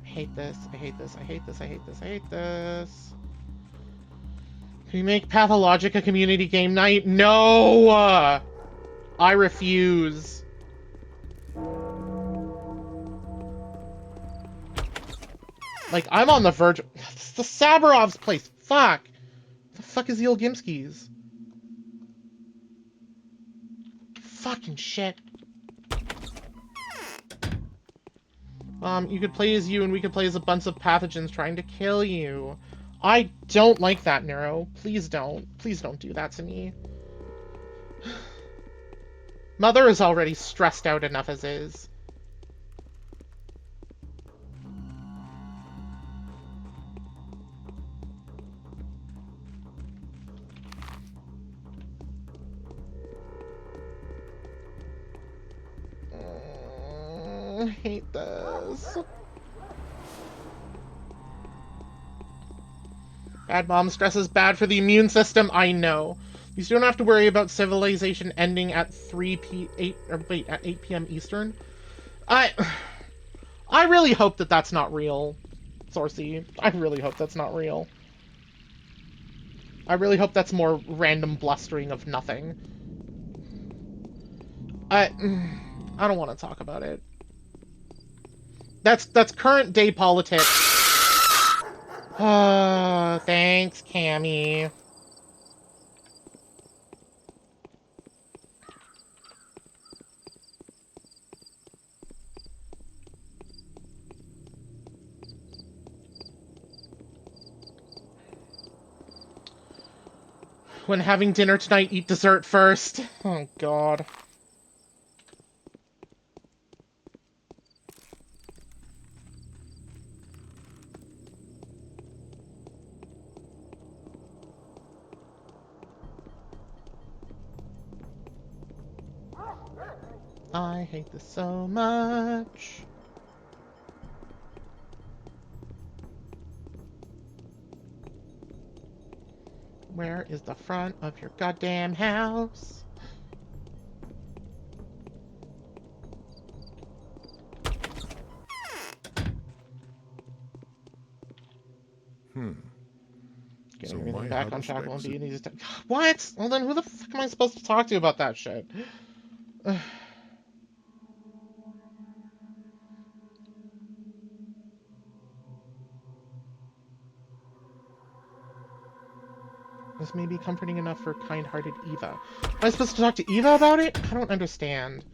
I hate this. I hate this. I hate this. I hate this. I hate this. Can we make Pathologic a community game night? No! I refuse. Like, I'm on the verge of... This is the Sabarov's place. Fuck. The fuck is the Ilgimskis? Fucking shit. You could play as you and we could play as a bunch of pathogens trying to kill you. I don't like that, Nero. Please don't. Please don't do that to me. Mother is already stressed out enough as is. I hate this. Bad mom stress is bad for the immune system. I know. You still don't have to worry about civilization ending at 8 p.m. Eastern. I really hope that that's not real, Sorcy. I really hope that's not real. I really hope that's more random blustering of nothing. I don't want to talk about it. That's current day politics. Thanks, Cammy. When having dinner tonight, eat dessert first. Oh, God. I hate this so much. Where is the front of your goddamn house? Getting everything back on track won't be an easy time. What? Well then who the fuck am I supposed to talk to about that shit? This may be comforting enough for kind-hearted Eva. Am I supposed to talk to Eva about it? I don't understand.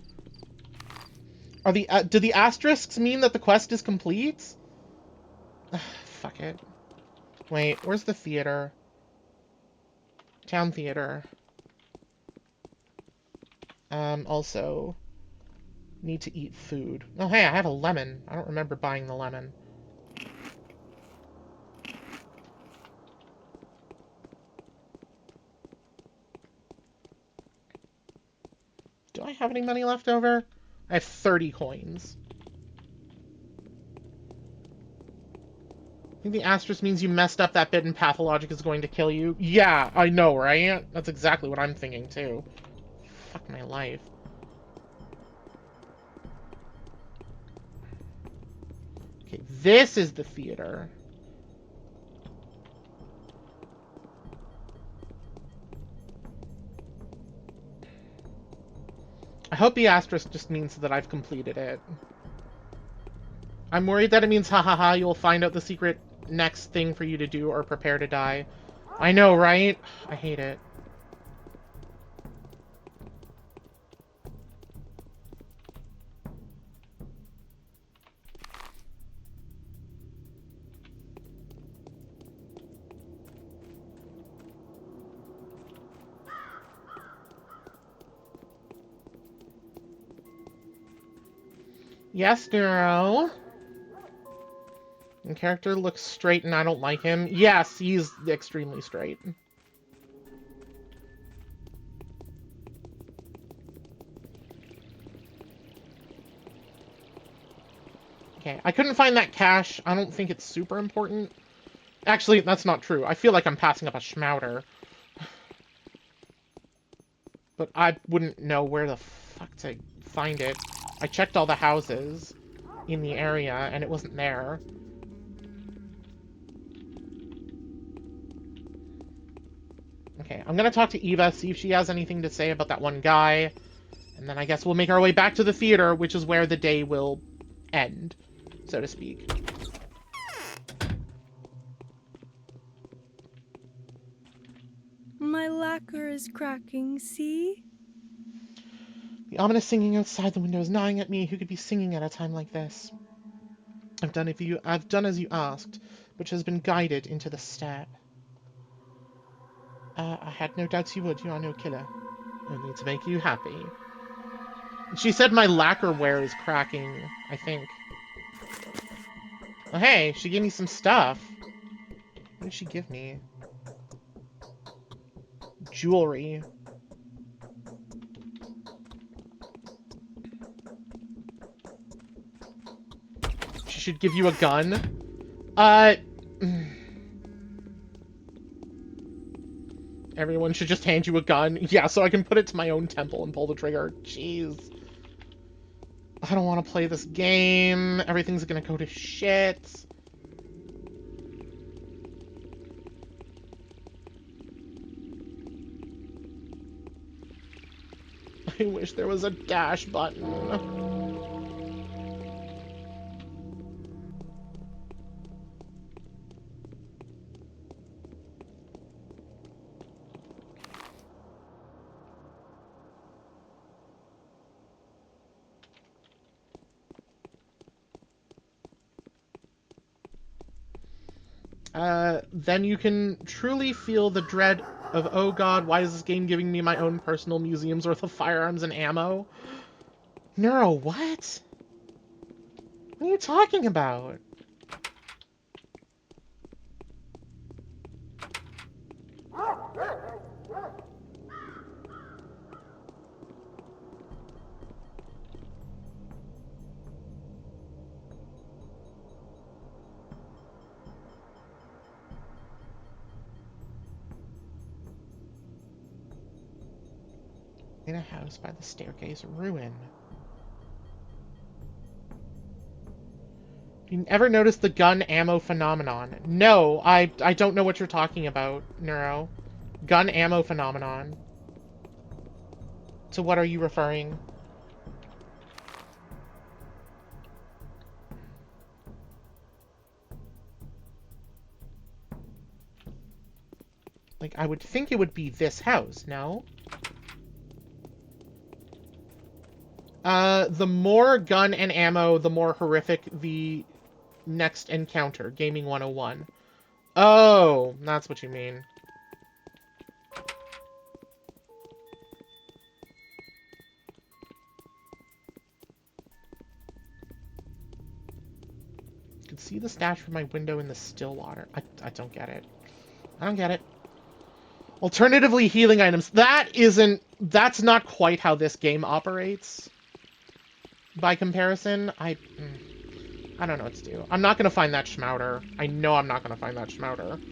Are do the asterisks mean that the quest is complete? Fuck it. Wait, where's the theater? Town theater. Also, need to eat food. Oh, hey, I have a lemon. I don't remember buying the lemon. Do I have any money left over? I have 30 coins. I think the asterisk means you messed up that bit and Pathologic is going to kill you. Yeah, I know, right? That's exactly what I'm thinking, too. Fuck my life. Okay, this is the theater. I hope the asterisk just means that I've completed it. I'm worried that it means, ha ha ha, you'll find out the secret next thing for you to do or prepare to die. I know, right? I hate it. Yes, girl. And character looks straight and I don't like him. Yes, he's extremely straight. Okay, I couldn't find that cache. I don't think it's super important. Actually, that's not true. I feel like I'm passing up a schmouter. But I wouldn't know where the fuck to find it. I checked all the houses in the area, and it wasn't there. Okay, I'm gonna talk to Eva, see if she has anything to say about that one guy. And then I guess we'll make our way back to the theater, which is where the day will end, so to speak. My lacquer is cracking, see? The ominous singing outside the window is gnawing at me. Who could be singing at a time like this? I've done as you asked, which has been guided into the step. I had no doubts you would. You are no killer. Only to make you happy. She said my lacquerware is cracking, I think. Oh, hey, she gave me some stuff. What did she give me? Jewelry. She should give you a gun? Everyone should just hand you a gun. Yeah, so I can put it to my own temple and pull the trigger. Jeez. I don't want to play this game. Everything's gonna go to shit. I wish there was a dash button. then you can truly feel the dread of, oh god, why is this game giving me my own personal museum's worth of firearms and ammo? Neuro, what? What are you talking about? In a house by the staircase ruin. You ever noticed the gun ammo phenomenon? No, I don't know what you're talking about, Neuro. Gun ammo phenomenon. To what are you referring? Like, I would think it would be this house, no? The more gun and ammo, the more horrific the next encounter. Gaming 101. Oh, that's what you mean. You can see the stash from my window in the still water. I don't get it. I don't get it. Alternatively, healing items. That's not quite how this game operates. By comparison, I don't know what to do. I'm not gonna find that schmouter. I know I'm not gonna find that schmouter.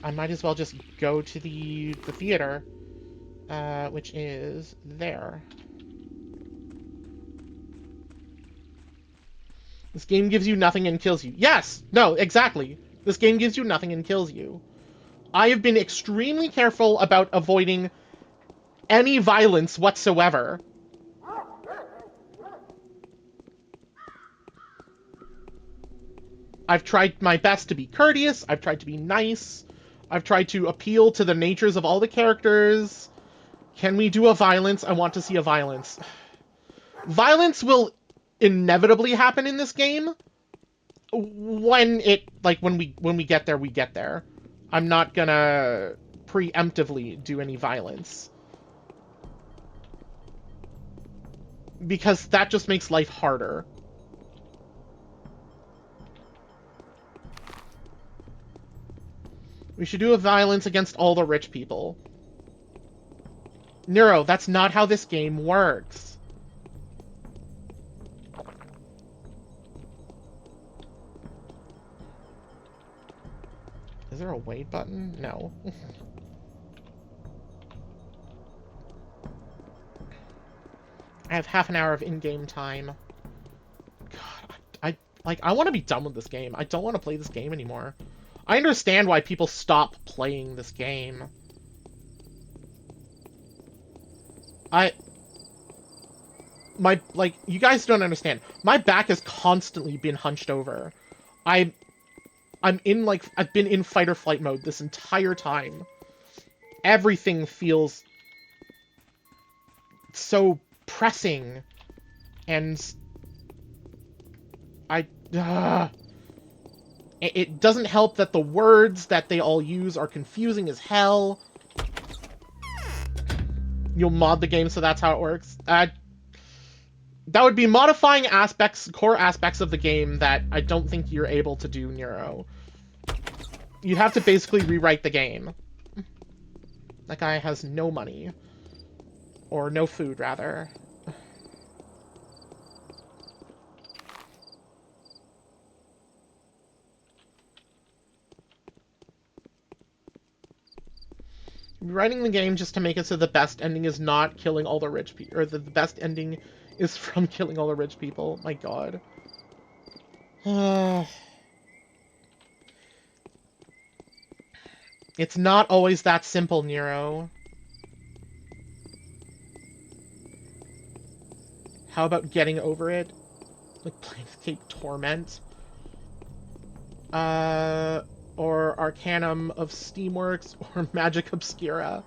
I might as well just go to the theater, which is there. This game gives you nothing and kills you. Yes! No, exactly. This game gives you nothing and kills you. I have been extremely careful about avoiding any violence whatsoever. I've tried my best to be courteous. I've tried to be nice. I've tried to appeal to the natures of all the characters. Can we do a violence? I want to see a violence. Violence will inevitably happen in this game. When we get there, we get there. I'm not gonna preemptively do any violence. Because that just makes life harder. We should do a violence against all the rich people. Neuro, that's not how this game works. Is there a wait button? No. I have half an hour of in-game time. God, I want to be done with this game. I don't want to play this game anymore. I understand why people stop playing this game. You guys don't understand. My back has constantly been hunched over. I've been in fight or flight mode this entire time. Everything feels so pressing, and it doesn't help that the words that they all use are confusing as hell. You'll mod the game so that's how it works. That would be modifying core aspects of the game that I don't think you're able to do, Neuro. You'd have to basically rewrite the game. That guy has no money. Or no food, rather. Rewriting the game just to make it so the best ending is not killing all the rich people, or the best ending is from killing all the rich people. My god. It's not always that simple, Nero. How about getting over it? Like Planescape Torment? Or Arcanum of Steamworks, or Magic Obscura.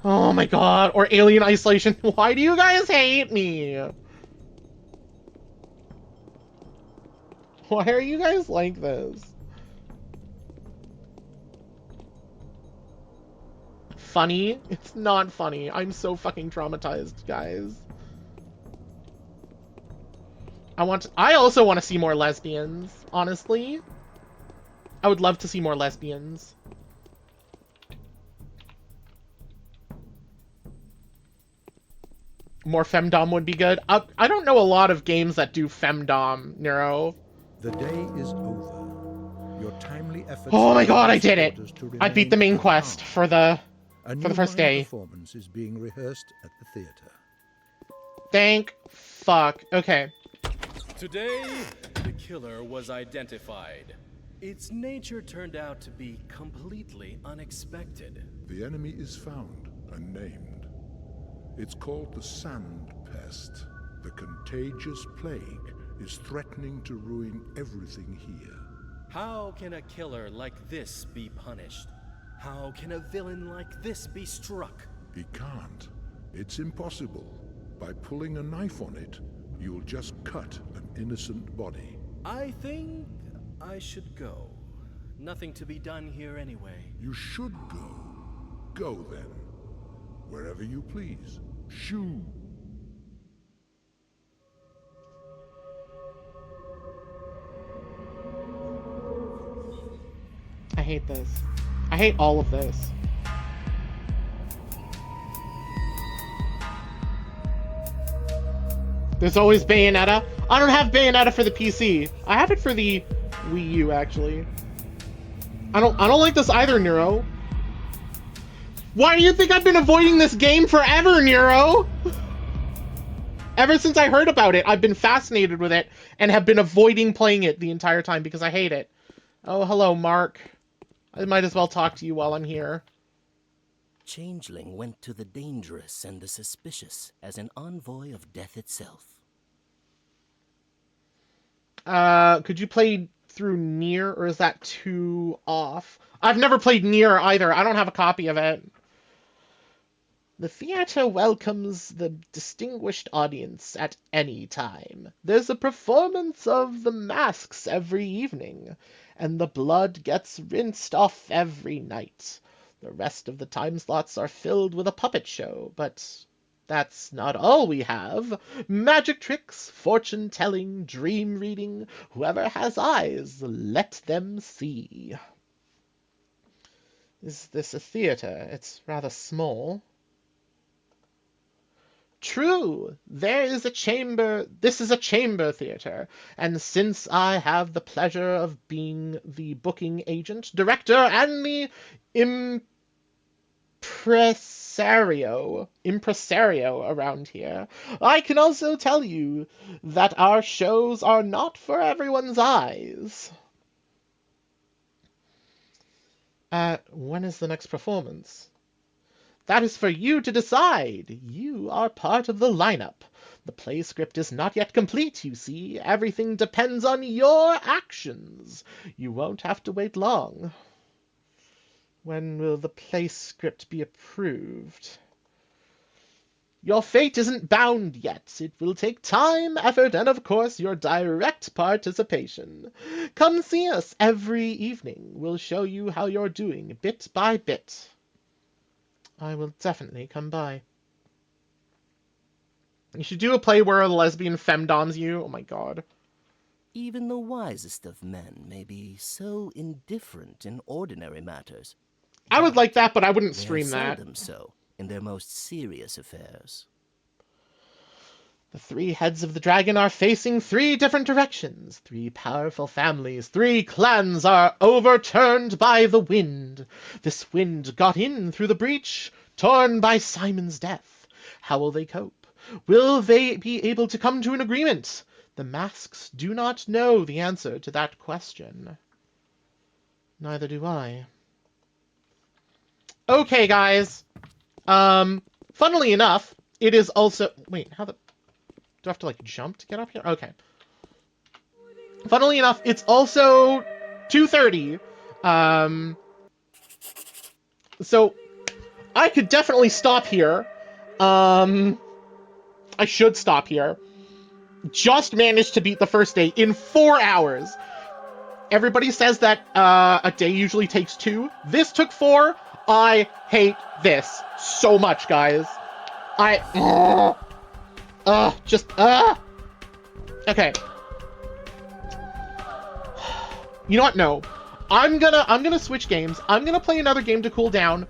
Oh my god, or Alien Isolation. Why do you guys hate me? Why are you guys like this? funny. It's not funny. I'm so fucking traumatized, guys. I also want to see more lesbians, honestly. I would love to see more lesbians. More femdom would be good. I don't know a lot of games that do femdom, Nero. The day is over. Your timely efforts. Oh my god, I did it! I beat the main quest for the first day. Performance is being rehearsed at the theater. Thank fuck. Okay. Today, the killer was identified. Its nature turned out to be completely unexpected. The enemy is found and named. It's called the Sand Pest. The contagious plague is threatening to ruin everything here. How can a killer like this be punished? How can a villain like this be struck? He can't. It's impossible. By pulling a knife on it, you'll just cut an innocent body. I think I should go. Nothing to be done here anyway. You should go. Go then. Wherever you please. Shoo! I hate this. I hate all of this. There's always Bayonetta. I don't have Bayonetta for the PC. I have it for the Wii U, actually. I don't like this either, Nero. Why do you think I've been avoiding this game forever, Nero? Ever since I heard about it, I've been fascinated with it and have been avoiding playing it the entire time because I hate it. Oh, hello, Mark. I might as well talk to you while I'm here. Changeling went to the dangerous and the suspicious as an envoy of death itself. Could you play through Nier, or is that too off? I've never played Nier either. I don't have a copy of it. The theater welcomes the distinguished audience at any time. There's a performance of the masks every evening, and the blood gets rinsed off every night. The rest of the time slots are filled with a puppet show, but that's not all we have. Magic tricks, fortune-telling, dream-reading. Whoever has eyes, let them see. Is this a theater? It's rather small. True, this is a chamber theater, and since I have the pleasure of being the booking agent, director, and the impresario around here, I can also tell you that our shows are not for everyone's eyes. When is the next performance? That is for you to decide. You are part of the lineup. The play script is not yet complete, you see. Everything depends on your actions. You won't have to wait long. When will the play script be approved? Your fate isn't bound yet. It will take time, effort, and of course your direct participation. Come see us every evening. We'll show you how you're doing, bit by bit. I will definitely come by. You should do a play where a lesbian femdoms you. Oh my god. Even the wisest of men may be so indifferent in ordinary matters. I would like that, but I wouldn't stream that. Seldom so in their most serious affairs. The three heads of the dragon are facing 3 different directions. 3 powerful families, 3 clans are overturned by the wind. This wind got in through the breach, torn by Simon's death. How will they cope? Will they be able to come to an agreement? The masks do not know the answer to that question. Neither do I. Okay, guys. Funnily enough, it is also... Wait, how the... Do I have to, like, jump to get up here? Okay. Funnily enough, it's also 2:30. So, I could definitely stop here. I should stop here. Just managed to beat the first day in 4 hours. Everybody says that a day usually takes 2. This took 4. I hate this so much, guys. Okay. You know what? No. I'm gonna switch games. I'm gonna play another game to cool down.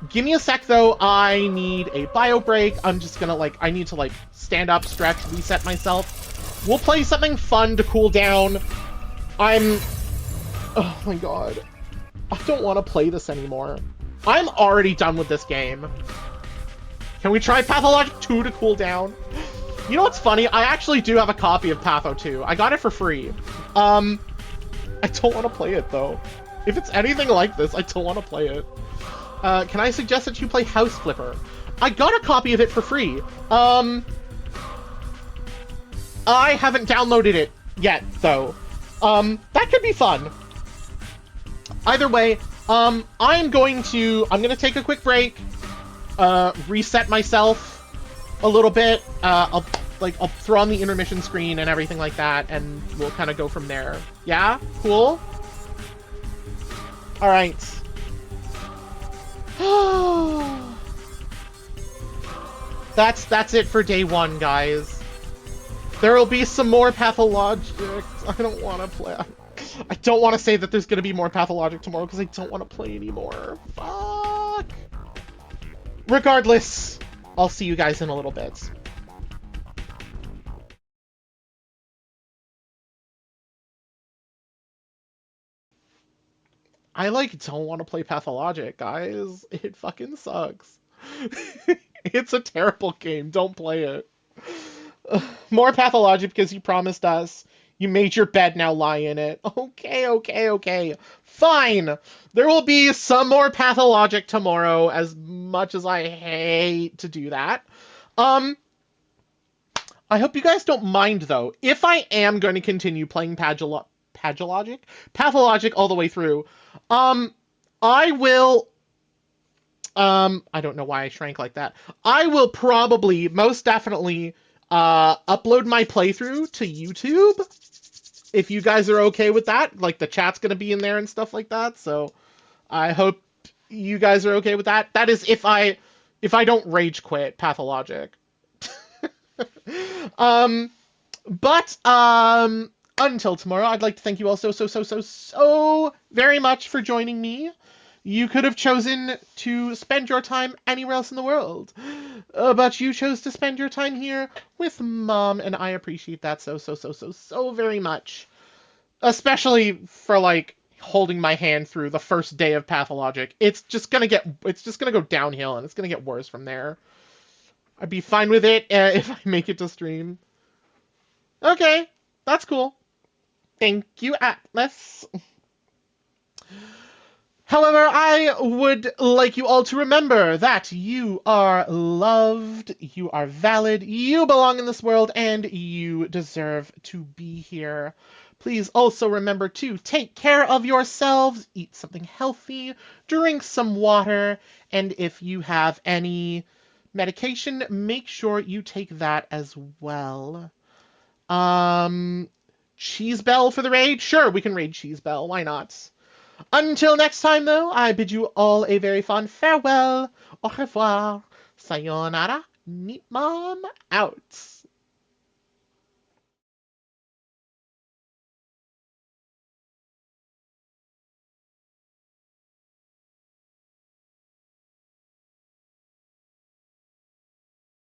Give me a sec, though. I need a bio break. I'm just gonna, like, I need to, like, stand up, stretch, reset myself. We'll play something fun to cool down. Oh my god. I don't want to play this anymore. I'm already done with this game. Can we try Pathologic 2 to cool down? You know what's funny? I actually do have a copy of Patho 2. I got it for free. I don't want to play it, though. If it's anything like this, I don't want to play it. Can I suggest that you play House Flipper? I got a copy of it for free. I haven't downloaded it yet, though. That could be fun. Either way, I'm gonna take a quick break, reset myself a little bit. I'll throw on the intermission screen and everything like that, and we'll kind of go from there. Yeah? Cool? Alright. That's it for day 1, guys. There will be some more Pathologic. I don't want to play. I don't want to say that there's going to be more Pathologic tomorrow because I don't want to play anymore. Fuck. Regardless, I'll see you guys in a little bit. I, don't want to play Pathologic, guys. It fucking sucks. It's a terrible game. Don't play it. More Pathologic because you promised us. You made your bed, now lie in it. Okay. Fine! There will be some more Pathologic tomorrow, as much as I hate to do that. I hope you guys don't mind, though. If I am going to continue playing Pathologic all the way through, I will... I don't know why I shrank like that. I will probably, most definitely, upload my playthrough to YouTube. If you guys are okay with that. Like, the chat's gonna be in there and stuff like that, so I hope you guys are okay with that. That is if I don't rage quit Pathologic. But until tomorrow, I'd like to thank you all so very much for joining me. You could have chosen to spend your time anywhere else in the world, but you chose to spend your time here with Mom, and I appreciate that so very much. Especially for, holding my hand through the first day of Pathologic. It's just gonna go downhill, and it's gonna get worse from there. I'd be fine with it if I make it to stream. Okay, that's cool. Thank you, Atlas. However, I would like you all to remember that you are loved, you are valid, you belong in this world, and you deserve to be here. Please also remember to take care of yourselves, eat something healthy, drink some water, and if you have any medication, make sure you take that as well. Cheese Bell for the raid? Sure, we can raid Cheese Bell, why not? Until next time, though, I bid you all a very fond farewell. Au revoir. Sayonara. Meat Mom out.